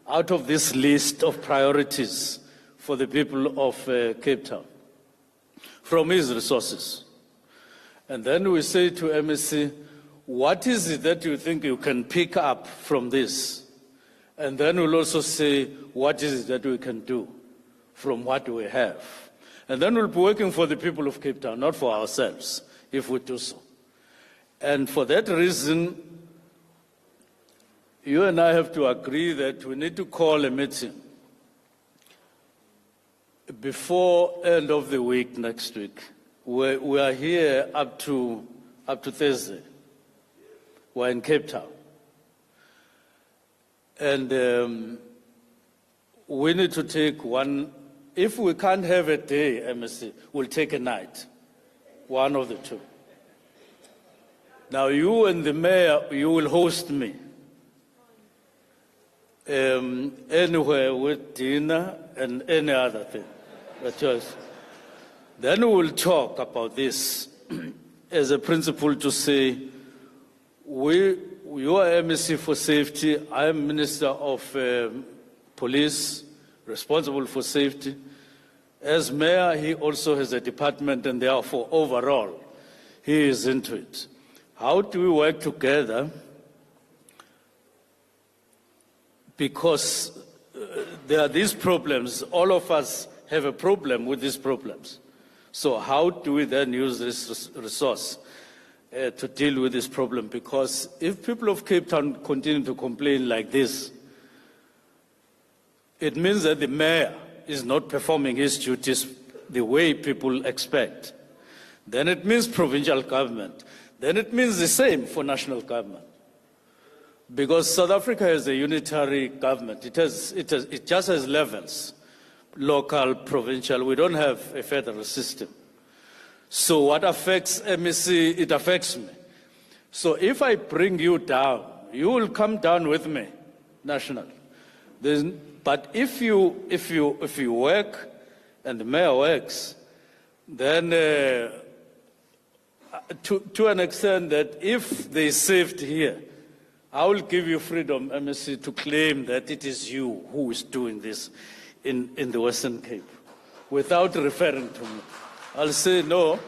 out of this list of priorities for the people of Cape Town from his resources? And then we say to MSC, what is it that you think you can pick up from this? And then we'll also say, what is it that we can do from what we have? And then we'll be working for the people of Cape Town, not for ourselves, if we do so. And for that reason, you and I have to agree that we need to call a meeting before end of the week next week. We are here up to Thursday. We're in Cape Town. And we need to take one, if we can't have a day, MSC, we'll take a night, one of the two. Now you and the mayor, you will host me anywhere with dinner and any other thing, a choice. Then we will talk about this as a principle to say, you are MEC for safety, I am Minister of Police, responsible for safety. As mayor, he also has a department, and therefore, overall, he is into it. How do we work together? Because there are these problems. All of us have a problem with these problems. So how do we then use this resource to deal with this problem? Because if people of Cape Town continue to complain like this, it means that the mayor is not performing his duties the way people expect. Then it means provincial government. Then it means the same for national government. Because South Africa has a unitary government. It just has levels, local, provincial. We don't have a federal system. So what affects MEC, it affects me. So if I bring you down you will come down with me, National. But if you work and the mayor works, then to an extent that if they saved here, I will give you freedom, MSC, to claim that it is you who is doing this in the Western Cape, without referring to me. I'll say, no,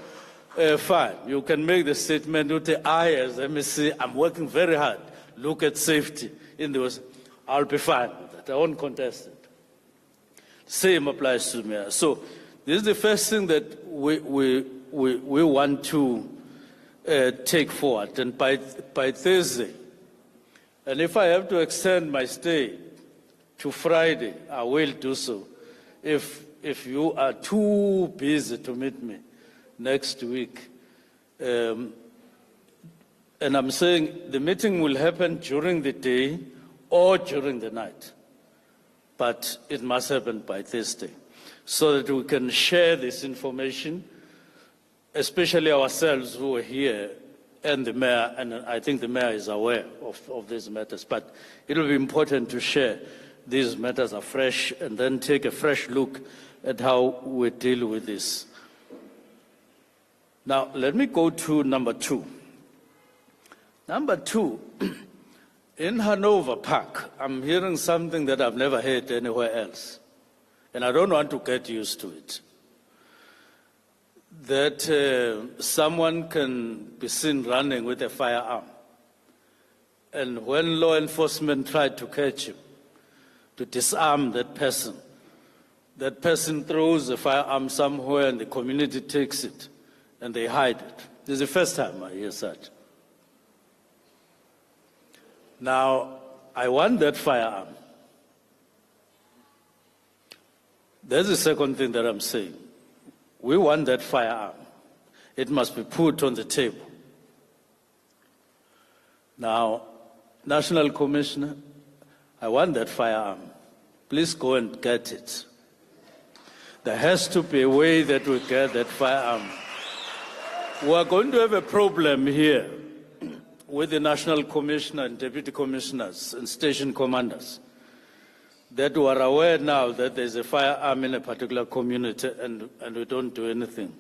fine, you can make the statement, I as MSC, I'm working very hard. Look at safety in the West. I'll be fine with that. I won't contest it. Same applies to me. So this is the first thing that we want to take forward. And by Thursday, and if I have to extend my stay to Friday, I will do so. If you are too busy to meet me next week, and I'm saying the meeting will happen during the day or during the night, but it must happen by Thursday so that we can share this information, especially ourselves who are here and the mayor, and I think the mayor is aware of these matters, but it will be important to share these matters afresh and then take a fresh look at how we deal with this. Now, let me go to number 2. Number 2, in Hanover Park, I'm hearing something that I've never heard anywhere else, and I don't want to get used to it. That someone can be seen running with a firearm, and when law enforcement tried to catch him, to disarm that person throws the firearm somewhere and the community takes it and they hide it. This is the first time I hear such. Now, I want that firearm. There's the second thing that I'm saying. We want that firearm. It must be put on the table. Now, National Commissioner, I want that firearm. Please go and get it. There has to be a way that we get that firearm. We are going to have a problem here with the National Commissioner and Deputy Commissioners and Station Commanders that we are aware now that there's a firearm in a particular community and we don't do anything.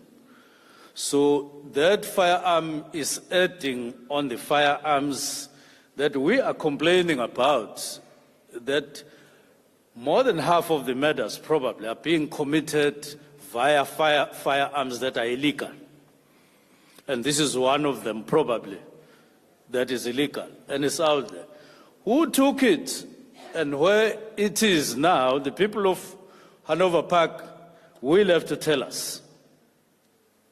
So that firearm is adding on the firearms that we are complaining about, that more than half of the murders probably are being committed via firearms that are illegal. And this is one of them probably that is illegal and it's out there. Who took it and where it is now, the people of Hanover Park will have to tell us.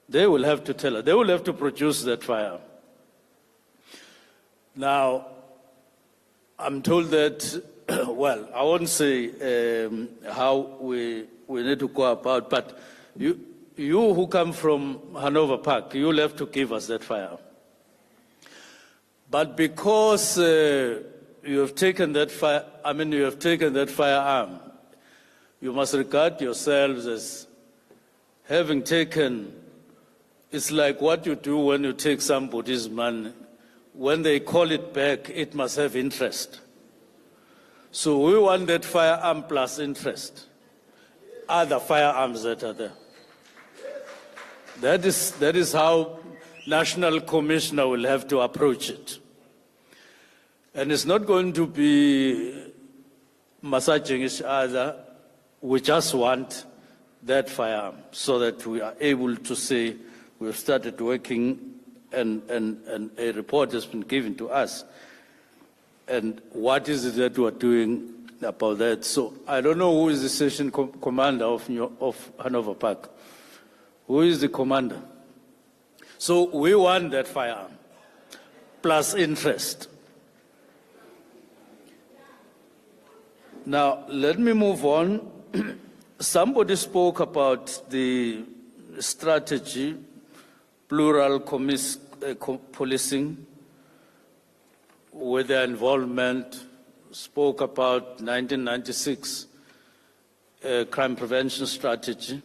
They will have to tell us. They will have to produce that firearm. Now, I'm told that, well, I won't say how we need to go about, but you who come from Hanover Park, you'll have to give us that firearm. But because you have taken that firearm, you must regard yourselves as having taken. It's like what you do when you take somebody's money. When they call it back, it must have interest. So we want that firearm plus interest. Other firearms that are there. That is how National Commissioner will have to approach it. And it's not going to be massaging each other. We just want that firearm so that we are able to say we've started working and a report has been given to us. And what is it that we are doing about that? So I don't know who is the station commander of Hanover Park. Who is the commander? So we want that firearm, plus interest. Now, let me move on. Somebody spoke about the strategy, plural policing, with their involvement, spoke about 1996 crime prevention strategy.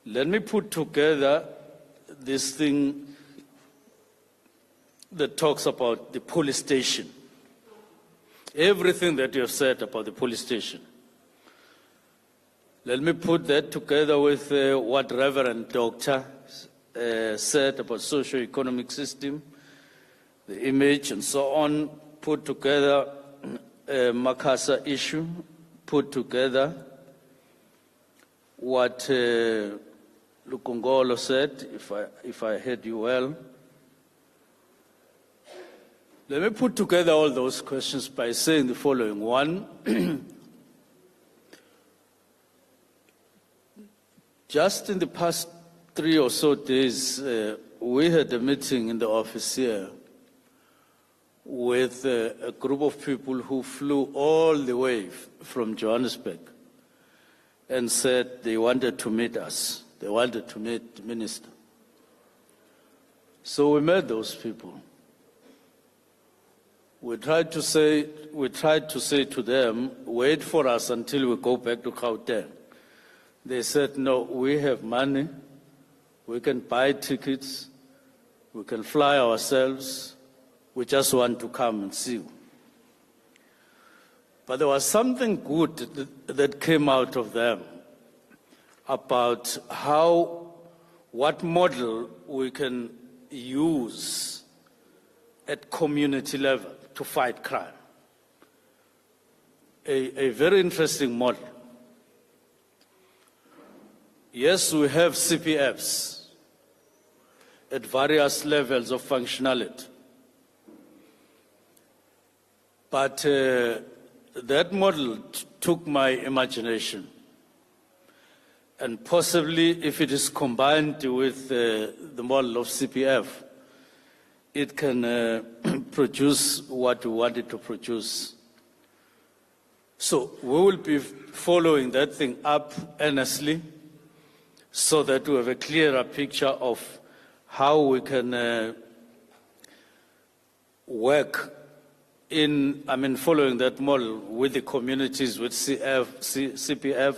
Let me put together this thing that talks about the police station. Everything that you have said about the police station. Let me put that together with what Reverend Doctor said about socio-economic system, the image and so on, put together Massa issue, put together what Lukongolo said, if I heard you well. Let me put together all those questions by saying the following. One, just in the past 3 or so days, we had a meeting in the office here with a group of people who flew all the way from Johannesburg and said they wanted to meet us. They wanted to meet the minister. So we met those people. We tried to say to them, wait for us until we go back to Gauteng. They said, no, we have money, we can buy tickets, we can fly ourselves, we just want to come and see you. But there was something good that came out of them about what model we can use at community level to fight crime. A very interesting model. Yes, we have CPFs at various levels of functionality. But that model took my imagination. And possibly, if it is combined with the model of CPF, it can produce what we wanted to produce. So we will be following that thing up earnestly so that we have a clearer picture of how we can work following that model with the communities, with CPF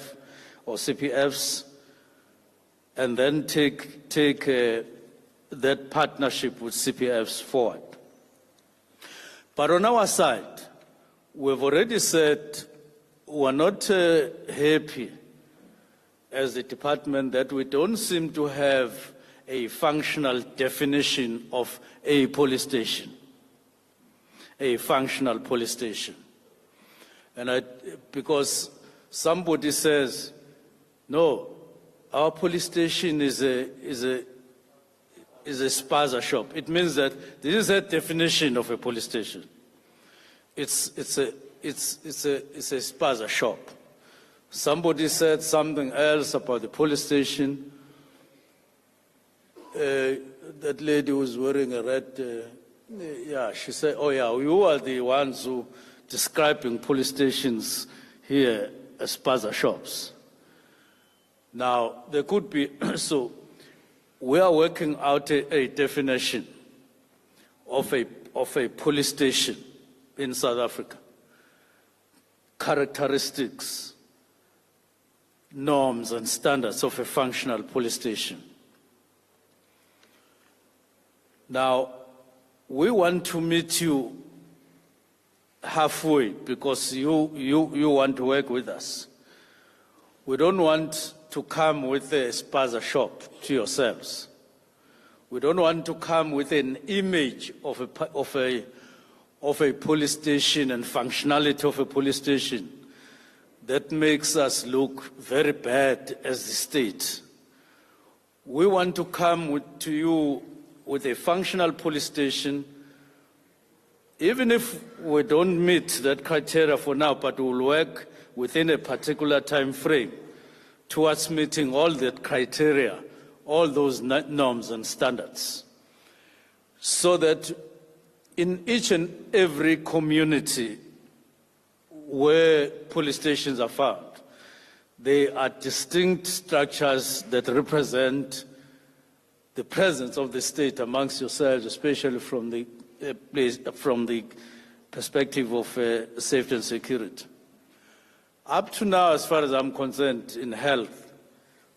or CPFs, and then take that partnership with CPFs forward. But on our side, we've already said we're not happy as a department that we don't seem to have a functional definition of a police station, a functional police station. And because somebody says, no, our police station is a Spazer shop. It means that this is a definition of a police station. It's a Spazer shop. Somebody said something else about the police station. That lady was wearing a red. She said, "Oh yeah, you are the ones who describing police stations here as Spazer shops." Now there could be so. We are working out a definition of a police station in South Africa. Characteristics, norms and standards of a functional police station. Now, we want to meet you halfway because you want to work with us. We don't want to come with a Spazer shop to yourselves. We don't want to come with an image of a police station and functionality of a police station that makes us look very bad as the state. We want to come to you with a functional police station, even if we don't meet that criteria for now, but we'll work within a particular time frame towards meeting all that criteria, all those norms and standards, so that in each and every community where police stations are found, they are distinct structures that represent the presence of the state amongst yourselves, especially from the perspective of safety and security. Up to now, as far as I'm concerned, in health,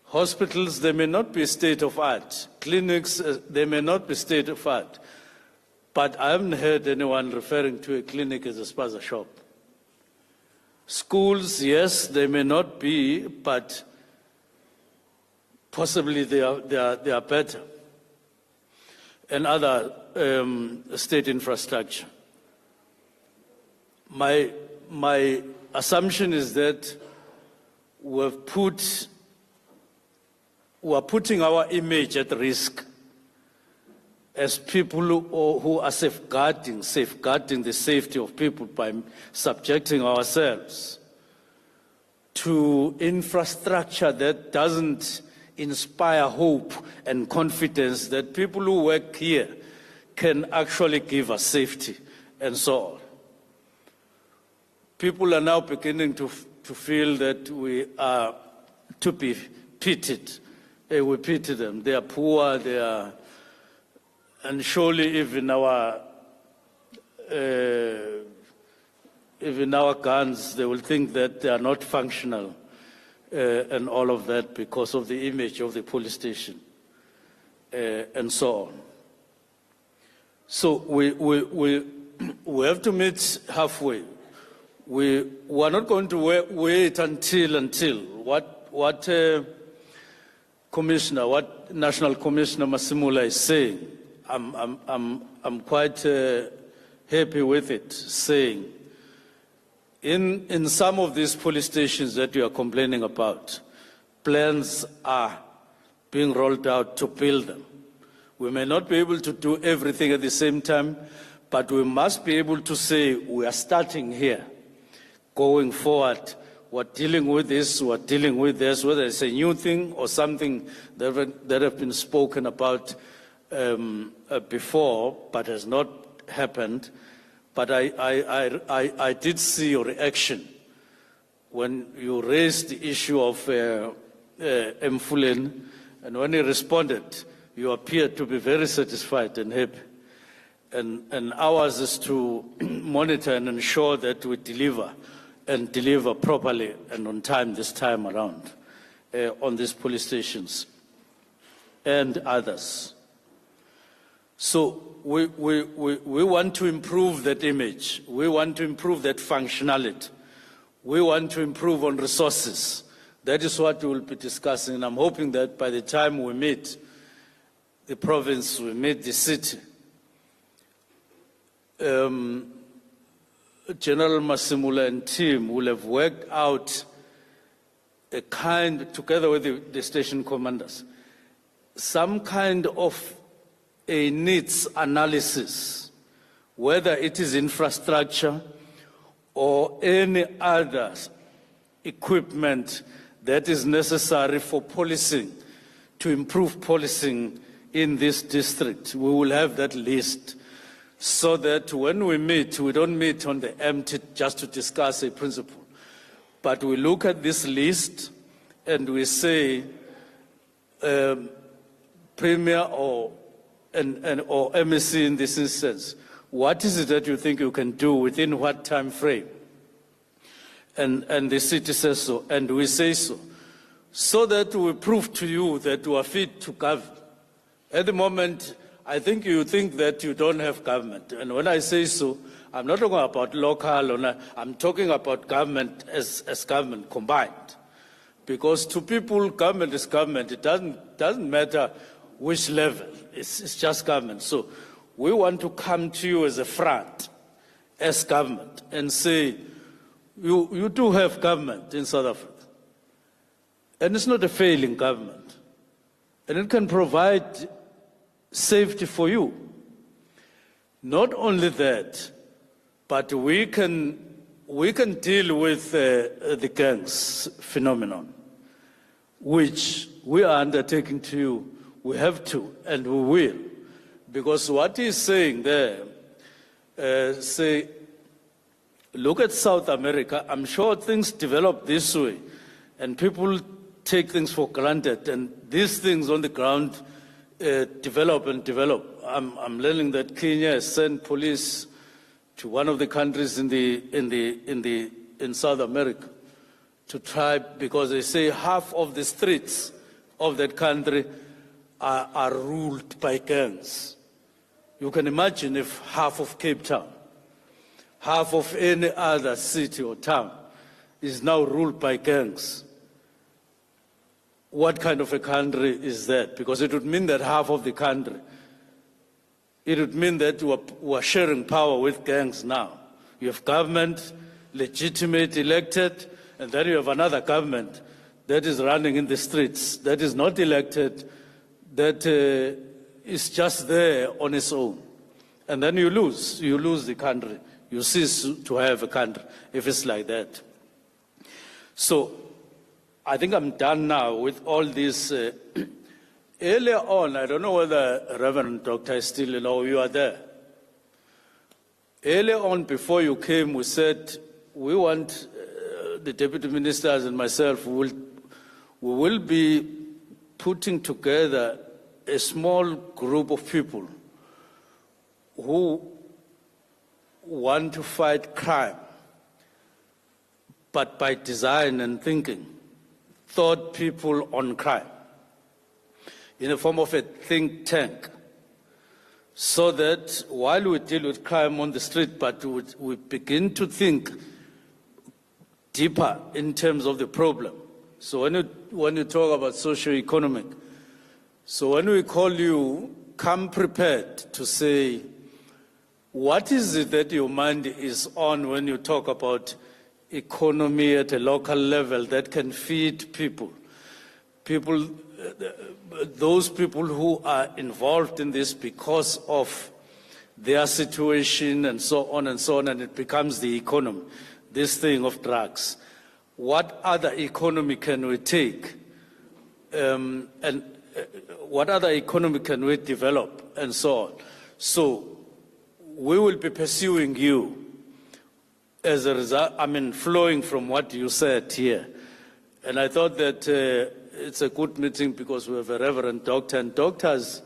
hospitals, they may not be state of art. Clinics, they may not be state of art. But I haven't heard anyone referring to a clinic as a Spazer shop. Schools, yes, they may not be, but possibly they are better. And other state infrastructure. My assumption is that we're putting our image at risk as people who are safeguarding the safety of people by subjecting ourselves to infrastructure that doesn't inspire hope and confidence that people who work here can actually give us safety and so on. People are now beginning to feel that we are to be pitied. We pity them. They are poor, and surely even our guns, they will think that they are not functional and all of that because of the image of the police station and so on. So we have to meet halfway. We are not going to wait until what National Commissioner Masimula is saying. I'm quite happy with it, saying in some of these police stations that you are complaining about, plans are being rolled out to build them. We may not be able to do everything at the same time, but we must be able to say we are starting here. Going forward, we're dealing with this, we're dealing with this, whether it's a new thing or something that have been spoken about before, but has not happened. But I did see your reaction when you raised the issue of Mfuleni, and when he responded, you appeared to be very satisfied and happy. And ours is to monitor and ensure that we deliver and deliver properly and on time this time around on these police stations and others. So we want to improve that image. We want to improve that functionality. We want to improve on resources. That is what we will be discussing. And I'm hoping that by the time we meet the province, we meet the city, General Masimula and team will have worked out a kind, together with the station commanders, some kind of a needs analysis, whether it is infrastructure or any other equipment that is necessary for policing, to improve policing in this district. We will have that list, so that when we meet, we don't meet on the empty just to discuss a principle, but we look at this list and we say, Premier or MEC in this instance, what is it that you think you can do within what time frame? And the city says so, and we say so, so that we prove to you that we are fit to govern. At the moment, I think you think that you don't have government. And when I say so, I'm not talking about local, I'm talking about government as government combined. Because to people, government is government. It doesn't matter which level. It's just government. So we want to come to you as a front, as government, and say, you do have government in South Africa. And it's not a failing government. And it can provide safety for you. Not only that, but we can deal with the gangs phenomenon, which we are undertaking to you. We have to, and we will. Because what he's saying there, say, look at South America. I'm sure things develop this way, and people take things for granted, and these things on the ground develop and develop. I'm learning that Kenya has sent police to one of the countries in South America to try, because they say half of the streets of that country are ruled by gangs. You can imagine if half of Cape Town, half of any other city or town is now ruled by gangs. What kind of a country is that? Because it would mean that half of the country, it would mean that we're sharing power with gangs now. You have government, legitimate, elected, and then you have another government that is running in the streets, that is not elected, that is just there on its own. And then you lose the country. You cease to have a country if it's like that. So I think I'm done now with all this. Earlier on, I don't know whether Reverend Doctor is still, you are there. Earlier on, before you came, we said we want the deputy ministers and myself, we will be putting together a small group of people who want to fight crime, but by design and thinking, thought people on crime, in the form of a think tank, so that while we deal with crime on the street, but we begin to think deeper in terms of the problem. So when you talk about socio-economic, so when we call you, come prepared to say, what is it that your mind is on when you talk about economy at a local level that can feed people? Those people who are involved in this because of their situation and so on, and it becomes the economy, this thing of drugs. What other economy can we take? What other economy can we develop, and so on? So we will be pursuing you as a result, flowing from what you said here. And I thought that it's a good meeting because we have a Reverend Doctor, and doctors,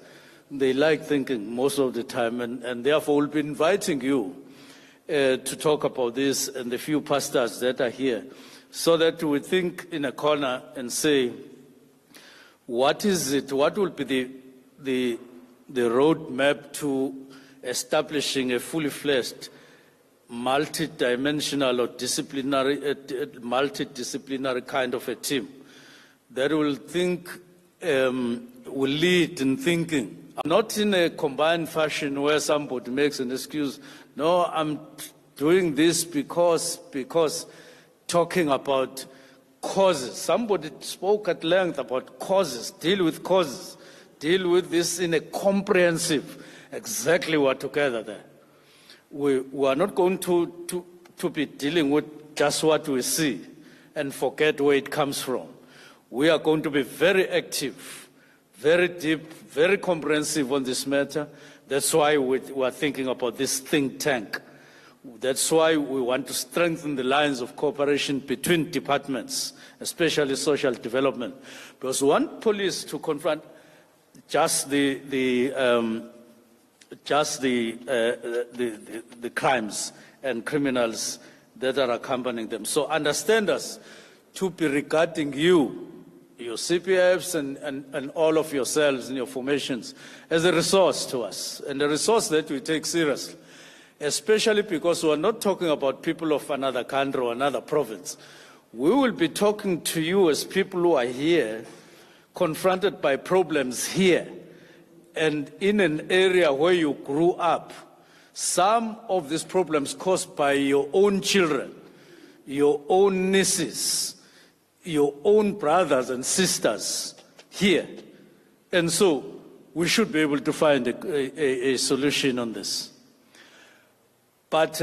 they like thinking most of the time, and therefore we'll be inviting you to talk about this and the few pastors that are here, so that we think in a corner and say, what is it, what will be the roadmap to establishing a fully fledged, multidimensional or multidisciplinary kind of a team that will think, will lead in thinking, not in a combined fashion where somebody makes an excuse. No, I'm doing this because talking about causes. Somebody spoke at length about causes. Deal with causes. Deal with this in a comprehensive. Exactly, we're together there. We are not going to be dealing with just what we see and forget where it comes from. We are going to be very active, very deep, very comprehensive on this matter. That's why we are thinking about this think tank. That's why we want to strengthen the lines of cooperation between departments, especially social development. Because we want police to confront just the crimes and criminals that are accompanying them. So understand us to be regarding you, your CPFs and all of yourselves and your formations as a resource to us, and a resource that we take seriously, especially because we are not talking about people of another country or another province. We will be talking to you as people who are here, confronted by problems here, and in an area where you grew up. Some of these problems caused by your own children, your own nieces, your own brothers and sisters here. And so we should be able to find a solution on this. But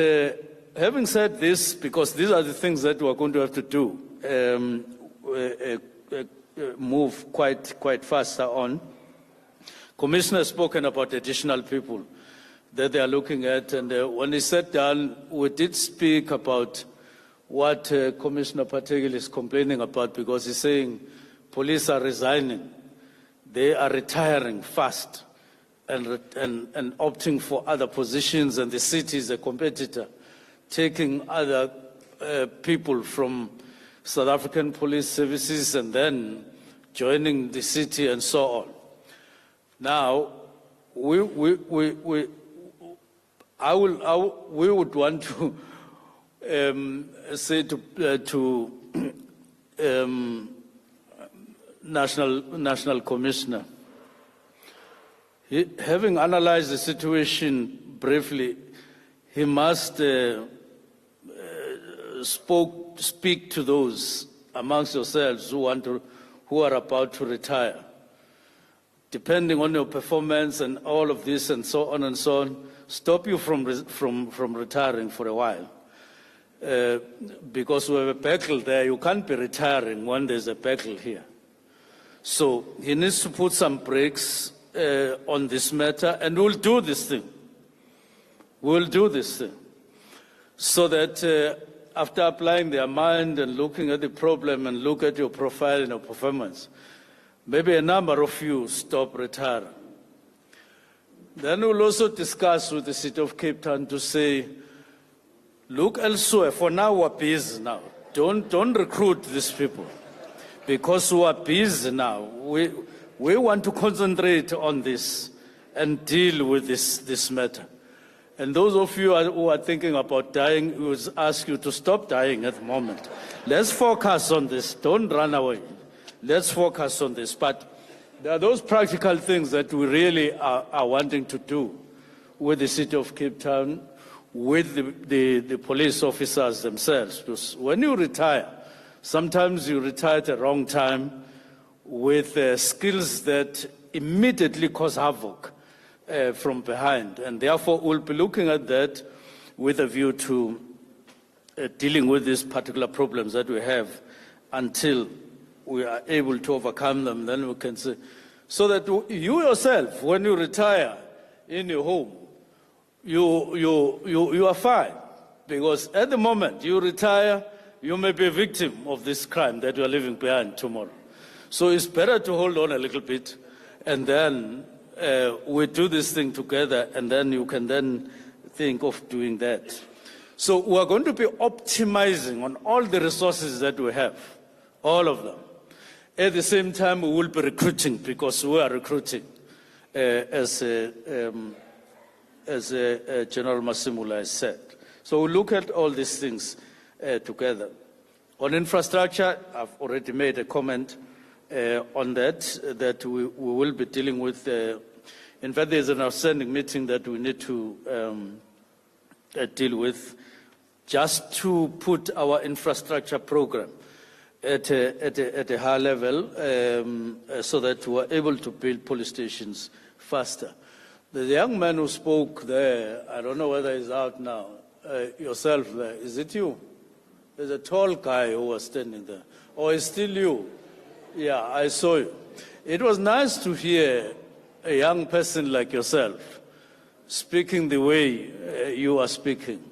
having said this, because these are the things that we're going to have to do, move quite faster on. Commissioner has spoken about additional people that they are looking at, and when he sat down, we did speak about what Commissioner Pategel is complaining about, because he's saying police are resigning, they are retiring fast and opting for other positions, and the city is a competitor, taking other people from South African police services and then joining the city and so on. Now, we we would want to say to National Commissioner, having analyzed the situation briefly, he must speak to those amongst yourselves who are about to retire. Depending on your performance and all of this and so on, stop you from retiring for a while. Because we have a battle there, you can't be retiring when there's a battle here. So he needs to put some brakes on this matter, and we'll do this thing. We'll do this thing. So that after applying their mind and looking at the problem and look at your profile and your performance, maybe a number of you stop retiring. Then we'll also discuss with the City of Cape Town to say, look elsewhere. For now, we're busy now. Don't recruit these people. Because we are busy now. We want to concentrate on this and deal with this matter. And those of you who are thinking about dying, we would ask you to stop dying at the moment. Let's focus on this. Don't run away. Let's focus on this. But there are those practical things that we really are wanting to do with the City of Cape Town, with the police officers themselves. Because when you retire, sometimes you retire at the wrong time with skills that immediately cause havoc from behind. And therefore, we'll be looking at that with a view to dealing with these particular problems that we have until we are able to overcome them. Then we can say, so that you yourself, when you retire in your home, you are fine. Because at the moment you retire, you may be a victim of this crime that you are leaving behind tomorrow. So it's better to hold on a little bit, and then we do this thing together, and then you can then think of doing that. So we're going to be optimizing on all the resources that we have, all of them. At the same time, we will be recruiting, because we are recruiting, as General Masimula has said. So we look at all these things together. On infrastructure, I've already made a comment on that we will be dealing with. In fact, there's an outstanding meeting that we need to deal with, just to put our infrastructure program at a high level, so that we're able to build police stations faster. The young man who spoke there, I don't know whether he's out now, yourself there, is it you? There's a tall guy who was standing there. Or is still you? Yeah, I saw you. It was nice to hear a young person like yourself speaking the way you are speaking.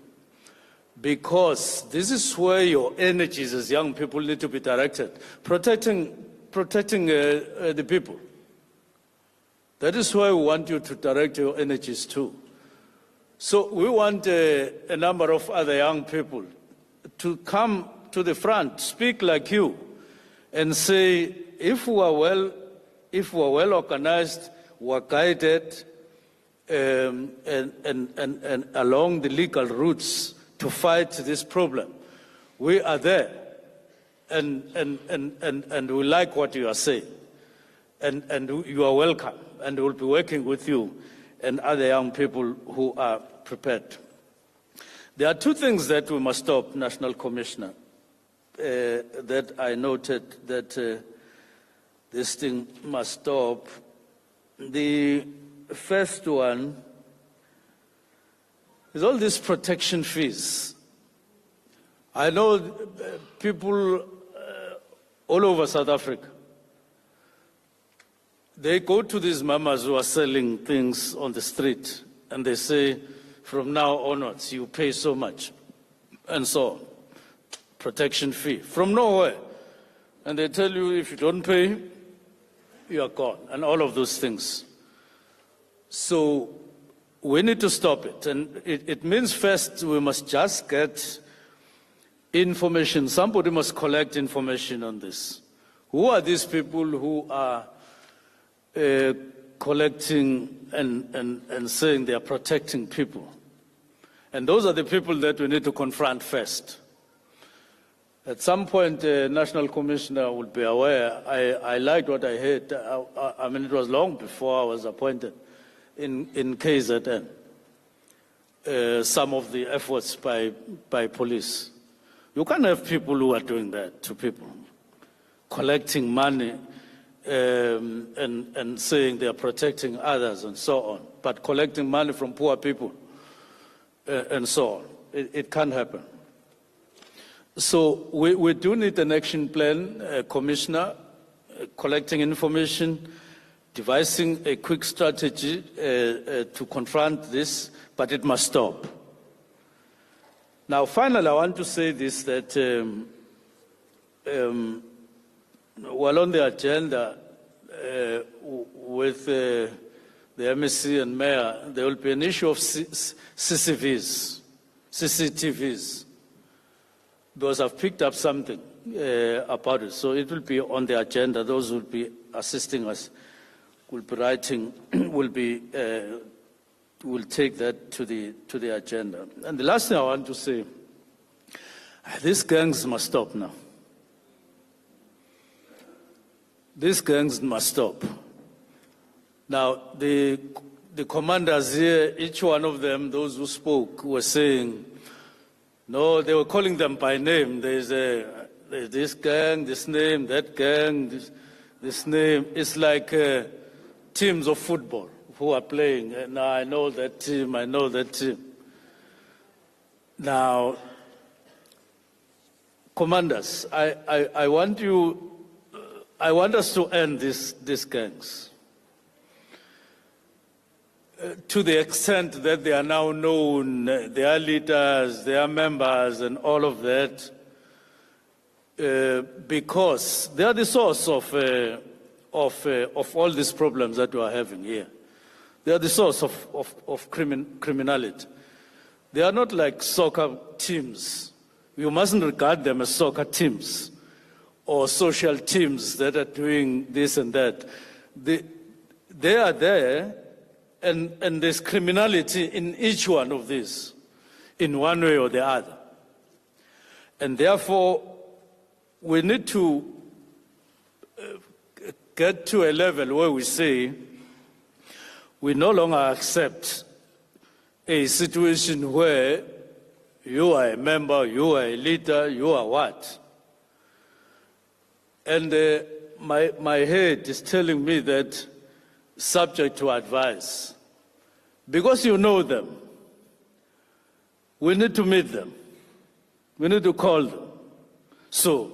Because this is where your energies as young people need to be directed. Protecting the people. That is why we want you to direct your energies to. So we want a number of other young people to come to the front, speak like you, and say, if we are well organized, we are guided, and along the legal routes to fight this problem, we are there, and we like what you are saying, and you are welcome, and we'll be working with you and other young people who are prepared. There are two things that we must stop, National Commissioner, that I noted that this thing must stop. The first one is all these protection fees. I know people all over South Africa, they go to these mamas who are selling things on the street, and they say, from now onwards, you pay so much, and so on. Protection fee, from nowhere. And they tell you, if you don't pay, you are gone, and all of those things. So we need to stop it. And it means first we must just get information. Somebody must collect information on this. Who are these people who are collecting and saying they are protecting people? And those are the people that we need to confront first. At some point, the National Commissioner will be aware. I liked what I heard. I mean, it was long before I was appointed in KZN. Some of the efforts by police. You can't have people who are doing that to people, collecting money and saying they are protecting others and so on, but collecting money from poor people and so on. It can't happen. So we do need an action plan, Commissioner, collecting information, devising a quick strategy to confront this, but it must stop. Now, finally, I want to say this, that while on the agenda with the MSC and Mayor, there will be an issue of CCTVs, because I've picked up something about it. So it will be on the agenda. Those who will be assisting us will be writing, will take that to the agenda. And the last thing I want to say, these gangs must stop now. These gangs must stop. Now, the commanders here, each one of them, those who spoke, were saying, no, they were calling them by name. There's this gang, this name, that gang, this name. It's like teams of football who are playing. Now, I know that team, I know that team. Now, commanders, I want us to end these gangs. To the extent that they are now known, they are leaders, they are members, and all of that, because they are the source of all these problems that we are having here. They are the source of criminality. They are not like soccer teams. You mustn't regard them as soccer teams or social teams that are doing this and that. They are there. And there's criminality in each one of these, in one way or the other. And therefore, we need to get to a level where we say we no longer accept a situation where you are a member, you are a leader, you are what? And my head is telling me that subject to advice. Because you know them, we need to meet them. We need to call them. So,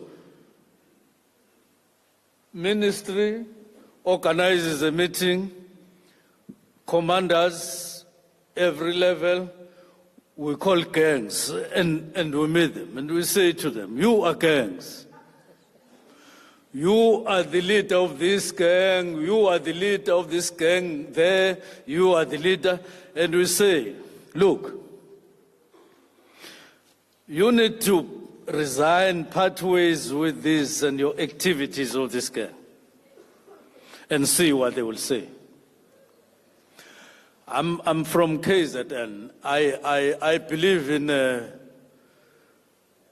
ministry organizes a meeting, commanders, every level, we call gangs and we meet them and we say to them, you are gangs. You are the leader of this gang, you are the leader of this gang there, you are the leader. And we say, look, you need to resign, part ways with this and your activities of this gang. And see what they will say. I'm from KZN. I believe in,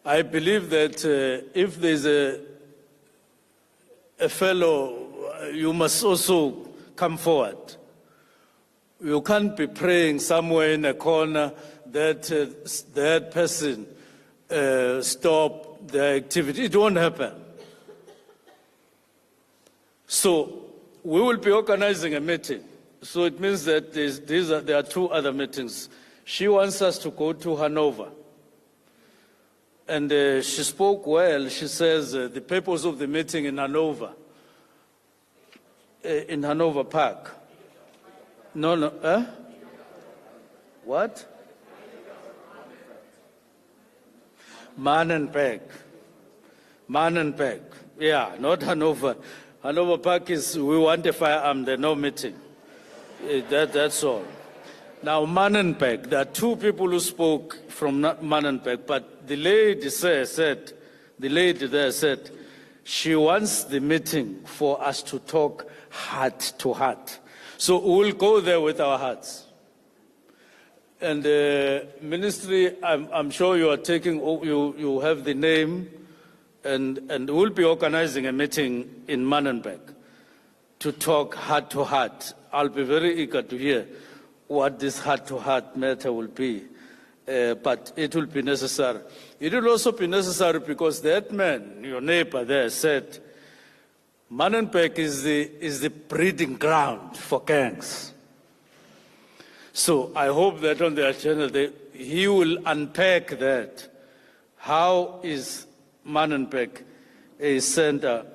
I believe that if there's a fellow, you must also come forward. You can't be praying somewhere in a corner that that person stop their activity. It won't happen. So we will be organizing a meeting. So it means that there are two other meetings. She wants us to go to Hanover. And she spoke well. She says the purpose of the meeting in Hanover Park. No, What? Mannenberg. Yeah, not Hanover. Hanover Park is, we want a firearm, there's no meeting. That's all. Now, Mannenberg, there are two people who spoke from Mannenberg, but the lady there said, she wants the meeting for us to talk heart to heart. So we'll go there with our hearts. And Ministry, I'm sure you are taking, you have the name, and we'll be organizing a meeting in Mannenberg to talk heart to heart. I'll be very eager to hear what this heart to heart matter will be. But it will be necessary. It will also be necessary because that man, your neighbor there, said Mannenberg is the breeding ground for gangs. So I hope that on their channel he will unpack that. How is Mannenberg a center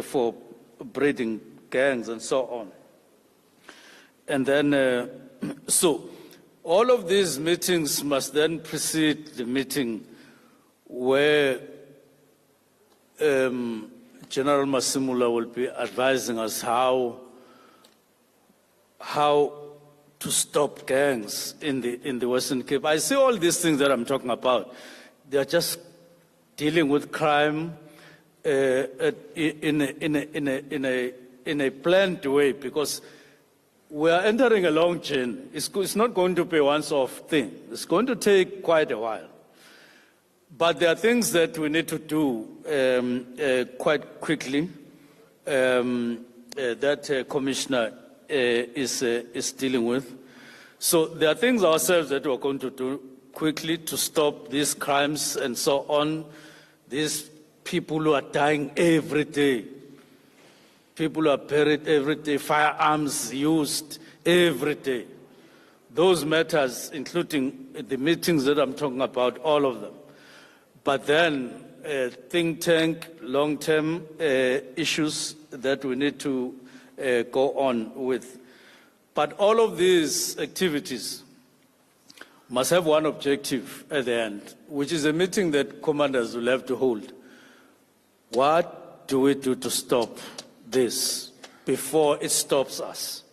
for breeding gangs and so on? And then, so all of these meetings must then precede the meeting where General Masimula will be advising us how to stop gangs in the Western Cape. I see all these things that I'm talking about. They are just dealing with crime in a planned way, because we are entering a long journey. It's not going to be a once-off thing. It's going to take quite a while. But there are things that we need to do quite quickly that Commissioner is dealing with. So there are things ourselves that we're going to do quickly to stop these crimes and so on. These people who are dying every day. People who are buried every day, firearms used every day. Those matters, including the meetings that I'm talking about, all of them. But then think tank, long-term issues that we need to go on with. But all of these activities must have one objective at the end, which is a meeting that commanders will have to hold. What do we do to stop this before it stops us?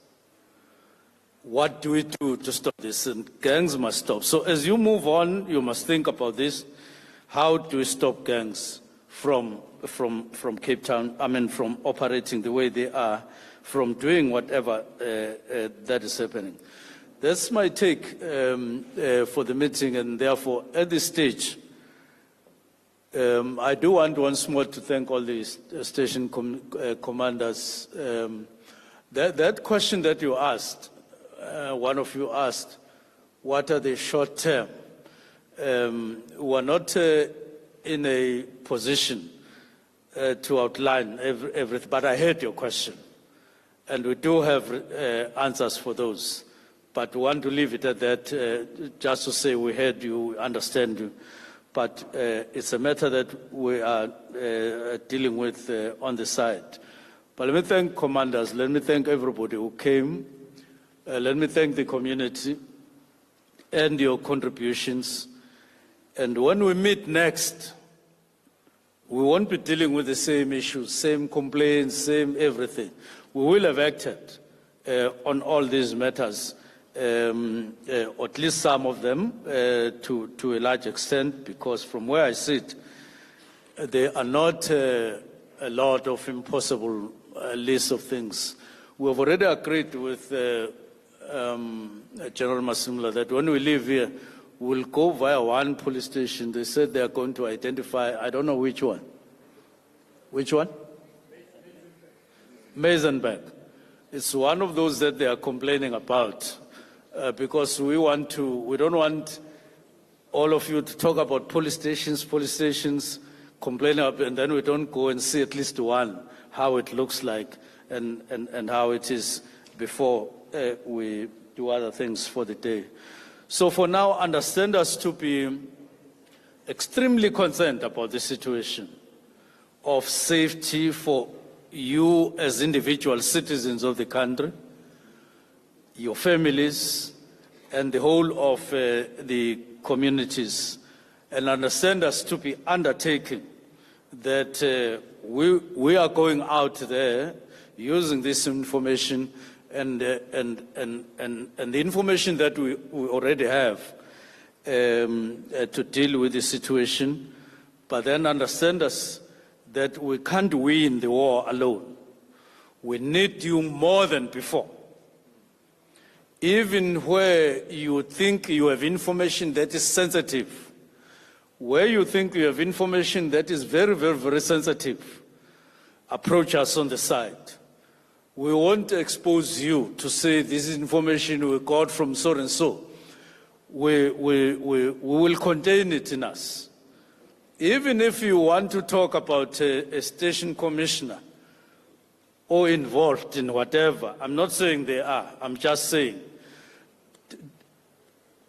What do we do to stop this? And gangs must stop. So as you move on, you must think about this. How do we stop gangs from Cape Town, from operating the way they are, from doing whatever that is happening? That's my take for the meeting, and therefore at this stage, I do want once more to thank all the station commanders. That question that you asked, one of you asked, what are the short term? We are not in a position to outline everything, but I heard your question, and we do have answers for those. But we want to leave it at that, just to say we heard you, we understand you. But it's a matter that we are dealing with on the side. But let me thank commanders, let me thank everybody who came, let me thank the community and your contributions. And when we meet next, we won't be dealing with the same issues, same complaints, same everything. We will have acted on all these matters, or at least some of them, to a large extent, because from where I sit, there are not a lot of impossible lists of things. We have already agreed with General Masimula that when we leave here, we'll go via one police station. They said they are going to identify, I don't know which one. Which one? Maisenberg. It's one of those that they are complaining about. Because we don't want all of you to talk about police stations, complaining about, and then we don't go and see at least one, how it looks like and how it is before we do other things for the day. So for now, understand us to be extremely concerned about the situation of safety for you as individual citizens of the country, your families, and the whole of the communities, and understand us to be undertaking that we are going out there using this information and the information that we already have to deal with the situation, but then understand us that we can't win the war alone. We need you more than before. even where you think you have information that is sensitive, where you think you have information that is very, very, very sensitive, approach us on the side. We won't expose you to say this is information we got from so and so. We will contain it in us. Even if you want to talk about a station commissioner or involved in whatever, I'm not saying they are, I'm just saying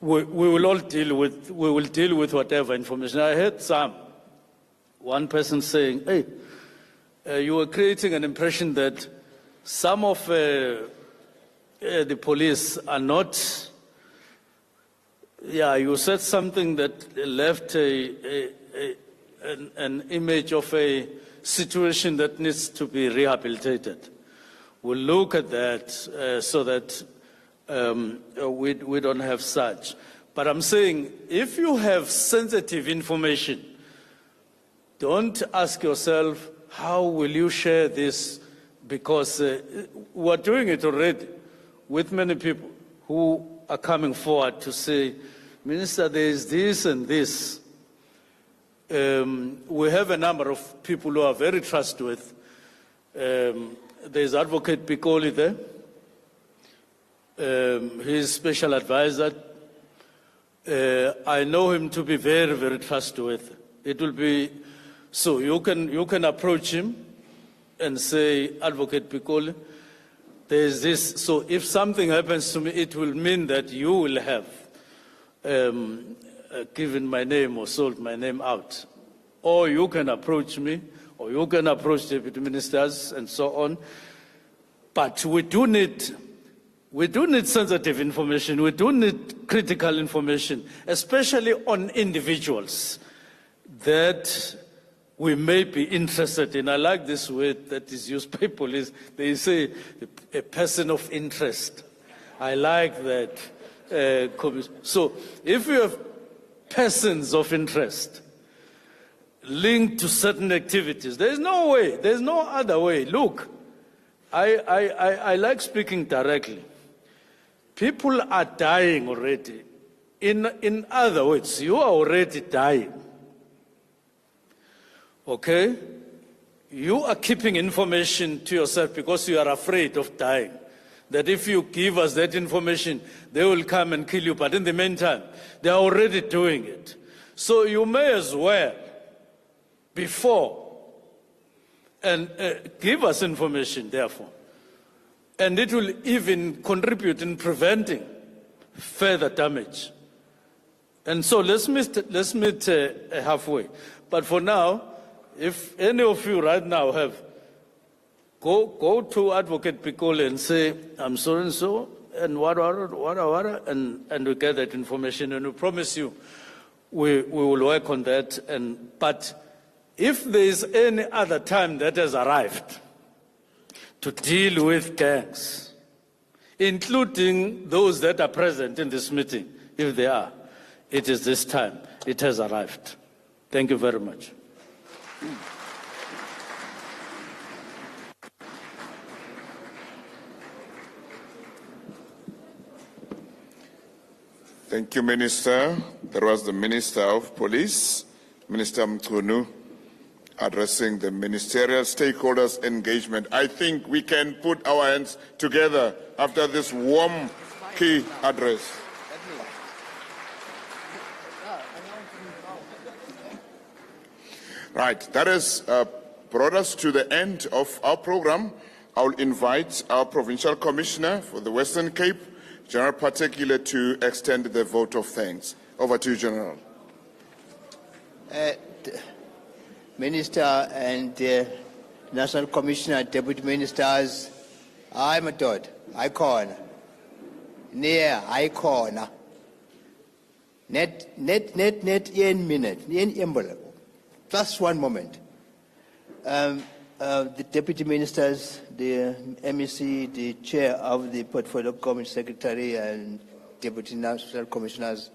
we will deal with whatever information. I heard one person saying, hey, you were creating an impression that some of the police are not, you said something that left an image of a situation that needs to be rehabilitated. We'll look at that so that we don't have such. But I'm saying, if you have sensitive information, don't ask yourself, how will you share this? Because we're doing it already with many people who are coming forward to say, Minister, there is this and this. We have a number of people who are very trustworthy. There's Advocate Piccoli there. He's special advisor. I know him to be very, very trustworthy. It will be, so you can approach him and say, Advocate Piccoli, there's this. So if something happens to me, it will mean that you will have given my name or sold my name out. Or you can approach me, or you can approach deputy ministers and so on. But we do need sensitive information. We do need critical information, especially on individuals that we may be interested in. I like this word that is used by police. They say a person of interest. I like that. So if you have persons of interest linked to certain activities, there's no way, there's no other way. Look, I like speaking directly. People are dying already. In other words, you are already dying. Okay? You are keeping information to yourself because you are afraid of dying. That if you give us that information, they will come and kill you. But in the meantime, they are already doing it. So you may as well, before, and give us information, therefore. And it will even contribute in preventing further damage. And so let's meet halfway. But for now, if any of you right now have, go to Advocate Piccoli and say, I'm so and so, and what, and we get that information, and we promise you we will work on that. But if there is any other time that has arrived to deal with gangs, including those that are present in this meeting, if they are, it is this time. It has arrived. Thank you very much. Thank you, Minister. There was the Minister of Police, Minister Mchunu, addressing the ministerial stakeholders engagement. I think we can put our hands together after this warm key address. Right, that has brought us to the end of our program. I will invite our Provincial Commissioner for the Western Cape, General Particular, to extend the vote of thanks. Over to you, General. Minister and National Commissioner, Deputy Ministers, I'm a dot, icon, near icon, net, yen minute, yen envelope. Just one moment. The Deputy Ministers, the MEC, the Chair of the Portfolio Committee Secretary and Deputy National Commissioners,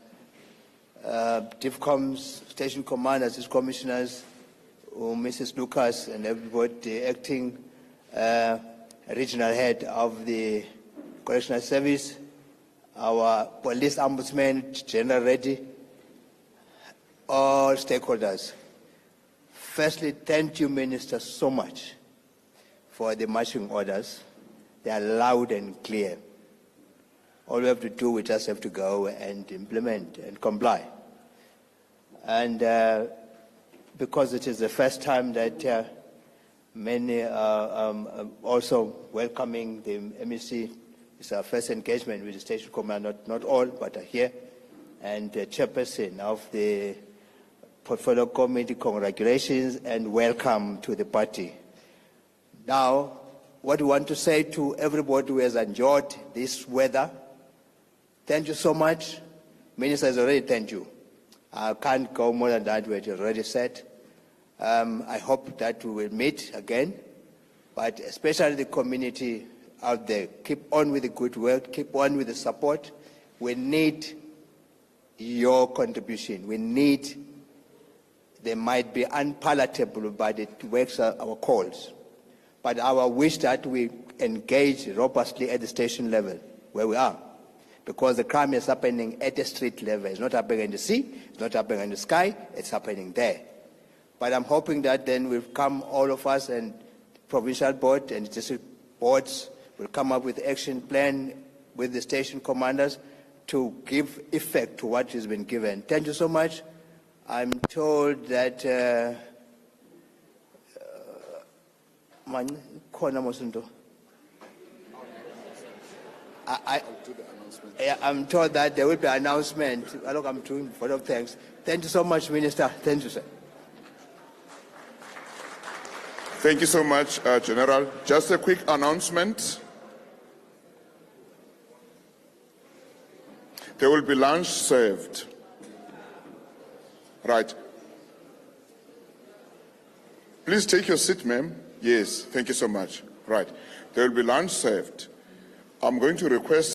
DIFCOMs, Station Commanders, his Commissioners, Mrs. Lucas and everybody, the Acting Regional Head of the Correctional Service, our police ombudsman, General Reddy, all stakeholders. Firstly, thank you, Minister, so much for the marching orders. They are loud and clear. All we have to do, we just have to go and implement and comply. And because it is the first time that many are also welcoming the MEC, it's our first engagement with the station commander, not all, but are here, and the chairperson of the Portfolio Committee, congratulations and welcome to the party. Now, what we want to say to everybody who has enjoyed this weather, thank you so much. Minister has already thanked you. I can't go more than that, what you already said. I hope that we will meet again, but especially the community out there, keep on with the good work, keep on with the support. We need your contribution. We need. They might be unpalatable, but it works our calls. But our wish that we engage robustly at the station level, where we are, because the crime is happening at the street level. It's not happening in the sea, it's not happening in the sky, it's happening there. But I'm hoping that then we'll come, all of us, and provincial board and district boards will come up with action plan with the station commanders to give effect to what has been given. Thank you so much. I'm told that I'm told that there will be an announcement. Look, I'm doing a lot of thanks. Thank you so much, Minister. Thank you, sir. Thank you so much, General. Just a quick announcement. There will be lunch served. Right. Please take your seat, ma'am. Yes, thank you so much. Right. There will be lunch served. I'm going to request